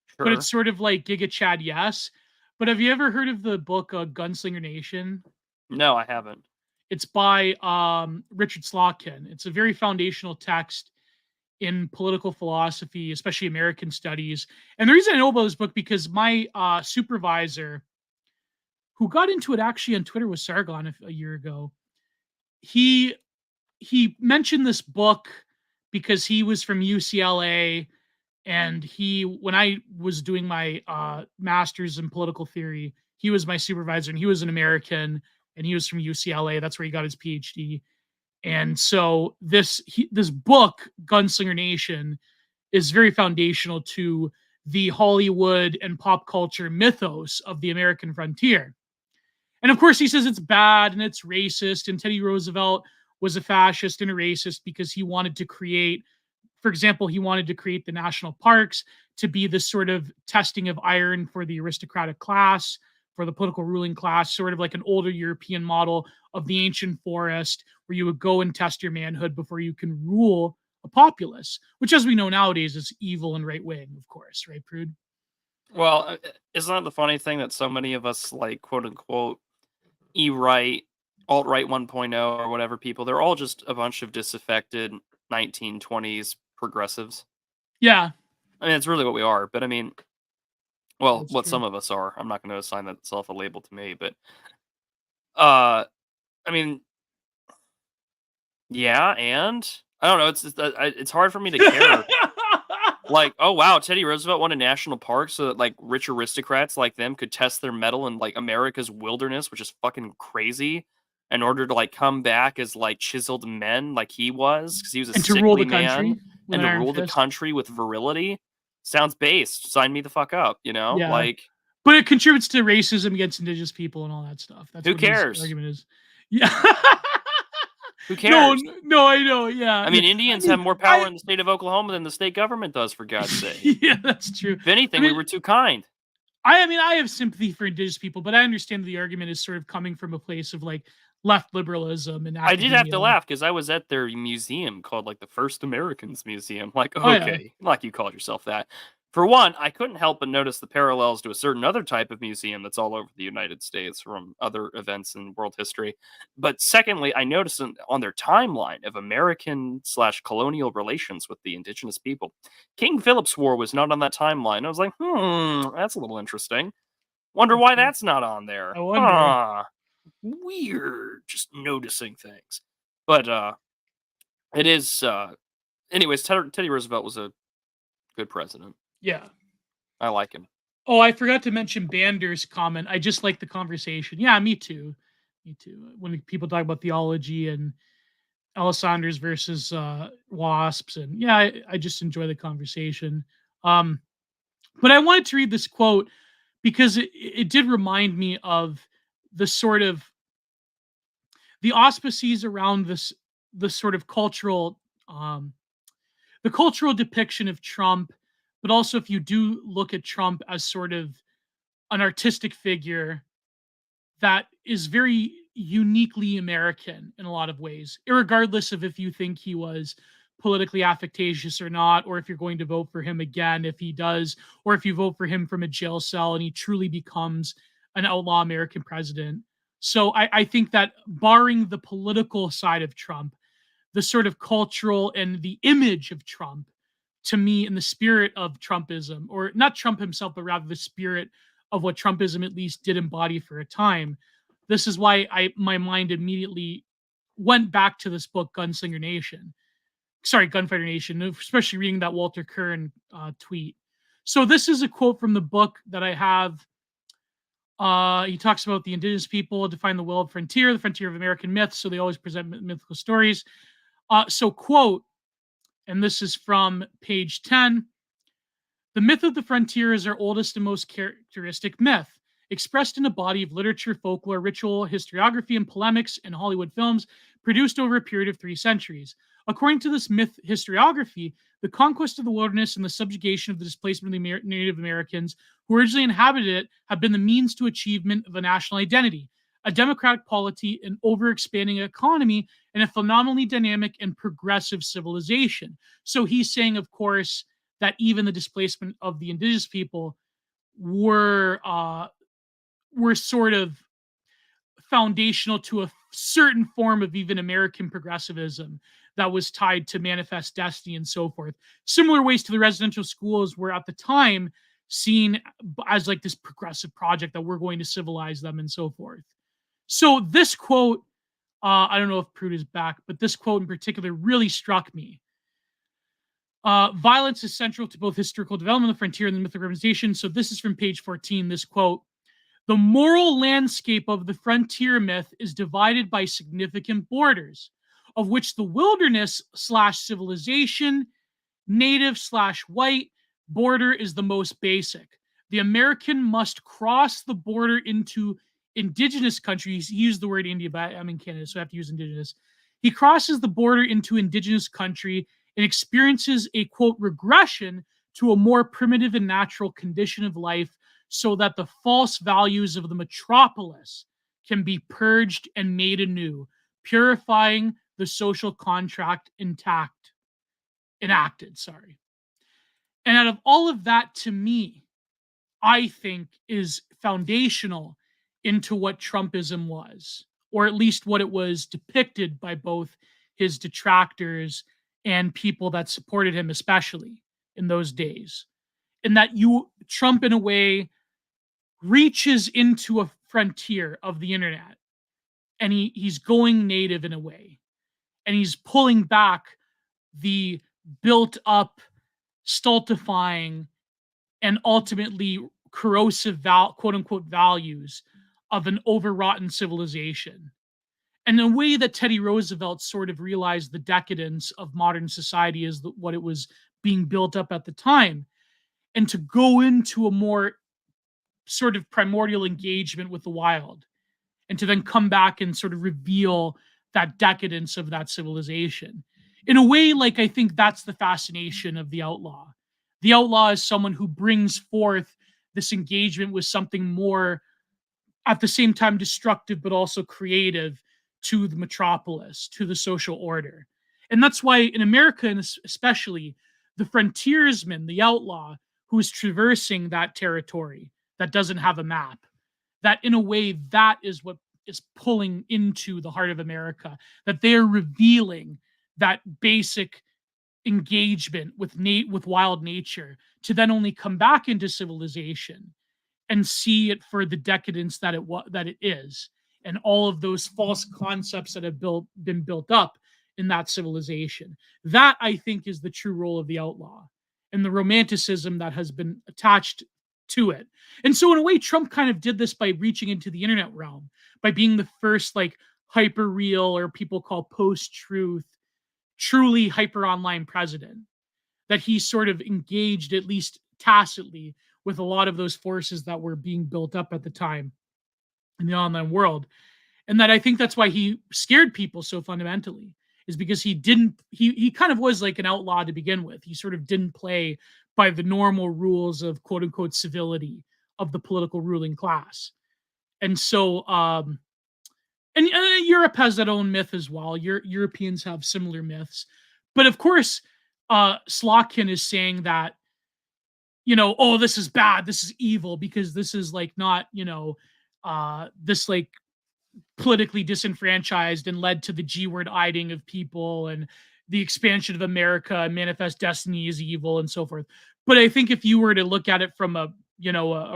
S2: Sure.
S1: But it's sort of like Giga Chad, yes. But have you ever heard of the book Gunslinger Nation?
S2: No, I haven't.
S1: It's by Richard Slotkin. It's a very foundational text in political philosophy, especially American studies. And the reason I know about this book because my supervisor, who got into it actually on Twitter with Sargon a year ago, he mentioned this book because he was from UCLA, and when I was doing my master's in political theory, he was my supervisor, and he was an American, and he was from UCLA. That's where he got his PhD. And so this book, Gunslinger Nation, is very foundational to the Hollywood and pop culture mythos of the American frontier. And of course, he says it's bad and it's racist. And Teddy Roosevelt was a fascist and a racist because he wanted to create, for example, he wanted to create the national parks to be this sort of testing of iron for the aristocratic class, for the political ruling class, sort of like an older European model of the ancient forest where you would go and test your manhood before you can rule a populace, which, as we know nowadays, is evil and right wing, of course, right, Prude?
S2: Well, isn't that the funny thing that so many of us, like, quote unquote, E-right, alt-right 1.0 or whatever people, they're all just a bunch of disaffected 1920s progressives.
S1: Yeah.
S2: I mean, it's really what we are. But I mean, well,
S1: That's
S2: what
S1: true.
S2: some of us are. I'm not going to assign that self a label to me, but I mean, yeah, and I don't know. It's hard for me to care. Like, oh wow, Teddy Roosevelt won a national park so that like rich aristocrats like them could test their mettle in like America's wilderness, which is fucking crazy, in order to like come back as like chiseled men, like he was, because he was a
S1: And to
S2: sickly
S1: rule the
S2: man,
S1: country with
S2: and
S1: an
S2: to
S1: iron
S2: rule the
S1: fist.
S2: country with virility. Sounds based. Sign me the fuck up, you know?
S1: Yeah.
S2: Like,
S1: but it contributes to racism against indigenous people and all that stuff. That's
S2: who
S1: what his
S2: cares?
S1: argument is. Yeah.
S2: Who cares?
S1: No, I know. Yeah.
S2: I mean, Indians have more power in the state of Oklahoma than the state government does, for God's sake.
S1: Yeah, that's true.
S2: If anything, we were too kind.
S1: I mean, I have sympathy for indigenous people, but I understand the argument is sort of coming from a place of like, left liberalism and
S2: I did have to
S1: academia.
S2: laugh because I was at their museum called like the First Americans Museum. Like,
S1: Oh, yeah.
S2: okay, like you called yourself that. For one, I couldn't help but notice the parallels to a certain other type of museum that's all over the United States from other events in world history. But secondly, I noticed on their timeline of American / colonial relations with the indigenous people, King Philip's War was not on that timeline. I was like, that's a little interesting. Wonder why
S1: Okay.
S2: that's not on there.
S1: I wonder.
S2: Huh. Weird. Just noticing things. But it is anyways, Teddy Roosevelt was a good president.
S1: Yeah.
S2: I like him.
S1: Oh, I forgot to mention Bander's comment. I just like the conversation. Yeah, me too. Me too. When people talk about theology and Alessanders versus wasps, and yeah, I just enjoy the conversation. But I wanted to read this quote because it did remind me of the sort of the auspices around the sort of cultural the cultural depiction of Trump, but also if you do look at Trump as sort of an artistic figure that is very uniquely American in a lot of ways, regardless of if you think he was politically affectatious or not, or if you're going to vote for him again, if he does, or if you vote for him from a jail cell and he truly becomes an outlaw American president. So I think that barring the political side of Trump, the sort of cultural and the image of Trump, to me, in the spirit of Trumpism, or not Trump himself, but rather the spirit of what Trumpism at least did embody for a time. This is why my mind immediately went back to this book, Gunfighter Nation, especially reading that Walter Kern tweet. So this is a quote from the book that I have. He talks about the indigenous people define the wild frontier, the frontier of American myths. So they always present mythical stories. So quote, and this is from page 10. The myth of the frontier is our oldest and most characteristic myth, expressed in a body of literature, folklore, ritual, historiography, and polemics in Hollywood films produced over a period of 3 centuries. According to this myth historiography, the conquest of the wilderness and the subjugation of the displacement of the Native Americans who originally inhabited it have been the means to achievement of a national identity, a democratic polity, an over-expanding economy, and a phenomenally dynamic and progressive civilization. So he's saying, of course, that even the displacement of the indigenous people were sort of foundational to a certain form of even American progressivism that was tied to manifest destiny and so forth. Similar ways to the residential schools were at the time seen as like this progressive project that we're going to civilize them and so forth. So this quote, I don't know if Prude is back, but this quote in particular really struck me. Violence is central to both historical development of the frontier and the myth of urbanization. So this is from page 14, this quote. The moral landscape of the frontier myth is divided by significant borders, of which the wilderness / civilization, native / white border is the most basic. The American must cross the border into indigenous countries. He used the word India, but I'm in Canada, so I have to use indigenous. He crosses the border into indigenous country and experiences a, quote, regression to a more primitive and natural condition of life so that the false values of the metropolis can be purged and made anew, purifying the social contract enacted. And out of all of that, to me, I think is foundational into what Trumpism was, or at least what it was depicted by both his detractors and people that supported him, especially in those days. And that Trump, in a way, reaches into a frontier of the internet, and he's going native in a way, and he's pulling back the built up, stultifying, and ultimately corrosive quote unquote values of an overwrought civilization. And in a way that Teddy Roosevelt sort of realized the decadence of modern society is what it was being built up at the time, and to go into a more sort of primordial engagement with the wild, and to then come back and sort of reveal that decadence of that civilization. In a way, like, I think that's the fascination of the outlaw. The outlaw is someone who brings forth this engagement with something more, at the same time, destructive, but also creative, to the metropolis, to the social order. And that's why in America, and especially, the frontiersman, the outlaw, who is traversing that territory that doesn't have a map, that in a way, that is what is pulling into the heart of America, that they're revealing that basic engagement with wild nature to then only come back into civilization and see it for the decadence that it is, and all of those false concepts that have been built up in that civilization. That, I think, is the true role of the outlaw, and the romanticism that has been attached to it. And so in a way, Trump kind of did this by reaching into the internet realm, by being the first like hyper real, or people call post-truth, truly hyper online president, that he sort of engaged, at least tacitly, with a lot of those forces that were being built up at the time in the online world. And that I think that's why he scared people so fundamentally, is because he kind of was like an outlaw to begin with. He sort of didn't play by the normal rules of quote unquote civility of the political ruling class. And so and Europe has that own myth as well. Europeans have similar myths. But of course, Slotkin is saying that, oh, this is bad, this is evil, because this is like not, this like politically disenfranchised and led to the G-word iding of people and the expansion of America, and manifest destiny is evil and so forth. But I think if you were to look at it from a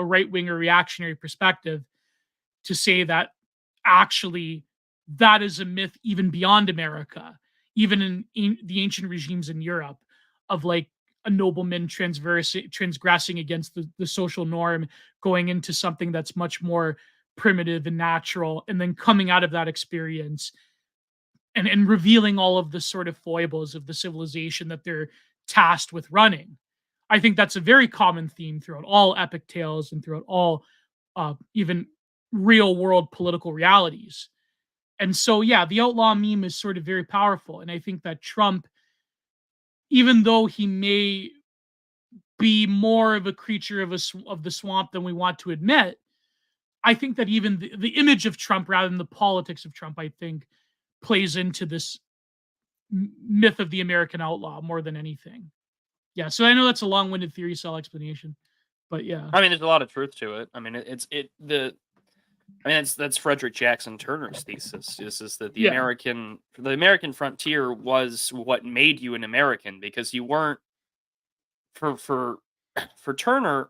S1: right-wing or reactionary perspective, to say that actually that is a myth even beyond America, even in the ancient regimes in Europe, of like a nobleman transgressing against the social norm, going into something that's much more primitive and natural, and then coming out of that experience and revealing all of the sort of foibles of the civilization that they're tasked with running. I think that's a very common theme throughout all epic tales and throughout all even real world political realities. And so, yeah, the outlaw meme is sort of very powerful. And I think that Trump, even though he may be more of a creature of the swamp than we want to admit, I think that even the image of Trump rather than the politics of Trump, I think, plays into this myth of the American outlaw more than anything. Yeah, so I know that's a long-winded theory cell explanation, but yeah.
S2: I mean, there's a lot of truth to it. I mean, that's Frederick Jackson Turner's thesis. Is that the American frontier was what made you an American, because you weren't for Turner.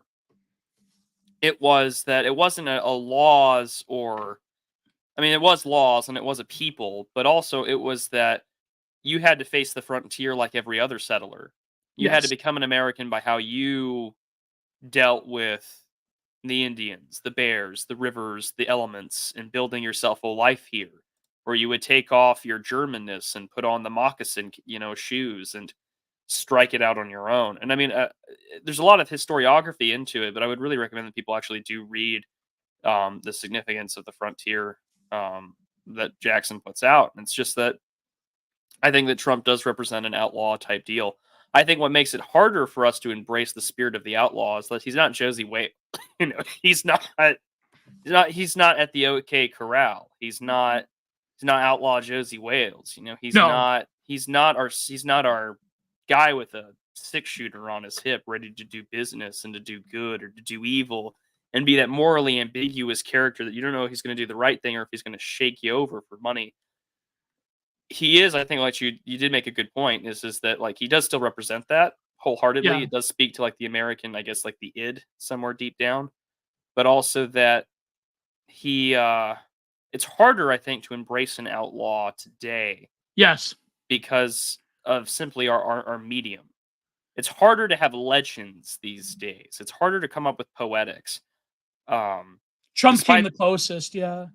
S2: It was that it wasn't a laws, or I mean, it was laws and it was a people, but also it was that you had to face the frontier like every other settler. You had to become an American by how you dealt with the Indians, the bears, the rivers, the elements, and building yourself a life here, where you would take off your Germanness and put on the moccasin, shoes, and strike it out on your own. And I mean, there's a lot of historiography into it, but I would really recommend that people actually do read the significance of the frontier that Jackson puts out. And it's just that I think that Trump does represent an outlaw type deal. I think what makes it harder for us to embrace the spirit of the outlaw is that he's not Josie Wales. He's not at the OK Corral. He's not outlaw Josie Wales. He's not our guy with a 6-shooter on his hip, ready to do business and to do good or to do evil, and be that morally ambiguous character that you don't know if he's going to do the right thing or if he's going to shake you over for money. He is, I think, like you did make a good point, is that like he does still represent that wholeheartedly.
S1: Yeah.
S2: It does speak to like the American, I guess, like the id somewhere deep down, but also that he it's harder, I think, to embrace an outlaw today.
S1: Yes.
S2: Because of simply our medium. It's harder to have legends these days. It's harder to come up with poetics.
S1: Trump came the closest, yeah.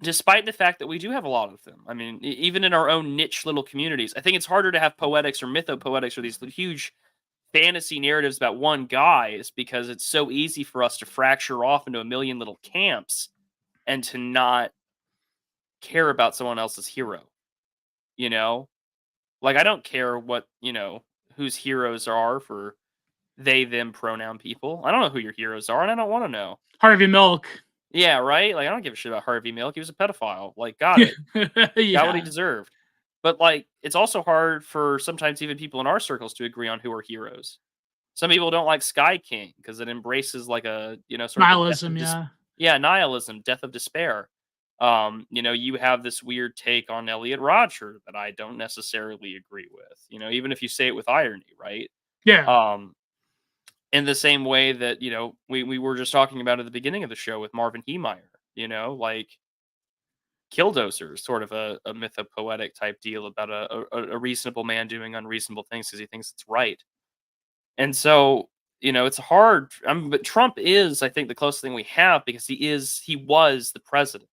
S2: Despite the fact that we do have a lot of them. I mean, even in our own niche little communities, I think it's harder to have poetics or mythopoetics or these huge fantasy narratives about one guy, is because it's so easy for us to fracture off into a million little camps and to not care about someone else's hero. Like, I don't care what, whose heroes are for they, them pronoun people. I don't know who your heroes are, and I don't want to know.
S1: Harvey Milk.
S2: Yeah, right? Like, I don't give a shit about Harvey Milk. He was a pedophile. Like, got it. Got what he
S1: Yeah.
S2: deserved. But, like, it's also hard for sometimes even people in our circles to agree on who are heroes. Some people don't like Sky King because it embraces, like, a, sort of a death
S1: Nihilism,
S2: of
S1: yeah.
S2: yeah, nihilism, death of despair. You have this weird take on Elliot Rodger that I don't necessarily agree with, even if you say it with irony, right?
S1: Yeah.
S2: Um, in the same way that, we were just talking about at the beginning of the show with Marvin Heemeyer, like Killdozer is sort of a mythopoetic type deal about a reasonable man doing unreasonable things because he thinks it's right. And so, it's hard. But Trump is, I think, the closest thing we have because he was the president.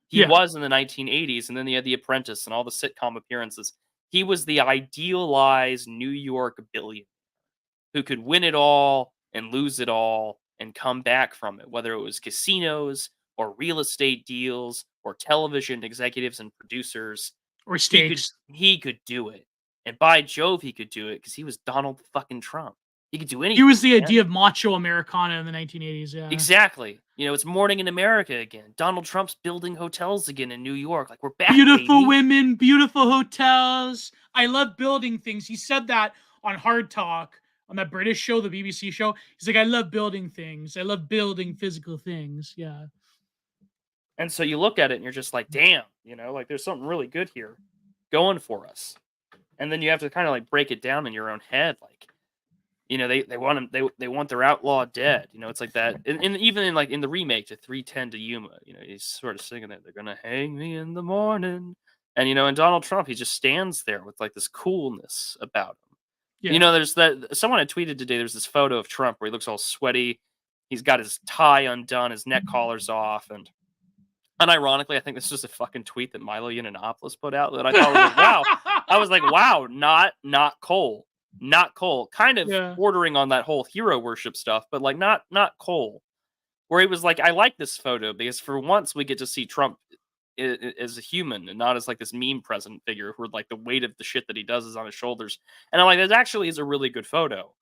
S2: He
S1: Yeah.
S2: was in the 1980s, and then he had The Apprentice and all the sitcom appearances. He was the idealized New York billionaire who could win it all and lose it all and come back from it, whether it was casinos or real estate deals or television executives and producers.
S1: Or
S2: He could
S1: stakes.
S2: he could do it. And by Jove, he could do it because he was Donald fucking Trump. He could do
S1: He was
S2: anything,
S1: the
S2: man.
S1: idea of macho Americana in the 1980s, yeah.
S2: Exactly. It's morning in America again. Donald Trump's building hotels again in New York. Like, we're back,
S1: Beautiful
S2: baby.
S1: women, beautiful hotels. I love building things. He said that on Hard Talk, on that British show, the BBC show. He's like, I love building things. I love building physical things. Yeah.
S2: And so you look at it and you're just like, damn, like there's something really good here going for us. And then you have to kind of like break it down in your own head. Like, they want him, they want their outlaw dead. It's like that. And even in the remake to 310 to Yuma, he's sort of singing it. They're going to hang me in the morning. And, and Donald Trump, he just stands there with like this coolness about him.
S1: Yeah.
S2: There's someone had tweeted today, there's this photo of Trump where he looks all sweaty. He's got his tie undone, his neck collar's off. And unironically, I think this was a fucking tweet that Milo Yiannopoulos put out that I thought was like, wow. I was like, wow, not Cole. Not Cole. Kind of
S1: Yeah.
S2: bordering on that whole hero worship stuff, but like not Cole. Where he was like, I like this photo because for once we get to see Trump as a human and not as like this meme president figure where like the weight of the shit that he does is on his shoulders. And I'm like, that actually is a really good photo.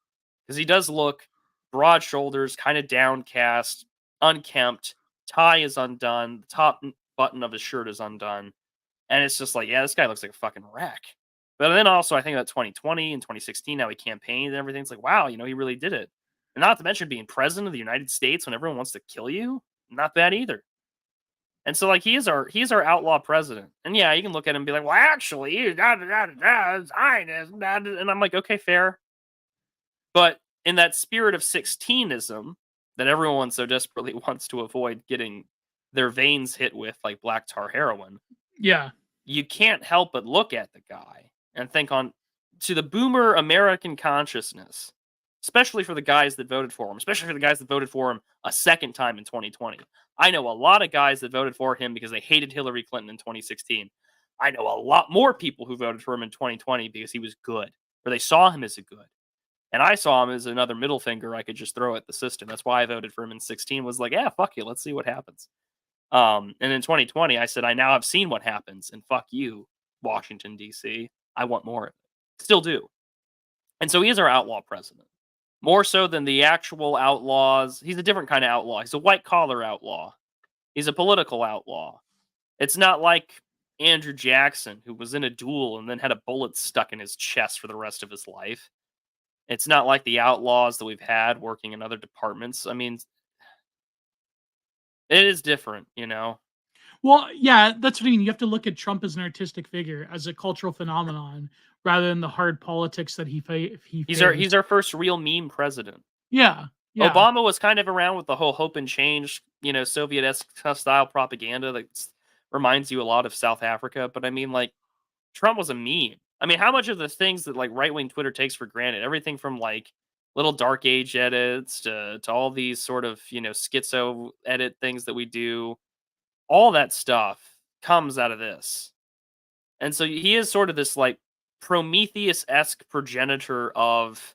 S2: Because he does look broad shoulders, kind of downcast, unkempt, tie is undone, the top button of his shirt is undone. And it's just like, yeah, this guy looks like a fucking wreck. But then also, I think about 2020 and 2016, how he campaigned and everything. It's like, wow, he really did it. And not to mention being president of the United States when everyone wants to kill you. Not bad either. And so, like, he's our outlaw president. And yeah, you can look at him and be like, well, actually, he's Zionist. And I'm like, okay, fair. But in that spirit of 16ism that everyone so desperately wants to avoid getting their veins hit with like black tar heroin,
S1: Yeah.
S2: you can't help but look at the guy and think to the boomer American consciousness, especially for the guys that voted for him, especially for the guys that voted for him a second time in 2020. I know a lot of guys that voted for him because they hated Hillary Clinton in 2016. I know a lot more people who voted for him in 2020 because he was good, or they saw him as a good. And I saw him as another middle finger I could just throw at the system. That's why I voted for him in 16, was like, yeah, fuck you. Let's see what happens. And in 2020, I said, I now have seen what happens. And fuck you, Washington, D.C. I want more of it. Still do. And so he is our outlaw president. More so than the actual outlaws. He's a different kind of outlaw. He's a white-collar outlaw. He's a political outlaw. It's not like Andrew Jackson, who was in a duel and then had a bullet stuck in his chest for the rest of his life. It's not like the outlaws that we've had working in other departments. I mean, it is different,
S1: Well, yeah, that's what I mean. You have to look at Trump as an artistic figure, as a cultural phenomenon, rather than the hard politics that he
S2: He's our first real meme president.
S1: Yeah.
S2: Obama was kind of around with the whole hope and change, Soviet-esque style propaganda that reminds you a lot of South Africa. But I mean, like, Trump was a meme. I mean, how much of the things that like right-wing Twitter takes for granted, everything from like little dark age edits to all these sort of, schizo edit things that we do, all that stuff comes out of this. And so he is sort of this like Prometheus-esque progenitor of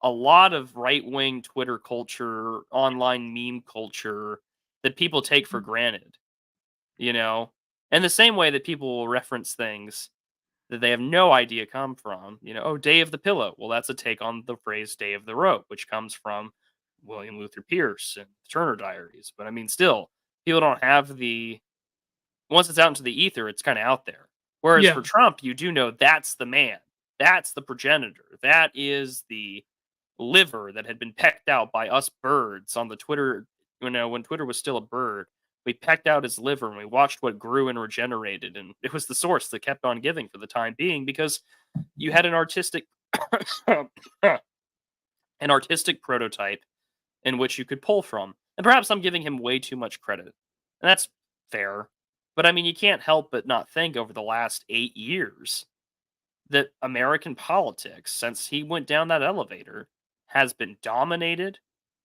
S2: a lot of right-wing Twitter culture, online meme culture that people take for granted, And the same way that people will reference things that they have no idea come from, Day of the Pillow. Well, that's a take on the phrase Day of the Rope, which comes from William Luther Pierce and the Turner Diaries. But I mean, still, People don't have once it's out into the ether, it's kind of out there. Whereas
S1: Yeah.
S2: for Trump, you do know that's the man. That's the progenitor. That is the liver that had been pecked out by us birds on the Twitter, when Twitter was still a bird. We pecked out his liver and we watched what grew and regenerated. And it was the source that kept on giving for the time being because you had an artistic prototype in which you could pull from. And perhaps I'm giving him way too much credit. And that's fair. But I mean, you can't help but not think over the last 8 years that American politics, since he went down that elevator, has been dominated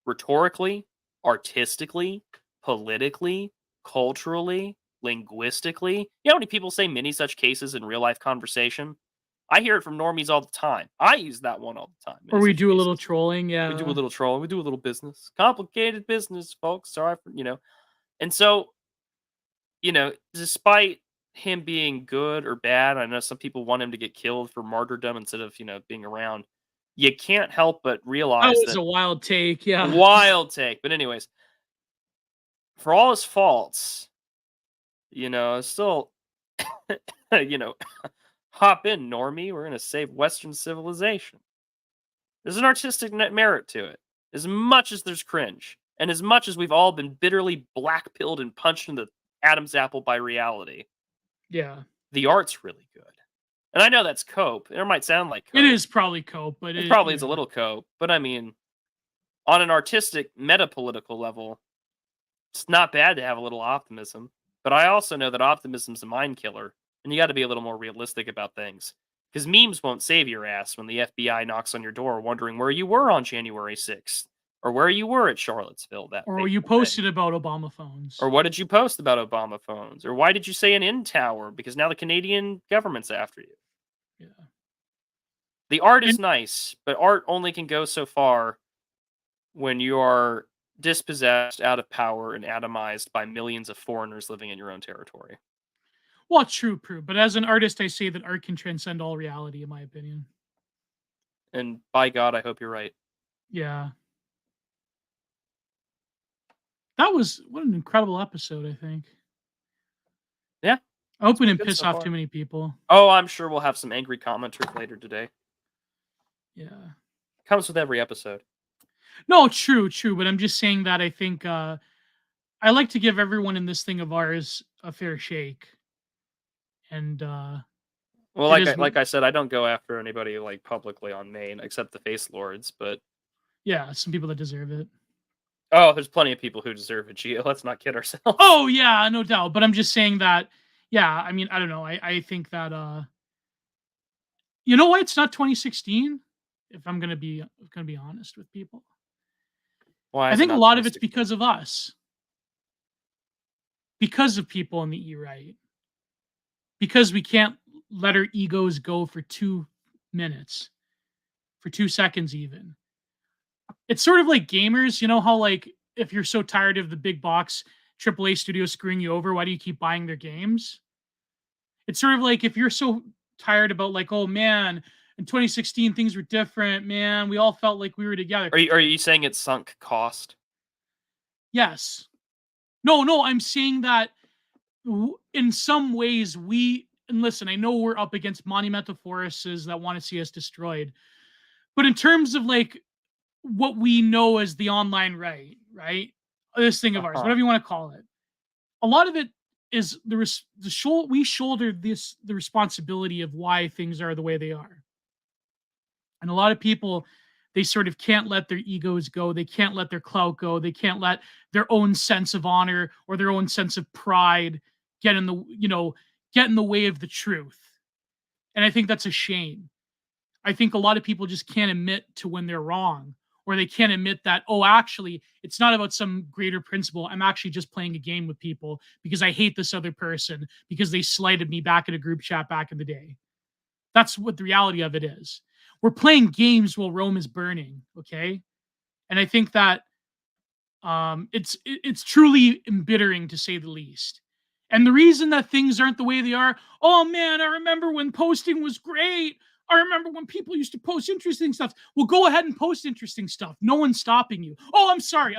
S2: rhetorically, artistically, politically, culturally, linguistically. You know how many people say many such cases in real life conversation? I hear it from normies all the time. I use that one all the time.
S1: Or
S2: many
S1: we
S2: such
S1: do a little
S2: cases.
S1: trolling, yeah.
S2: We do a little trolling. We do a little business. Complicated business, folks. Sorry for, And so, despite him being good or bad, I know some people want him to get killed for martyrdom instead of, being around. You can't help but
S1: That
S2: realize
S1: was
S2: that
S1: a wild take, yeah.
S2: wild take. But anyways, for all his faults, still, hop in, normie. We're gonna save Western civilization. There's an artistic merit to it, as much as there's cringe, and as much as we've all been bitterly black-pilled and punched in the Adam's apple by reality.
S1: Yeah.
S2: The art's really good. And I know that's cope. It might sound like cope.
S1: It is probably cope, but
S2: It probably is a little cope. But I mean, on an artistic, meta-political level, it's not bad to have a little optimism. But I also know that optimism's a mind killer, and you got to be a little more realistic about things. Because memes won't save your ass when the FBI knocks on your door wondering where you were on January 6th, or where you were at Charlottesville that
S1: Or you
S2: fateful day.
S1: posted about Obama phones.
S2: Or what did you post about Obama phones? Or why did you say an in tower? Because now the Canadian government's after you.
S1: Yeah.
S2: The art is nice, but art only can go so far when you are dispossessed, out of power, and atomized by millions of foreigners living in your own territory.
S1: Well, true, but as an artist, I say that art can transcend all reality, in my opinion.
S2: And by God, I hope you're right.
S1: Yeah. What an incredible episode, I think.
S2: Yeah.
S1: I hope we didn't
S2: good
S1: piss
S2: so
S1: off
S2: far.
S1: too many people.
S2: Oh, I'm sure we'll have some angry commenters later today.
S1: Yeah.
S2: Comes with every episode.
S1: No, true, but I'm just saying that I think I like to give everyone in this thing of ours a fair shake. And
S2: well, like I said, I don't go after anybody like publicly on Maine except the face lords, but
S1: yeah, some people that deserve it.
S2: Oh, there's plenty of people who deserve it, Gio. Let's not kid ourselves.
S1: Oh yeah, no doubt. But I'm just saying that. Yeah, I mean, I don't know. I think that you know what? It's not 2016. If I'm gonna be honest with people,
S2: Why?
S1: I think a lot of it's because of us, because of people in the E-right, because we can't let our egos go for 2 minutes, for 2 seconds even. It's sort of like gamers, you know how like if you're so tired of the big box AAA studio screwing you over, why do you keep buying their games? It's sort of like if you're so tired about like, oh man, in 2016 things were different, man. We all felt like we were together.
S2: Are you saying it's sunk cost?
S1: Yes. No, I'm saying that in some ways and listen, I know we're up against monumental forces that want to see us destroyed. But in terms of like what we know as the online right? This thing of ours, whatever you want to call it. A lot of it is we shoulder the responsibility of why things are the way they are. And a lot of people, they sort of can't let their egos go. They can't let their clout go. They can't let their own sense of honor or their own sense of pride get in the way of the truth. And I think that's a shame. I think a lot of people just can't admit to when they're wrong, or they can't admit that, oh, actually, it's not about some greater principle. I'm actually just playing a game with people because I hate this other person because they slighted me back in a group chat back in the day. That's what the reality of it is. We're playing games while Rome is burning, okay? And I think that it's truly embittering, to say the least. And the reason that things aren't the way they are, oh man, I remember when posting was great. I remember when people used to post interesting stuff. Well, go ahead and post interesting stuff. No one's stopping you. Oh, I'm sorry.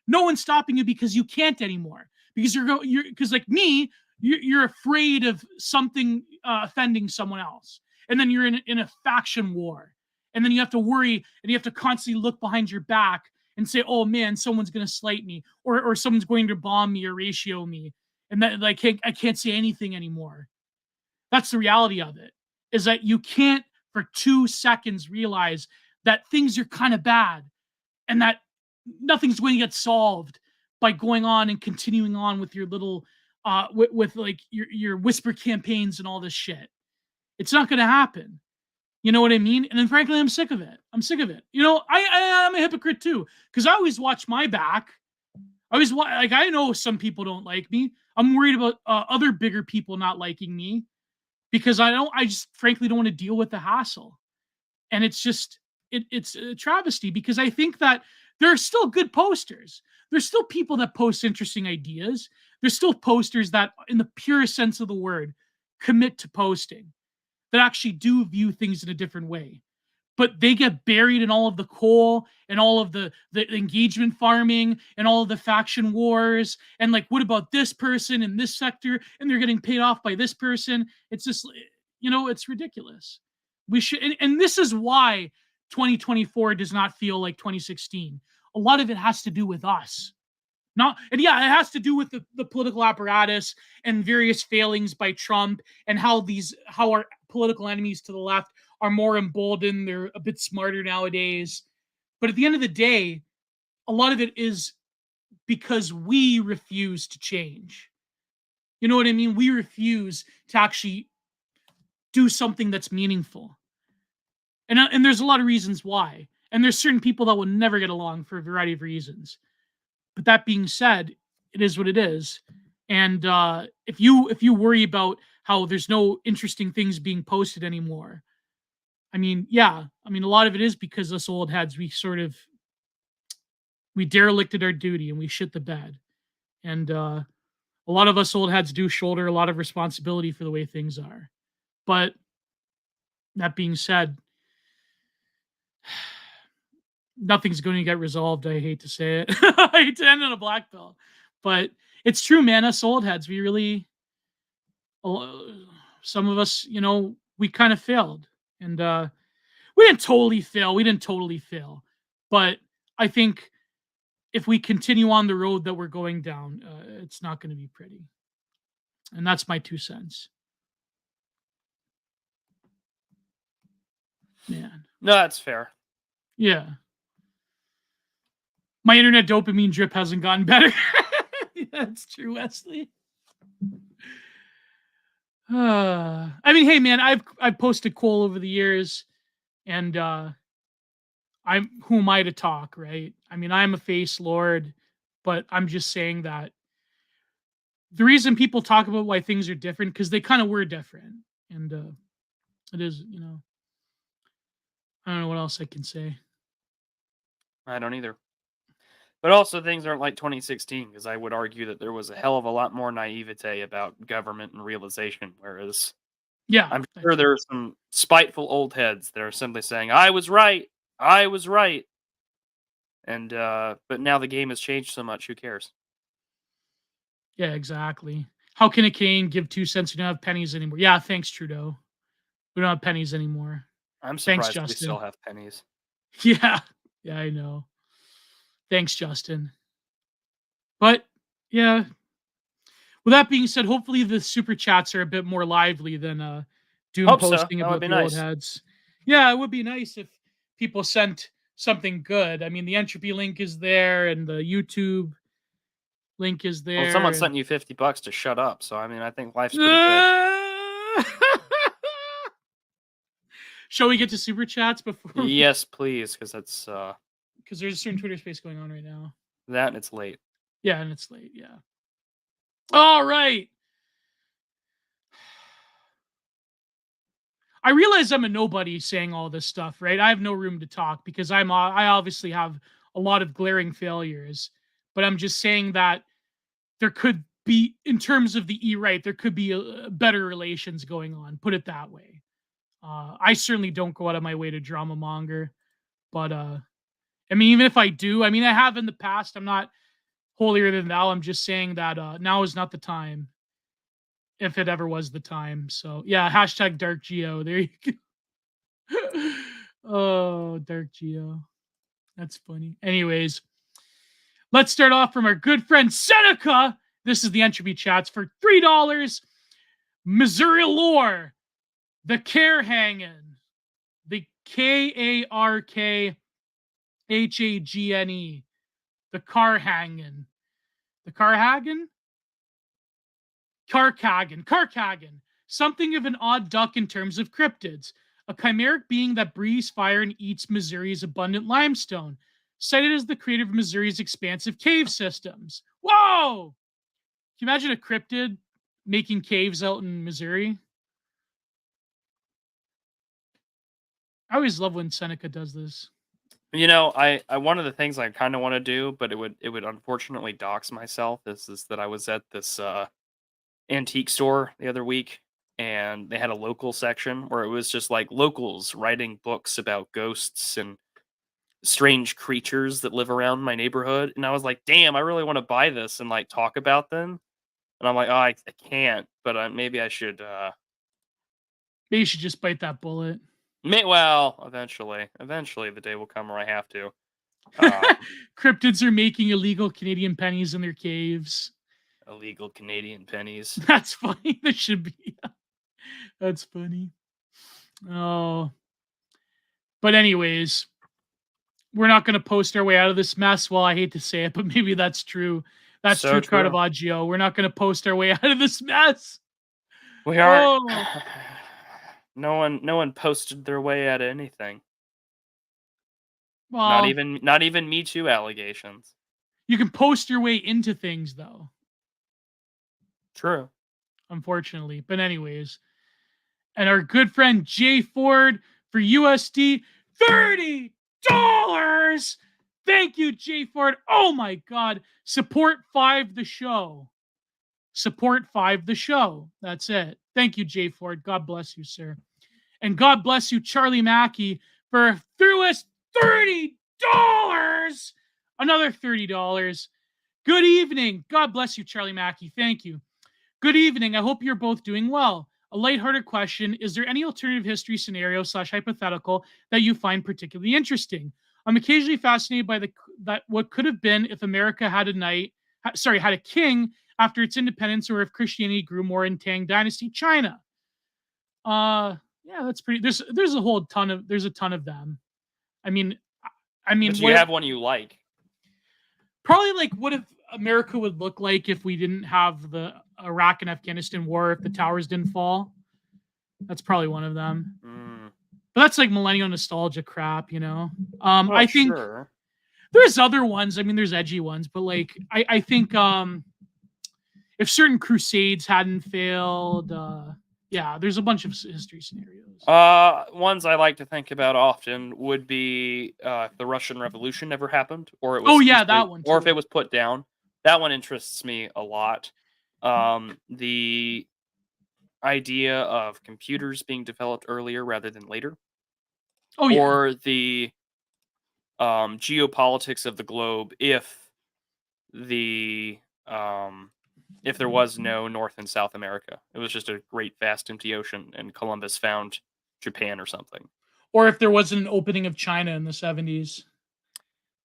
S1: No one's stopping you because you can't anymore. because because like me, you're afraid of something offending someone else, and then you're in a faction war, and then you have to worry and you have to constantly look behind your back and say, oh man, someone's going to slight me, or someone's going to bomb me or ratio me, and that like I can't say anything anymore. That's the reality of it, is that you can't for 2 seconds realize that things are kind of bad and that nothing's going to get solved by going on and continuing on with your little with like your whisper campaigns and all this shit. It's not going to happen. You know what I mean? And then frankly, I'm sick of it. I'm sick of it. You know, I'm a hypocrite too, because I always watch my back. I always like, I know some people don't like me. I'm worried about other bigger people not liking me because I just frankly don't want to deal with the hassle. And it's just, it's a travesty because I think that there are still good posters. There's still people that post interesting ideas. There's still posters that, in the purest sense of the word, commit to posting, that actually do view things in a different way. But they get buried in all of the coal and all of the engagement farming and all of the faction wars. And like, what about this person in this sector? And they're getting paid off by this person. It's just, you know, it's ridiculous. We should, and this is why 2024 does not feel like 2016. A lot of it has to do with us. And yeah, it has to do with the political apparatus and various failings by Trump and how our political enemies to the left are more emboldened. They're a bit smarter nowadays. But at the end of the day, a lot of it is because we refuse to change. You know what I mean? We refuse to actually do something that's meaningful. And there's a lot of reasons why. And there's certain people that will never get along for a variety of reasons. But that being said, it is what it is. And if you worry about how there's no interesting things being posted anymore, I mean, yeah, I mean, a lot of it is because us old heads, we derelicted our duty and we shit the bed. And a lot of us old heads do shoulder a lot of responsibility for the way things are. But that being said, nothing's going to get resolved. I hate to say it. I hate to end on a black pill, but it's true, man. Us old heads, we really, some of us, you know, we kind of failed, and we didn't totally fail. We didn't totally fail, but I think if we continue on the road that we're going down, it's not going to be pretty. And that's my 2 cents. Man.
S2: No, that's fair.
S1: Yeah. My internet dopamine drip hasn't gotten better. That's true, Wesley. I mean, hey, man, I've posted Cole over the years, and who am I to talk, right? I mean, I'm a face lord, but I'm just saying that the reason people talk about why things are different because they kind of were different, and it is, you know, I don't know what else I can say.
S2: I don't either. But also, things aren't like 2016 because I would argue that there was a hell of a lot more naivete about government and realization. Whereas,
S1: Yeah,
S2: I'm sure there are some spiteful old heads that are simply saying, "I was right, I was right," and but now the game has changed so much. Who cares?
S1: Yeah, exactly. How can a Canadian give 2 cents? We don't have pennies anymore. Yeah, thanks, Trudeau. We don't have pennies anymore.
S2: I'm
S1: Thanks,
S2: surprised we
S1: Justin.
S2: still have pennies.
S1: Yeah, I know. Thanks, Justin. But yeah, with that being said, hopefully the super chats are a bit more lively than doom
S2: Hope so.
S1: posting
S2: That
S1: about
S2: would be
S1: the old
S2: nice.
S1: heads. Yeah, it would be nice if people sent something good. I mean, the entropy link is there, and the YouTube link is there.
S2: Well, someone sent you $50 to shut up, so I mean, I think life's pretty good.
S1: Shall we get to super chats before?
S2: Yes, please, because that's
S1: because there's a certain Twitter space going on right now.
S2: that and it's late.
S1: Yeah, and it's late. Yeah. All right. I realize I'm a nobody saying all this stuff, right? I have no room to talk because I obviously have a lot of glaring failures, but I'm just saying that there could be, in terms of the E-right, there could be better relations going on. Put it that way. I certainly don't go out of my way to drama monger, but I mean, even if I do, I mean, I have in the past. I'm not holier than thou. I'm just saying that now is not the time, if it ever was the time. So yeah, hashtag Dark Geo. There you go. Oh, Dark Geo. That's funny. Anyways, let's start off from our good friend Seneca. This is the entropy chats for $3. Missouri lore, the care hangin', the Karkhagne, the car hangin', the Karkhagen, something of an odd duck in terms of cryptids, a chimeric being that breathes fire and eats Missouri's abundant limestone, cited as the creator of Missouri's expansive cave systems. Whoa! Can you imagine a cryptid making caves out in Missouri? I always love when Seneca does this.
S2: You know, I one of the things I kind of want to do, but it would unfortunately dox myself. Is that I was at this antique store the other week, and they had a local section where it was just like locals writing books about ghosts and strange creatures that live around my neighborhood. And I was like, damn, I really want to buy this and like talk about them. And I'm like, oh, I can't, but maybe I should.
S1: Maybe you should just bite that bullet.
S2: Well, eventually the day will come where I have to.
S1: Cryptids are making illegal Canadian pennies in their caves.
S2: Illegal Canadian pennies.
S1: That's funny. That should be. That's funny. Oh. But anyways, we're not going to post our way out of this mess. Well, I hate to say it, but maybe that's true. That's
S2: So
S1: true, Caravaggio. We're not going to post our way out of this mess.
S2: We are.
S1: Oh.
S2: No one posted their way out of anything.
S1: Well,
S2: Not even Me Too allegations.
S1: you can post your way into things, though.
S2: True.
S1: Unfortunately. But anyways. And our good friend Jay Ford for USD $30. Thank you, Jay Ford. Oh my God. Support 5 the show. Support 5 the show. That's it. Thank you, Jay Ford. God bless you, sir. And God bless you, Charlie Mackey, for through us $30. Another $30. Good evening. God bless you, Charlie Mackey. Thank you. Good evening. I hope you're both doing well. A lighthearted question. Is there any alternative history scenario / hypothetical that you find particularly interesting? I'm occasionally fascinated by that what could have been if America had a king after its independence, or if Christianity grew more in Tang Dynasty China. Yeah, that's pretty. There's a ton of them. I mean,
S2: But you have one you like.
S1: Probably like what if America would look like if we didn't have the Iraq and Afghanistan war, if the towers didn't fall. That's probably one of them. But that's like millennial nostalgia crap, you know. I think there's other ones. I mean, there's edgy ones, but like I think if certain crusades hadn't failed, yeah, there's a bunch of history scenarios.
S2: Ones I like to think about often would be if the Russian Revolution never happened, or it was
S1: that one too.
S2: or if it was put down. That one interests me a lot. The idea of computers being developed earlier rather than later. Or the geopolitics of the globe if there was no North and South America. It was just a great vast empty ocean and Columbus found Japan or something.
S1: Or if there wasn't an opening of China in the 70s.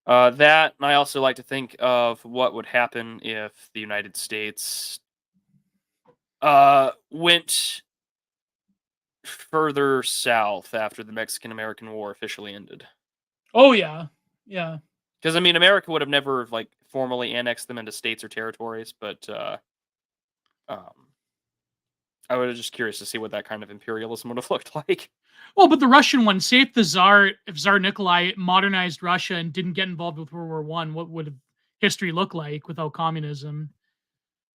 S2: That, and I also like to think of what would happen if the United States went further south after the Mexican-American War officially ended.
S1: Oh, yeah. Yeah.
S2: Because, I mean, America would have never, like, formally annexed them into states or territories, but I was just curious to see what that kind of imperialism would have looked like.
S1: Well, but the Russian one, say if Tsar Nikolai modernized Russia and didn't get involved with World War I, what would history look like without communism?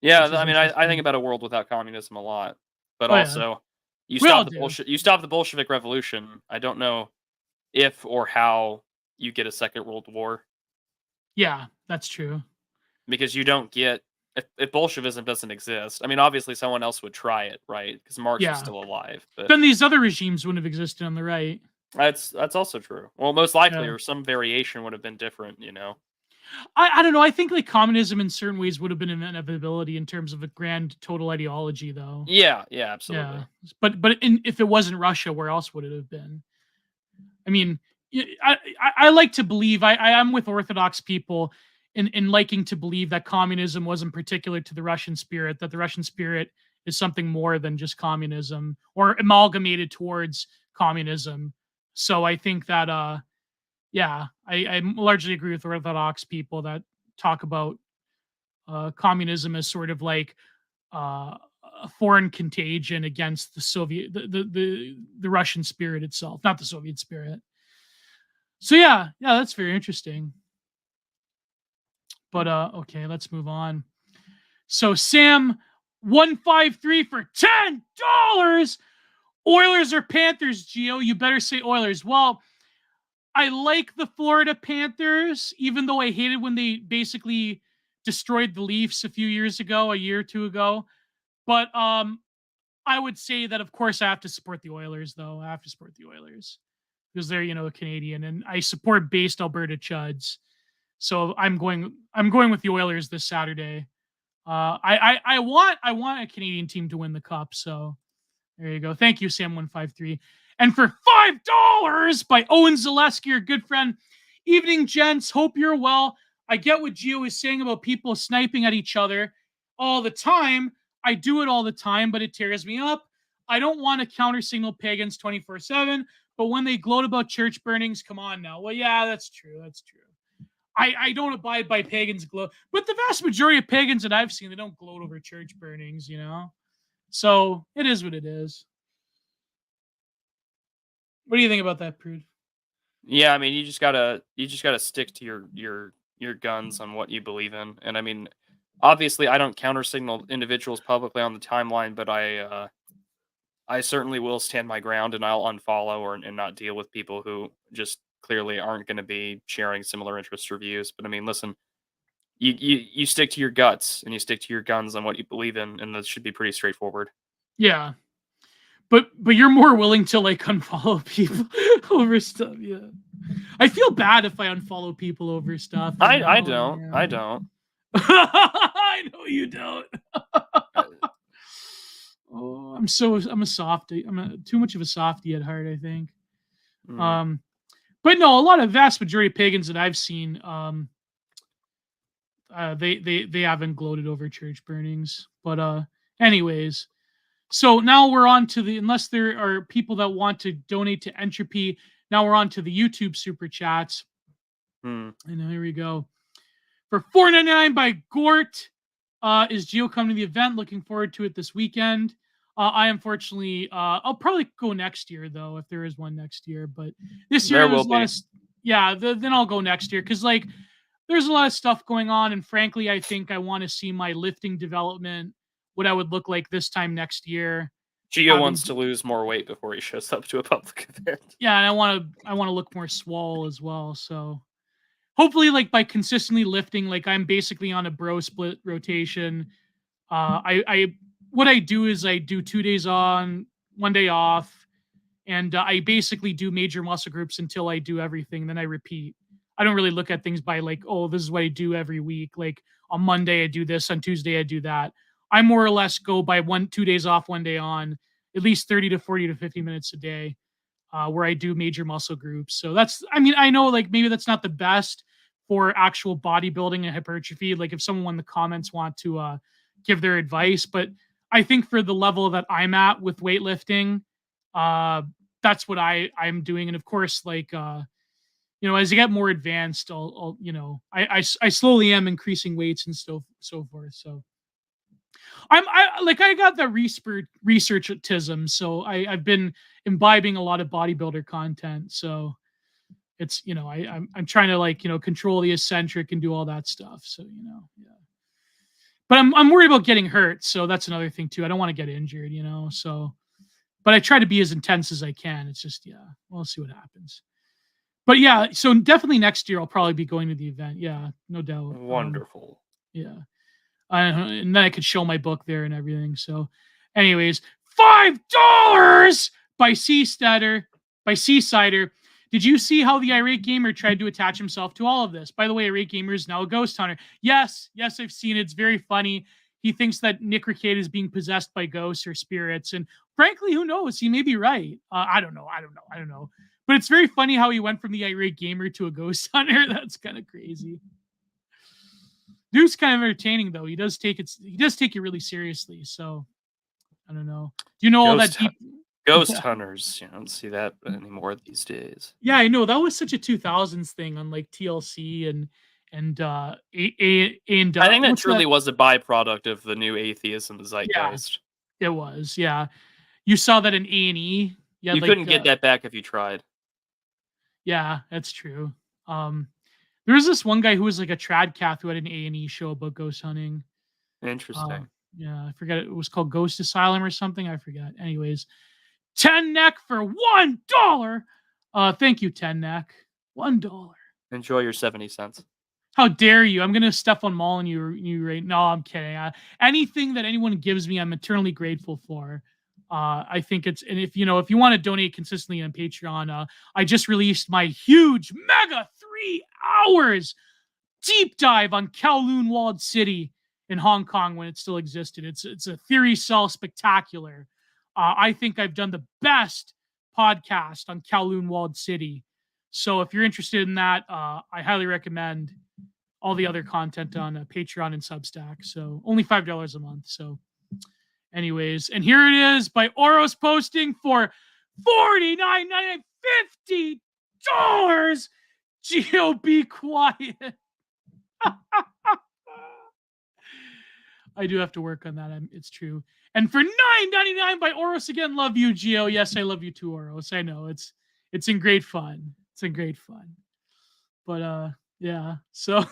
S2: Yeah, I mean, I think about a world without communism a lot, but also you stop the Bolshevik Revolution. I don't know if or how you get a second World War.
S1: Yeah, that's true.
S2: Because you don't get if Bolshevism doesn't exist. I mean, obviously someone else would try it, right? Because Marx is still alive. But
S1: then these other regimes wouldn't have existed on the right.
S2: That's also true. Well, most likely, or some variation would have been different, you know.
S1: I don't know. I think like communism in certain ways would have been an inevitability in terms of a grand total ideology, though.
S2: Yeah, absolutely.
S1: Yeah, but if it wasn't Russia, where else would it have been? I mean, I like to believe I am with Orthodox people in liking to believe that communism wasn't particular to the Russian spirit, that the Russian spirit is something more than just communism or amalgamated towards communism. So I think that yeah, I largely agree with Orthodox people that talk about communism as sort of like a foreign contagion against the Soviet, the Russian spirit itself, not the Soviet spirit. So yeah, that's very interesting. But okay, let's move on. So Sam 153 for $10. Oilers or Panthers, Gio? You better say Oilers. Well, I like the Florida Panthers, even though I hated when they basically destroyed the Leafs a year or two ago. But I would say that of course I have to support the Oilers, though. I have to support the Oilers because they're, a Canadian, and I support based Alberta Chuds. So I'm going with the Oilers this Saturday. I want a Canadian team to win the cup. So there you go. Thank you, Sam153. And for $5 by Owen Zaleski, your good friend. Evening, gents. Hope you're well. I get what Gio is saying about people sniping at each other all the time. I do it all the time, but it tears me up. I don't want to counter signal pagans 24/7, but when they gloat about church burnings, come on now. Well, yeah, that's true. That's true. I don't abide by pagans gloat, but the vast majority of pagans that I've seen, they don't gloat over church burnings, So it is what it is. What do you think about that, Prude?
S2: Yeah, I mean, you just gotta stick to your guns on what you believe in, and I mean, obviously, I don't counter signal individuals publicly on the timeline, but I certainly will stand my ground, and I'll unfollow and not deal with people who just clearly aren't going to be sharing similar interests or views. But I mean, listen, you stick to your guts and you stick to your guns on what you believe in, and that should be pretty straightforward.
S1: Yeah. But you're more willing to like unfollow people over stuff, yeah. I feel bad if I unfollow people over stuff.
S2: I don't. Yeah. I don't.
S1: I know you don't. Oh, I'm a softie. Too much of a softie at heart, I think. But no, a lot of vast majority of pagans that I've seen, they haven't gloated over church burnings. But anyways, so now we're on to unless there are people that want to donate to Entropy, now we're on to the YouTube super chats. And here we go. For $4.99 by Gort, is Gio coming to the event? Looking forward to it this weekend. I unfortunately, I'll probably go next year though, if there is one next year. But this year there's a lot of, then I'll go next year because like there's a lot of stuff going on, and frankly, I think I want to see my lifting development, what I would look like this time next year.
S2: Gio wants to lose more weight before he shows up to a public event.
S1: Yeah, and I want to look more swole as well. So hopefully, like by consistently lifting, like I'm basically on a bro split rotation. What I do is I do 2 days on, 1 day off, and I basically do major muscle groups until I do everything. Then I repeat. I don't really look at things by like, oh, this is what I do every week. Like on Monday I do this, on Tuesday I do that. I more or less go by 2 days off, 1 day on, at least 30 to 40 to 50 minutes a day, where I do major muscle groups. So I know like maybe that's not the best for actual bodybuilding and hypertrophy. Like if someone in the comments want to give their advice, but I think for the level that I'm at with weightlifting, that's what I'm doing. And of course, like, as I get more advanced, I slowly am increasing weights and so forth. So I got that researchism. So I've been imbibing a lot of bodybuilder content. So it's, I'm trying to control the eccentric and do all that stuff. So, yeah. But I'm worried about getting hurt. So that's another thing too. I don't want to get injured, so, but I try to be as intense as I can. It's just, we'll see what happens. But yeah, so definitely next year I'll probably be going to the event. Yeah, no doubt.
S2: Wonderful.
S1: Yeah. And then I could show my book there and everything. So anyways, $5 by Seasider. Did you see how the irate gamer tried to attach himself to all of this? By the way, irate gamer is now a ghost hunter. Yes, I've seen it. It's very funny. He thinks that Nick Ricade is being possessed by ghosts or spirits, and frankly, who knows? He may be right. I don't know. But it's very funny how he went from the irate gamer to a ghost hunter. That's kind of crazy. Dude's kind of entertaining though. He does take it really seriously. So I don't know. Do you know all that deep
S2: ghost hunters? You don't see that anymore these days.
S1: Yeah, I know. That was such a 2000s thing on like TLC and I
S2: think that truly was a byproduct of the new atheism zeitgeist.
S1: Yeah, it was. Yeah, you saw that in A&E. Yeah,
S2: you couldn't get that back if you tried.
S1: Yeah, that's true. There was this one guy who was like a tradcath who had an A&E show about ghost hunting.
S2: Interesting.
S1: Yeah, I forget. It was called Ghost Asylum or something. I forget. Anyways, 10 neck for $1. Thank you, 10 neck. $1.
S2: Enjoy your 70 cents.
S1: How dare you? I'm gonna Stefan Mullen you right? No, I'm kidding. Anything that anyone gives me, I'm eternally grateful for. I think it's, and if you want to donate consistently on Patreon, I just released my huge mega 3 hours deep dive on Kowloon Walled City in Hong Kong when it still existed. It's a theory cell spectacular. I think I've done the best podcast on Kowloon Walled City. So if you're interested in that, I highly recommend all the other content on Patreon and Substack. So only $5 a month. So anyways, and here it is by Oros posting for $49.99, $50. Gio, be quiet. I do have to work on that. It's true. And for $9.99 by Oros again, love you, Gio. Yes, I love you too, Oros. I know it's in great fun. It's in great fun. But yeah, so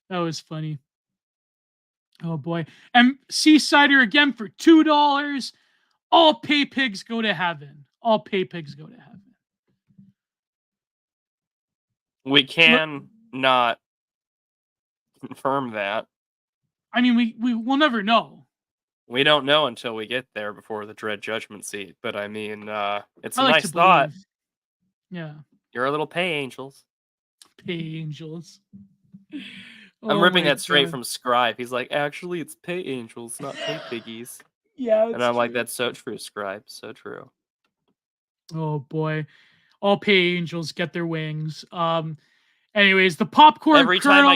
S1: that was funny. Oh boy. And Seasider again for $2. All pay pigs go to heaven. All pay pigs go to heaven.
S2: We can not confirm that.
S1: I mean, we'll never know.
S2: We don't know until we get there before the dread judgment seat. But I mean, it's a nice thought.
S1: Yeah.
S2: You're a little pay angels.
S1: Pay angels.
S2: I'm ripping that straight from Scribe. He's like, actually, it's pay angels, not pay piggies.
S1: Yeah.
S2: And I'm like, that's so true, Scribe. So true.
S1: Oh boy. All pay angels get their wings. Anyways, the popcorn
S2: every
S1: kernel...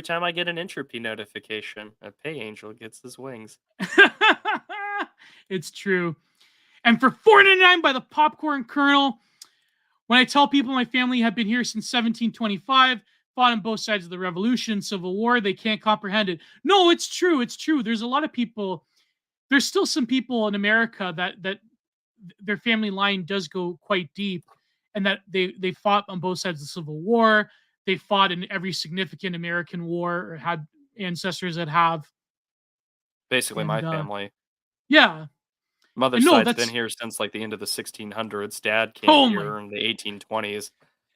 S2: time I get an entropy notification, a pay angel gets his wings.
S1: It's true. And for $4.99 by the popcorn kernel, when I tell people my family have been here since 1725, fought on both sides of the Revolution, Civil War, they can't comprehend it. No, it's true. It's true. There's a lot of people. There's still some people in America that their family line does go quite deep, and that they fought on both sides of the Civil War. They fought in every significant American war or had ancestors that have.
S2: Basically, my family.
S1: Yeah.
S2: Mother's side's been here since like the end of the 1600s. Dad came here in the 1820s.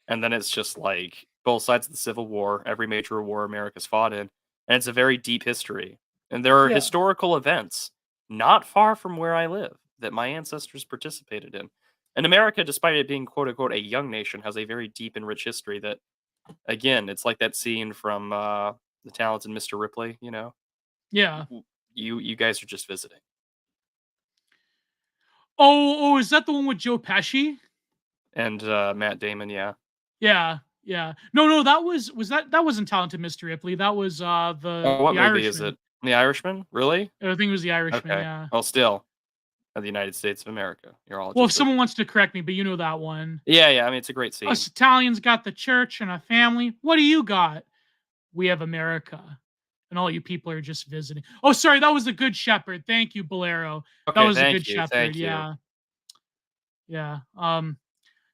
S2: And then it's just like both sides of the Civil War, every major war America's fought in. And it's a very deep history. And there are historical events not far from where I live that my ancestors participated in. And America, despite it being quote unquote a young nation, has a very deep and rich history that, again, it's like that scene from The Talented Mr. Ripley, you know?
S1: Yeah.
S2: You guys are just visiting.
S1: Oh, is that the one with Joe Pesci?
S2: And Matt Damon, yeah.
S1: Yeah. No, that wasn't Talented Mr. Ripley. That was
S2: what
S1: the
S2: movie
S1: Irishman.
S2: Is it? The Irishman? Really?
S1: I think it was The Irishman,
S2: okay.
S1: Yeah.
S2: Well, still, the United States of America. You're all.
S1: Well, if someone wants to correct me, but you know that one.
S2: Yeah. I mean, it's a great scene.
S1: Us Italians got the church and a family. What do you got? We have America. And all you people are just visiting. Oh, sorry, that was the Good Shepherd. Thank you, Bolero.
S2: Okay,
S1: that was a Good Shepherd. Yeah.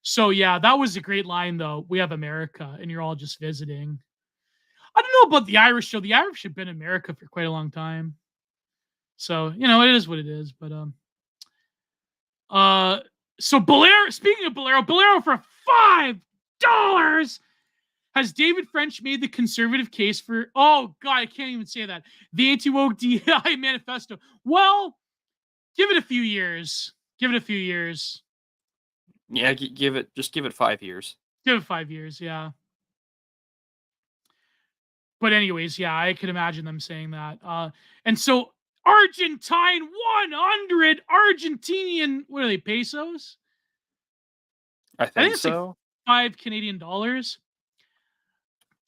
S1: So yeah, that was a great line though. We have America, and you're all just visiting. I don't know about the Irish show. The Irish have been in America for quite a long time. So it is what it is. But so Bolero. Speaking of Bolero for $5. Has David French made the conservative case for, oh God, I can't even say that, the anti-woke DI manifesto? Well, give it a few years.
S2: Yeah, give it 5 years.
S1: Give it 5 years, yeah. But anyways, yeah, I could imagine them saying that. And so Argentine 100 Argentinian, what are they, pesos?
S2: I
S1: I think
S2: think
S1: it's like
S2: so.
S1: 5 Canadian dollars.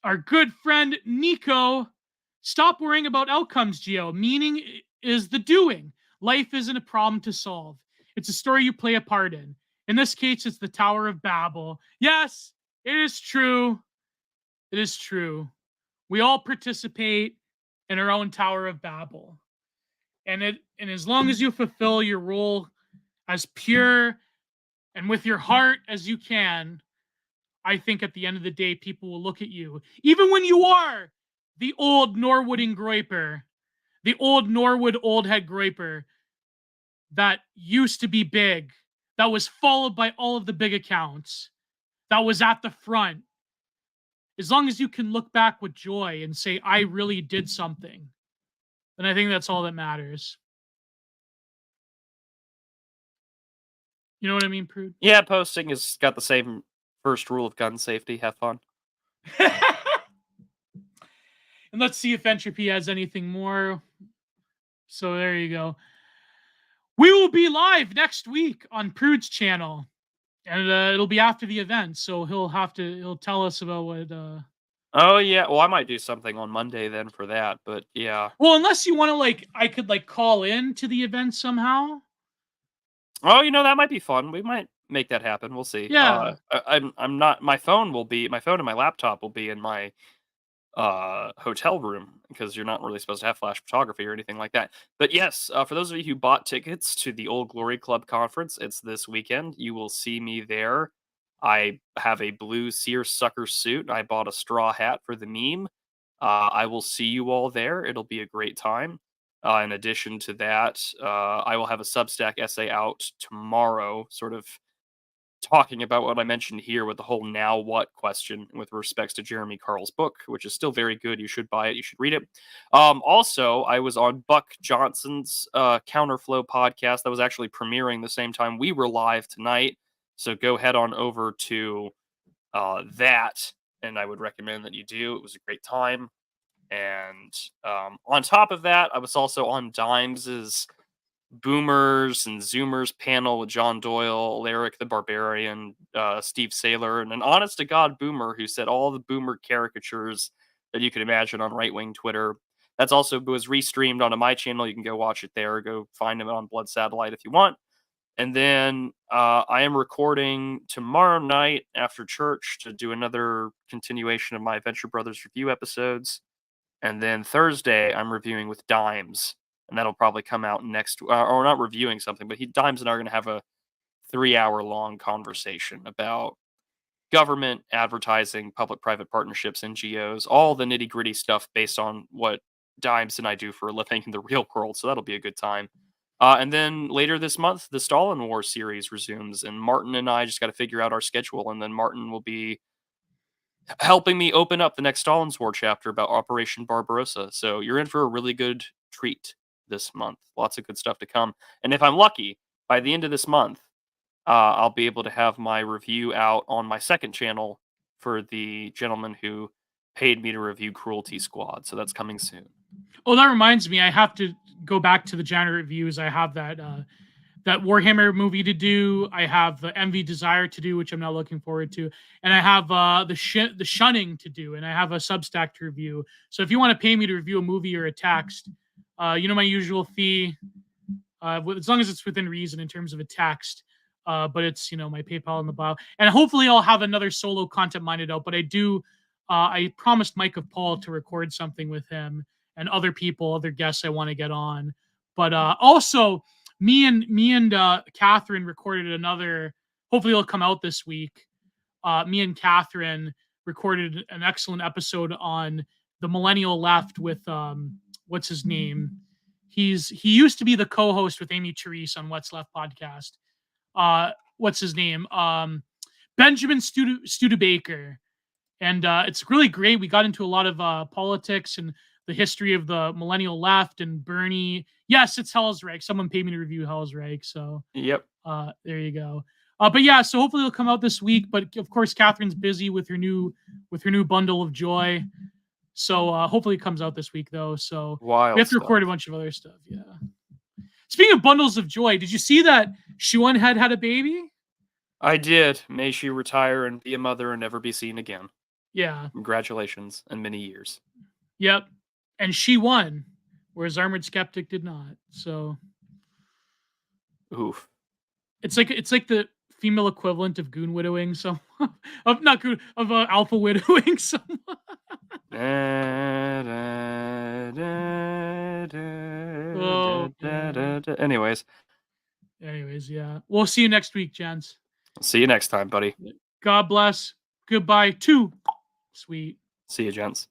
S1: Our good friend Nico, stop worrying about outcomes, Gio. Meaning is the doing. Life isn't a problem to solve. It's a story you play a part in. In this case, it's the Tower of Babel. Yes, it is true. It is true. We all participate in our own Tower of Babel. And as long as you fulfill your role as pure and with your heart as you can, I think at the end of the day, people will look at you, even when you are the old Norwood Groiper, the old Norwood old head Groiper that used to be big, that was followed by all of the big accounts, that was at the front. As long as you can look back with joy and say, I really did something, then I think that's all that matters. You know what I mean, Prude?
S2: Yeah, posting has got the same first rule of gun safety. Have fun.
S1: And let's see if Entropy has anything more. So there you go. We will be live next week on Prude's channel, and it'll be after the event. So he'll tell us about what.
S2: Oh yeah, well I might do something on Monday then for that, but yeah.
S1: Well, unless you want to I could call in to the event somehow.
S2: Oh, that might be fun. We might make that happen. We'll see.
S1: Yeah.
S2: I'm not. My phone and my laptop will be in my hotel room because you're not really supposed to have flash photography or anything like that. But yes, for those of you who bought tickets to the Old Glory Club conference, it's this weekend. You will see me there. I have a blue seersucker suit. I bought a straw hat for the meme. I will see you all there. It'll be a great time. In addition to that, I will have a Substack essay out tomorrow, sort of talking about what I mentioned here with the whole now what question with respects to Jeremy Carl's book, which is still very good. You should buy it. You should read it. Also, I was on Buck Johnson's Counterflow podcast that was actually premiering the same time we were live tonight. So go head on over to that, and I would recommend that you do. It was a great time. And on top of that, I was also on Dimes's Boomers and Zoomers panel with John Doyle, Alaric the Barbarian, Steve Saylor, and an honest to God boomer who said all the boomer caricatures that you could imagine on right wing Twitter. That's also was restreamed onto my channel. You can go watch it there. Go find it on Blood Satellite if you want. And then I am recording tomorrow night after church to do another continuation of my Venture Brothers review episodes. And then Thursday, I'm reviewing with Dimes, and that'll probably come out next. Or not reviewing something, but Dimes and I are going to have a 3-hour long conversation about government, advertising, public-private partnerships, NGOs, all the nitty-gritty stuff based on what Dimes and I do for a living in the real world. So that'll be a good time. And then later this month, the Stalin War series resumes, and Martin and I just got to figure out our schedule, and then Martin will be helping me open up the next Stalin's War chapter about Operation Barbarossa. So you're in for a really good treat this month. Lots of good stuff to come. And if I'm lucky, by the end of this month, I'll be able to have my review out on my second channel for the gentleman who paid me to review Cruelty Squad. So that's coming soon.
S1: Oh, that reminds me. I have to go back to the genre reviews. I have that Warhammer movie to do. I have the MV Desire to do, which I'm now looking forward to, and I have the Shunning to do, and I have a Substack to review. So if you want to pay me to review a movie or a text, my usual fee, as long as it's within reason in terms of a text. But it's my PayPal in the bio, and hopefully I'll have another solo content minded out. But I promised Mike of Paul to record something with him and other guests I want to get on. But also me and Kathrine recorded another. Hopefully it'll come out this week. Me and Kathrine recorded an excellent episode on the millennial left with what's his name? He used to be the co-host with Amy Therese on What's Left podcast. What's his name? Benjamin Studebaker. And it's really great. We got into a lot of politics and the history of the millennial left and Bernie. Yes, it's Hell's Reich. Someone paid me to review Hell's Reich. So
S2: yep.
S1: There you go. But yeah, so hopefully it'll come out this week. But of course, Kathrine's busy with her new bundle of joy. So hopefully it comes out this week though. So
S2: Wild
S1: we have to record a
S2: stuff.
S1: bunch of other stuff. Yeah. Speaking of bundles of joy, did you see that Shuan had a baby?
S2: I did. May she retire and be a mother and never be seen again.
S1: Yeah.
S2: Congratulations and many years.
S1: Yep. And she won, whereas Armored Skeptic did not. So
S2: Oof.
S1: it's like the female equivalent of goon widowing some of not goon of alpha widowing someone.
S2: Anyways,
S1: yeah. We'll see you next week, gents.
S2: see you next time, buddy.
S1: God bless. Goodbye. Too sweet.
S2: See you, gents.